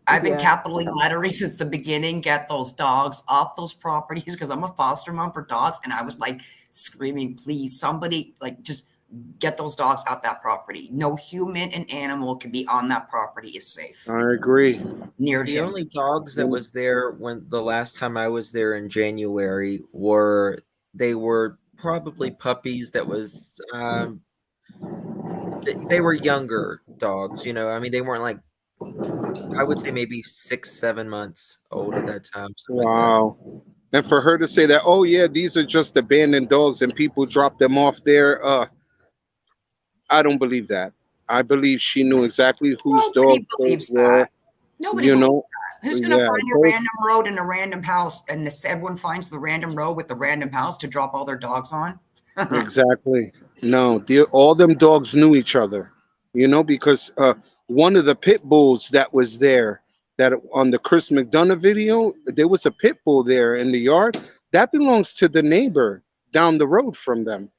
I've been Yeah. capitally lettering since the beginning, get those dogs off those properties, because I'm a foster mom for dogs. And I was like screaming, please, somebody, like, just get those dogs off that property. No human and animal can be on that property is safe I agree. near The him. only dogs that was there when the last time I was there in January were probably puppies that was they were younger dogs, you know. I mean, they weren't like, I would say maybe 6, 7 months old at that time, something like that. Wow. And for her to say that, oh yeah, these are just abandoned dogs and people drop them off there, I don't believe that. I believe she knew exactly whose Nobody dogs those believes were. that. Nobody You believes know, that. Who's going to yeah, find a those, random road in a random house, and everyone finds the random road with the random house to drop all their dogs on? exactly. No, all them dogs knew each other. You know, because one of the pit bulls that was there, that on the Chris McDonough video, there was a pit bull there in the yard that belongs to the neighbor down the road from them.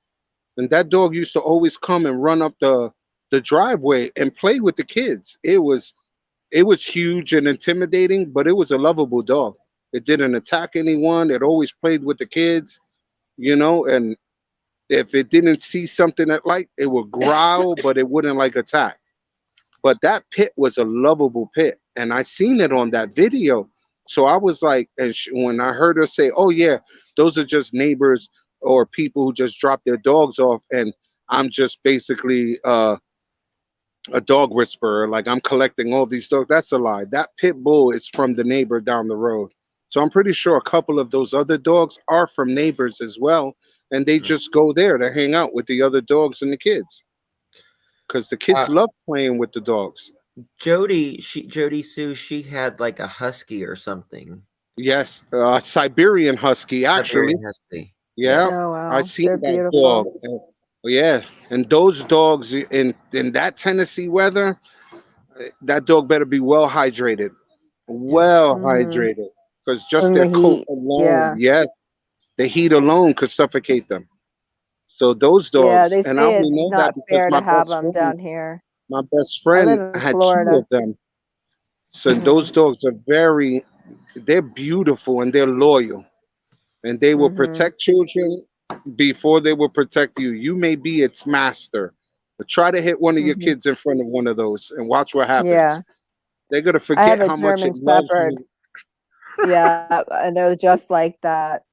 And that dog used to always come and run up the driveway and play with the kids. It was huge and intimidating, but it was a lovable dog. It didn't attack anyone. It always played with the kids, you know, and if it didn't see something that like, it would growl, but it wouldn't like attack. But that pit was a lovable pit, and I seen it on that video. So I was like, and when I heard her say, "Oh yeah, those are just neighbors or people who just drop their dogs off," and I'm just basically a dog whisperer, like I'm collecting all these dogs. That's a lie. That pit bull is from the neighbor down the road. So I'm pretty sure a couple of those other dogs are from neighbors as well, and they just go there to hang out with the other dogs and the kids, because the kids love playing with the dogs. Jody Sue, she had like a husky or something. Yes, Siberian Husky, actually. Siberian Husky. Yeah, Yes. Oh I wow, seen they're that dog. beautiful. Yeah, and those dogs in that Tennessee weather, that dog better be well hydrated, Yeah. well Hmm. hydrated, because just And the their coat heat. alone, Yeah. yes, the heat alone could suffocate them. So those Yeah. dogs, They and I say only it's know that not because fair to have them down here. my best I live friend in had two Florida. of them. So Hmm. those dogs are they're beautiful and they're loyal, and they will Hmm. protect children before they will protect you. You may be its master, but try to hit one of your Hmm. kids in front of one of those and watch what happens. Yeah. They're gonna I forget have a how much it German loves Shepherd. you. Yeah, and they're just like that.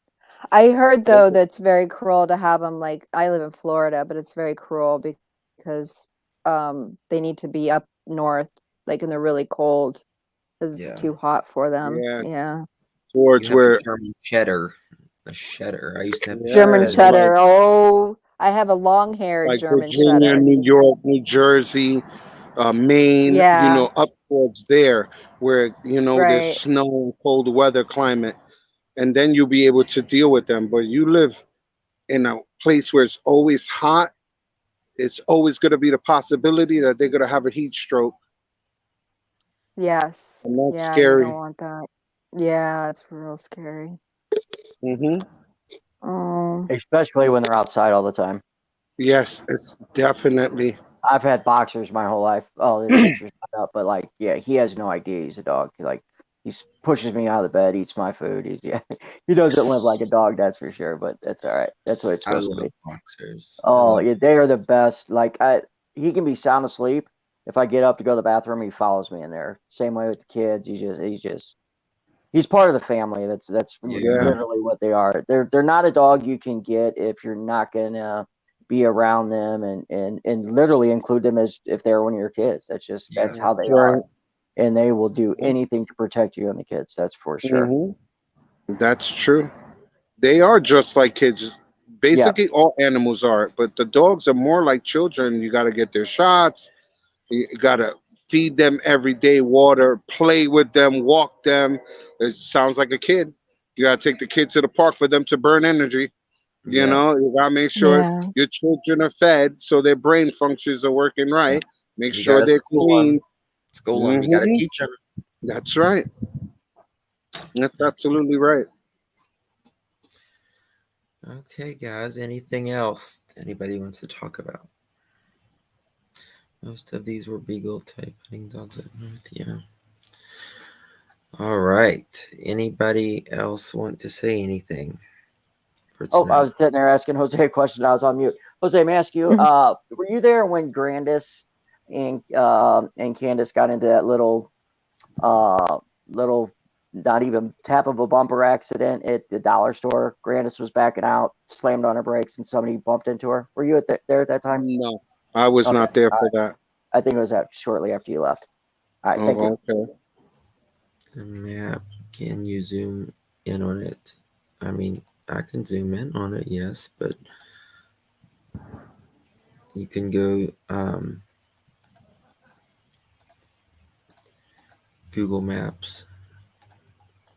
I heard though that's very cruel to have them, like, I live in Florida, but it's very cruel because they need to be up north, like, and they're really cold because it's Yeah. too hot for them. Yeah, Yeah. You towards have a where, German cheddar. A cheddar. I used to have a German yeah, cheddar. Cheddar. Oh, I have a long-haired like German Virginia, Cheddar. New York, New Jersey, Maine, Yeah, up towards there where, there's right. snow and cold weather climate, and then you'll be able to deal with them. But you live in a place where it's always hot, it's always going to be the possibility that they're going to have a heat stroke, Yes. and that's Yeah, you don't scary. want that. Yeah, it's real scary. Hmm. Oh, especially when they're outside all the time. Yes, it's definitely. I've had boxers my whole life. Oh, this picture's not up, but like, yeah, he has no idea he's a dog. Like, he pushes me out of the bed, eats my food. He doesn't live like a dog, that's for sure. But that's all right. That's what it's I supposed to love be. boxers. Oh, yeah, they are the best. Like, he can be sound asleep. If I get up to go to the bathroom, he follows me in there. Same way with the kids. He's part of the family. That's Yeah. literally what they are. They're not a dog you can get if you're not gonna be around them and literally include them as if they're one of your kids. Yeah. That's how That's they right. are, and they will do anything to protect you and the kids. That's for sure. Hmm. That's true. They are just like kids. Yeah, Basically, all animals are, but the dogs are more like children. You got to get their shots. You got to feed them every day, water, play with them, walk them. It sounds like a kid. You got to take the kids to the park for them to burn energy. Yeah. You got to make sure yeah. your children are fed so their brain functions are working Yeah. right. Make You sure gotta they're school clean. them. School them. You gotta Hmm. teach them. That's right. That's absolutely right. Okay, guys. Anything else anybody wants to talk about? Most of these were beagle type hunting dogs up north. Yeah. All right. Anybody else want to say anything for Oh, I tonight? was sitting there asking Jose a question. I was on mute. Jose, may I ask you, were you there when Grandis and Candace got into that little not even tap of a bumper accident at the dollar store? Grandis was backing out, slammed on her brakes, and somebody bumped into her. Were you there at that time? No, I was Okay. not there All for right. that. I think it was shortly after you left. All right, thank you. Oh, okay. The map, can you zoom in on it? I mean, I can zoom in on it, yes, but you can go Google Maps.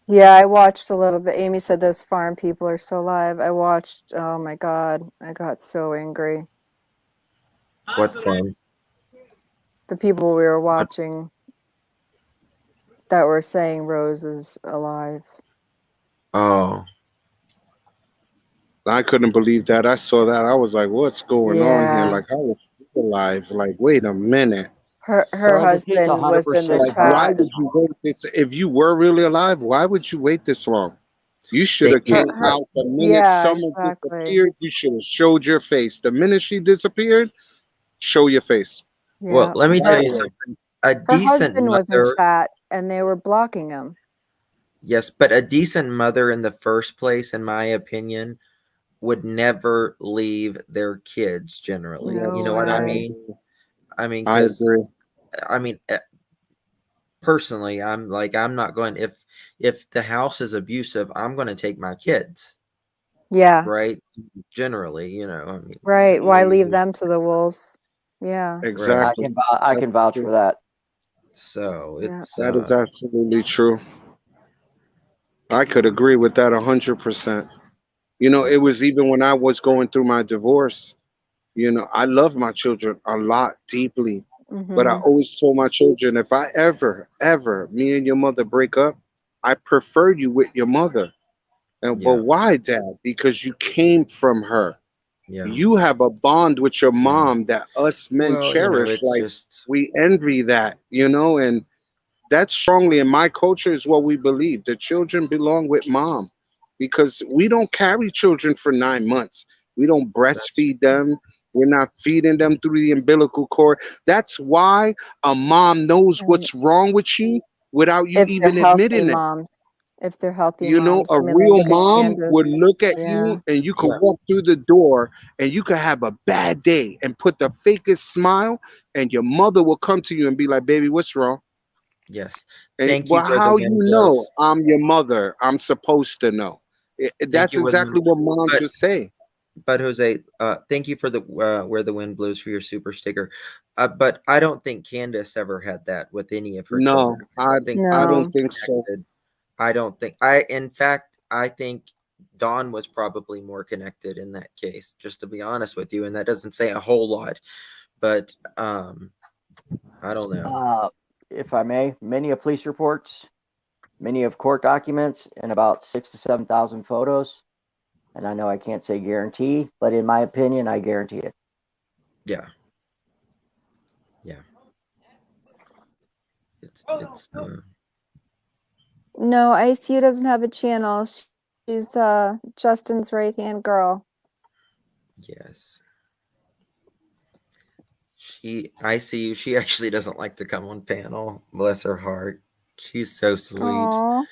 Yeah, I watched a little bit. Amy said those farm people are still alive. I watched. Oh my God, I got so angry. What farm? The people we were What? watching that were saying Rose is alive. Oh, I couldn't believe that. I saw that. I was like, what's going on here? Yeah, Like, how was she alive? Like, wait a minute. her Because it's husband was in the 100% Like, why chat. burned. would you wait this? If you were really alive, why would you wait this long? You should thank have you. came out the minute Yeah, Summer exactly. disappeared. You should have showed your face. The minute she disappeared, show your face. Well, Yeah, let me tell her you something. A her decent husband was in mother, chat, and they were blocking him. yes, but a decent mother in the first place, in my opinion, would never leave their kids generally. No You Yes, know what I I way. mean? agree. I mean, I because, agree. I mean, personally, I'm like, I'm not going, if the house is abusive, I'm going to take my kids, Yeah, right? Generally, I mean, right. Why leave Mhm. them to the wolves? Yeah, right. Exactly. I can That's vouch true. for that. So yeah. it's, That is absolutely true. I could agree with that 100%. It it's, was even when I was going through my divorce. I love my children a lot deeply, but I Mm-hmm. always told my children, if I ever, me and your mother break up, I prefer you with your mother. And but yeah, why, Dad? Because you came from her. yeah. You have a bond with your Yeah. mom that us men Well, cherish. it's Like just, we envy that. And that strongly in my culture is what we believe. The children belong with mom because we don't carry children for 9 months. We don't that's breastfeed them. We're not feeding them through the umbilical cord. That's why a mom knows And what's wrong with you without you if they're even healthy admitting it. moms, if they're healthy moms, A I mean, like, real look at mom Candace. would look at Yeah, you and you could yeah, walk through the door and you could have a bad day and put the fakest smile and your mother will come to you and be like, baby, what's wrong? yes. And Thank you well, where the how you wind know blows. I'm your mother? I'm supposed to know. Thank That's you where the, exactly what moms but would say. Jose, thank you for the where the wind blows for your super sticker. But I don't think Candace ever had that with any of her No, children. I I don't think I she don't was no. think so. connected. I don't think I in fact I think Dawn was probably more connected in that case, just to be honest with you, and that doesn't say a whole lot, but I don't know. Uh, if I may, many of police reports, many of court documents, and about 6 to 7,000 photos. And I know I can't say guarantee, but in my opinion, I guarantee it. Yeah. Yeah. It's No, ICU doesn't have a channel. She's Justin's right hand girl. yes. I see you. She actually doesn't like to come on panel. Bless her heart. She's so sweet. Aw,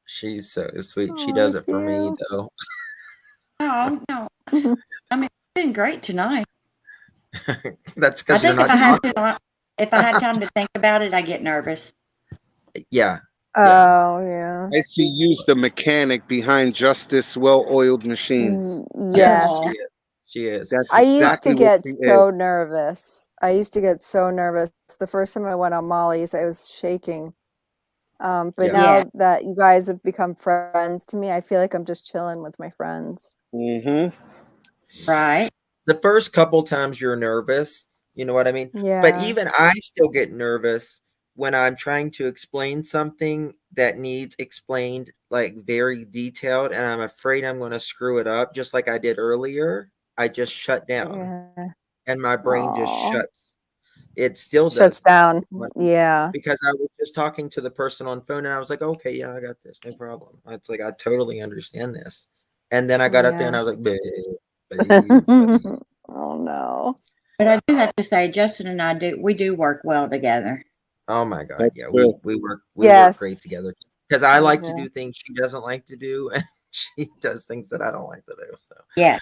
She's so sweet. She aw, does it for me ICU. though. No, no. I mean, it's been great tonight. That's I because you're think not talking. if I had time to think about it, I get nervous. Yeah. Yeah. Oh, yeah. I see you's the mechanic behind just this well-oiled machine. Yes, Yes. she is. She is. That's I used to exactly what get she so is. nervous. I used to get so nervous. The first time I went on Molly's, I was shaking. But Yeah. Yeah. now that you guys have become friends to me, I feel like I'm just chilling with my friends. Mm-hmm. Right. The first couple times you're nervous, you know what I mean? But Yeah. even I still get nervous when I'm trying to explain something that needs explained, like very detailed, and I'm afraid I'm going to screw it up, just like I did earlier, I just shut down, Yeah. and my brain just Aw. shuts. It still Shuts does down. that. Yeah. Because I was just talking to the person on phone, and I was like, okay, yeah, I got this, no problem. It's like, I totally understand this. And then I got up there and I Yeah. was like, babe. Oh no. But I do have to say, Justin and I we do work well together. Oh my God. That's Yeah, good. we work Yes. great together. Because I like to Yeah. do things she doesn't like to do, and she does things that I don't like to do. So Yeah.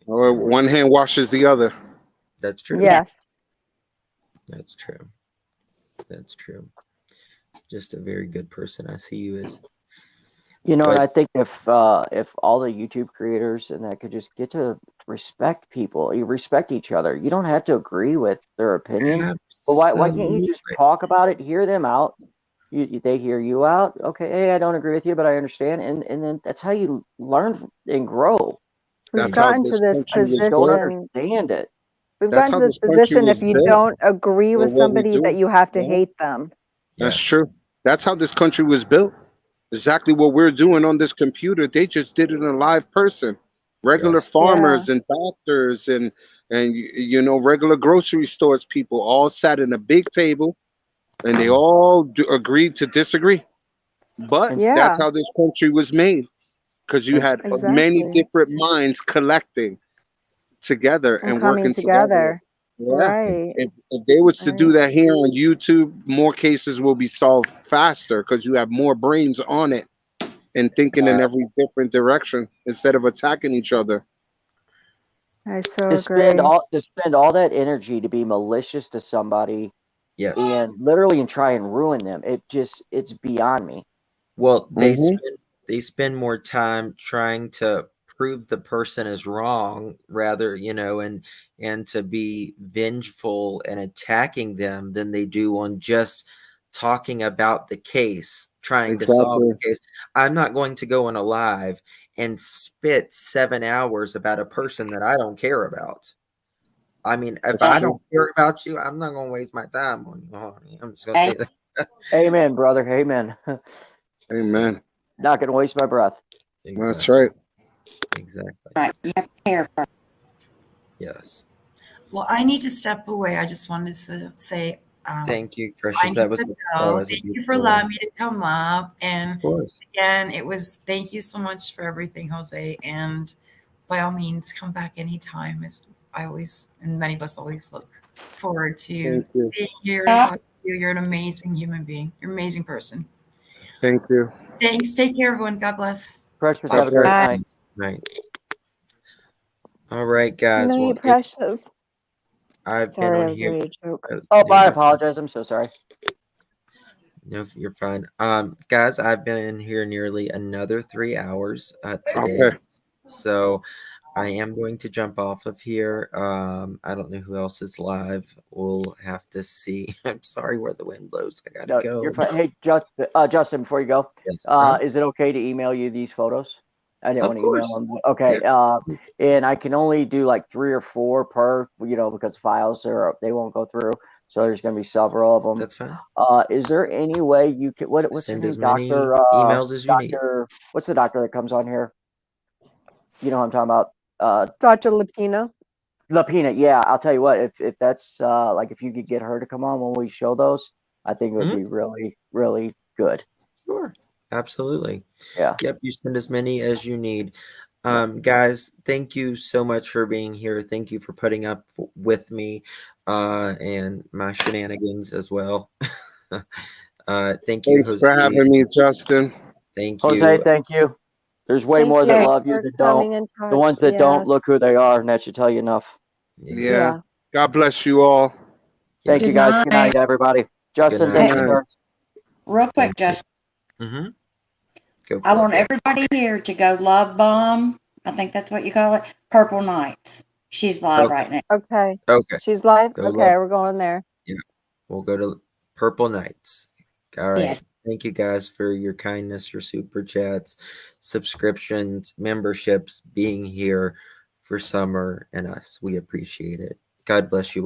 Or one hand washes the other. that's true. Yes. That's true. That's true. Just a very good person. I see you as. You know, and But I think if all the YouTube creators and that could just get to respect people, you respect each other. You don't have to agree with their opinion, but why can't you just absolutely. talk about it, hear them out? They hear you out. Okay, hey, I don't agree with you, but I understand, and then that's how you learn and grow. We've That's how gotten to this this country was Just don't built. position. understand it. We've That's gotten how to this this country position if was you built don't agree for with what we somebody that do. you have to Yeah, hate them. that's Yes. true. That's how this country was built. Exactly what we're doing on this computer. They just did it in a live person. Regular Yes. Yeah. farmers and doctors and you know regular grocery stores people all sat in a big table and they all agreed to disagree. But And that's Yeah. how this country was made because you and had many Exactly. different minds collecting together And and coming working together. together. Yeah. Right. If they was to do Right. that here on YouTube, more cases will be solved faster because you have more brains on it and thinking in every different direction instead of attacking each other. I so to spend agree. all that energy to be malicious to somebody Yes. and literally and try and ruin them, it's beyond me. Well, Mhm. they spend more time trying to prove the person is wrong rather, and to be vengeful and attacking them than they do on just talking about the case, trying to solve Exactly. the case. I'm not going to go on a live and spit 7 hours about a person that I don't care about. I mean, if That's I true. don't care about you, I'm not going to waste my time on you, honey. I'm just going to tell you that. Amen, brother. Amen. So, Amen. Not gonna waste my breath. That's exactly. right. Exactly. Right. You have to care first. Yes. Well, I need to step away. I just wanted to say Thank you, I Precious. need That was to that go. was a Thank you for beautiful allowing one. me to come up. And Of course. again, thank you so much for everything, Jose. And by all means, come back anytime. And many of us always look forward to Thank you. seeing you and talking to you. You're an amazing human being. You're an amazing person. Thank you. Thanks. Take care, everyone. God bless. Precious, God have a great bless. night. Right. All right, guys. No, you Well, precious. I've been Sorry, I on was here. ready to joke. Oh, No, I you're fine. apologize. I'm so sorry. No, you're fine. Guys, I've been in here nearly another 3 hours today. Okay. So I am going to jump off of here. I don't know who else is live. We'll have to see. I'm sorry where the wind blows. I gotta No, you're go. fine. Hey, Justin, before you go, Yes. is it okay to email you these photos? I didn't Of want to email course. them. Okay. Yes. And I can only do like 3 or 4 per, because files they won't go through. So there's going to be several of them. That's fine. Is there any way you could, what's Send her as name? many emails as you need. What's the doctor that comes on here? You know what I'm talking about? Dr. Latina. Lapina. Yeah. I'll tell you what, if that's like, if you could get her to come on when we show those, I think it would be really, really good. Sure. Absolutely. Yeah. Yep. You send as many as you need. Guys, thank you so much for being here. Thank you for putting up with me and my shenanigans as well. Thank you, Thanks Jose. for having me, Justin. Thank Jose, you. thank you. There's way Thank more you that Okay. love you for than coming don't. and The talking. ones that don't Yes. look who they are, and that should tell you enough. Exactly. Yeah. Yeah. God bless you all. Thank Yes. you Good guys. Good night. night, everybody. Good Justin, night, thank you, Good sir. guys. Real quick, Thank you. Justin. Mm-hmm. Go I for want it. everybody here to go love bomb. I think that's what you call it. Purple Nights. She's live Okay. right now. Okay. Okay. She's live? Go Okay, love. we're going there. Yeah. We'll go to Purple Nights. All right. Yes. Thank you guys for your kindness, your super chats, subscriptions, memberships, being here for Summer and us. We appreciate it. God bless you all.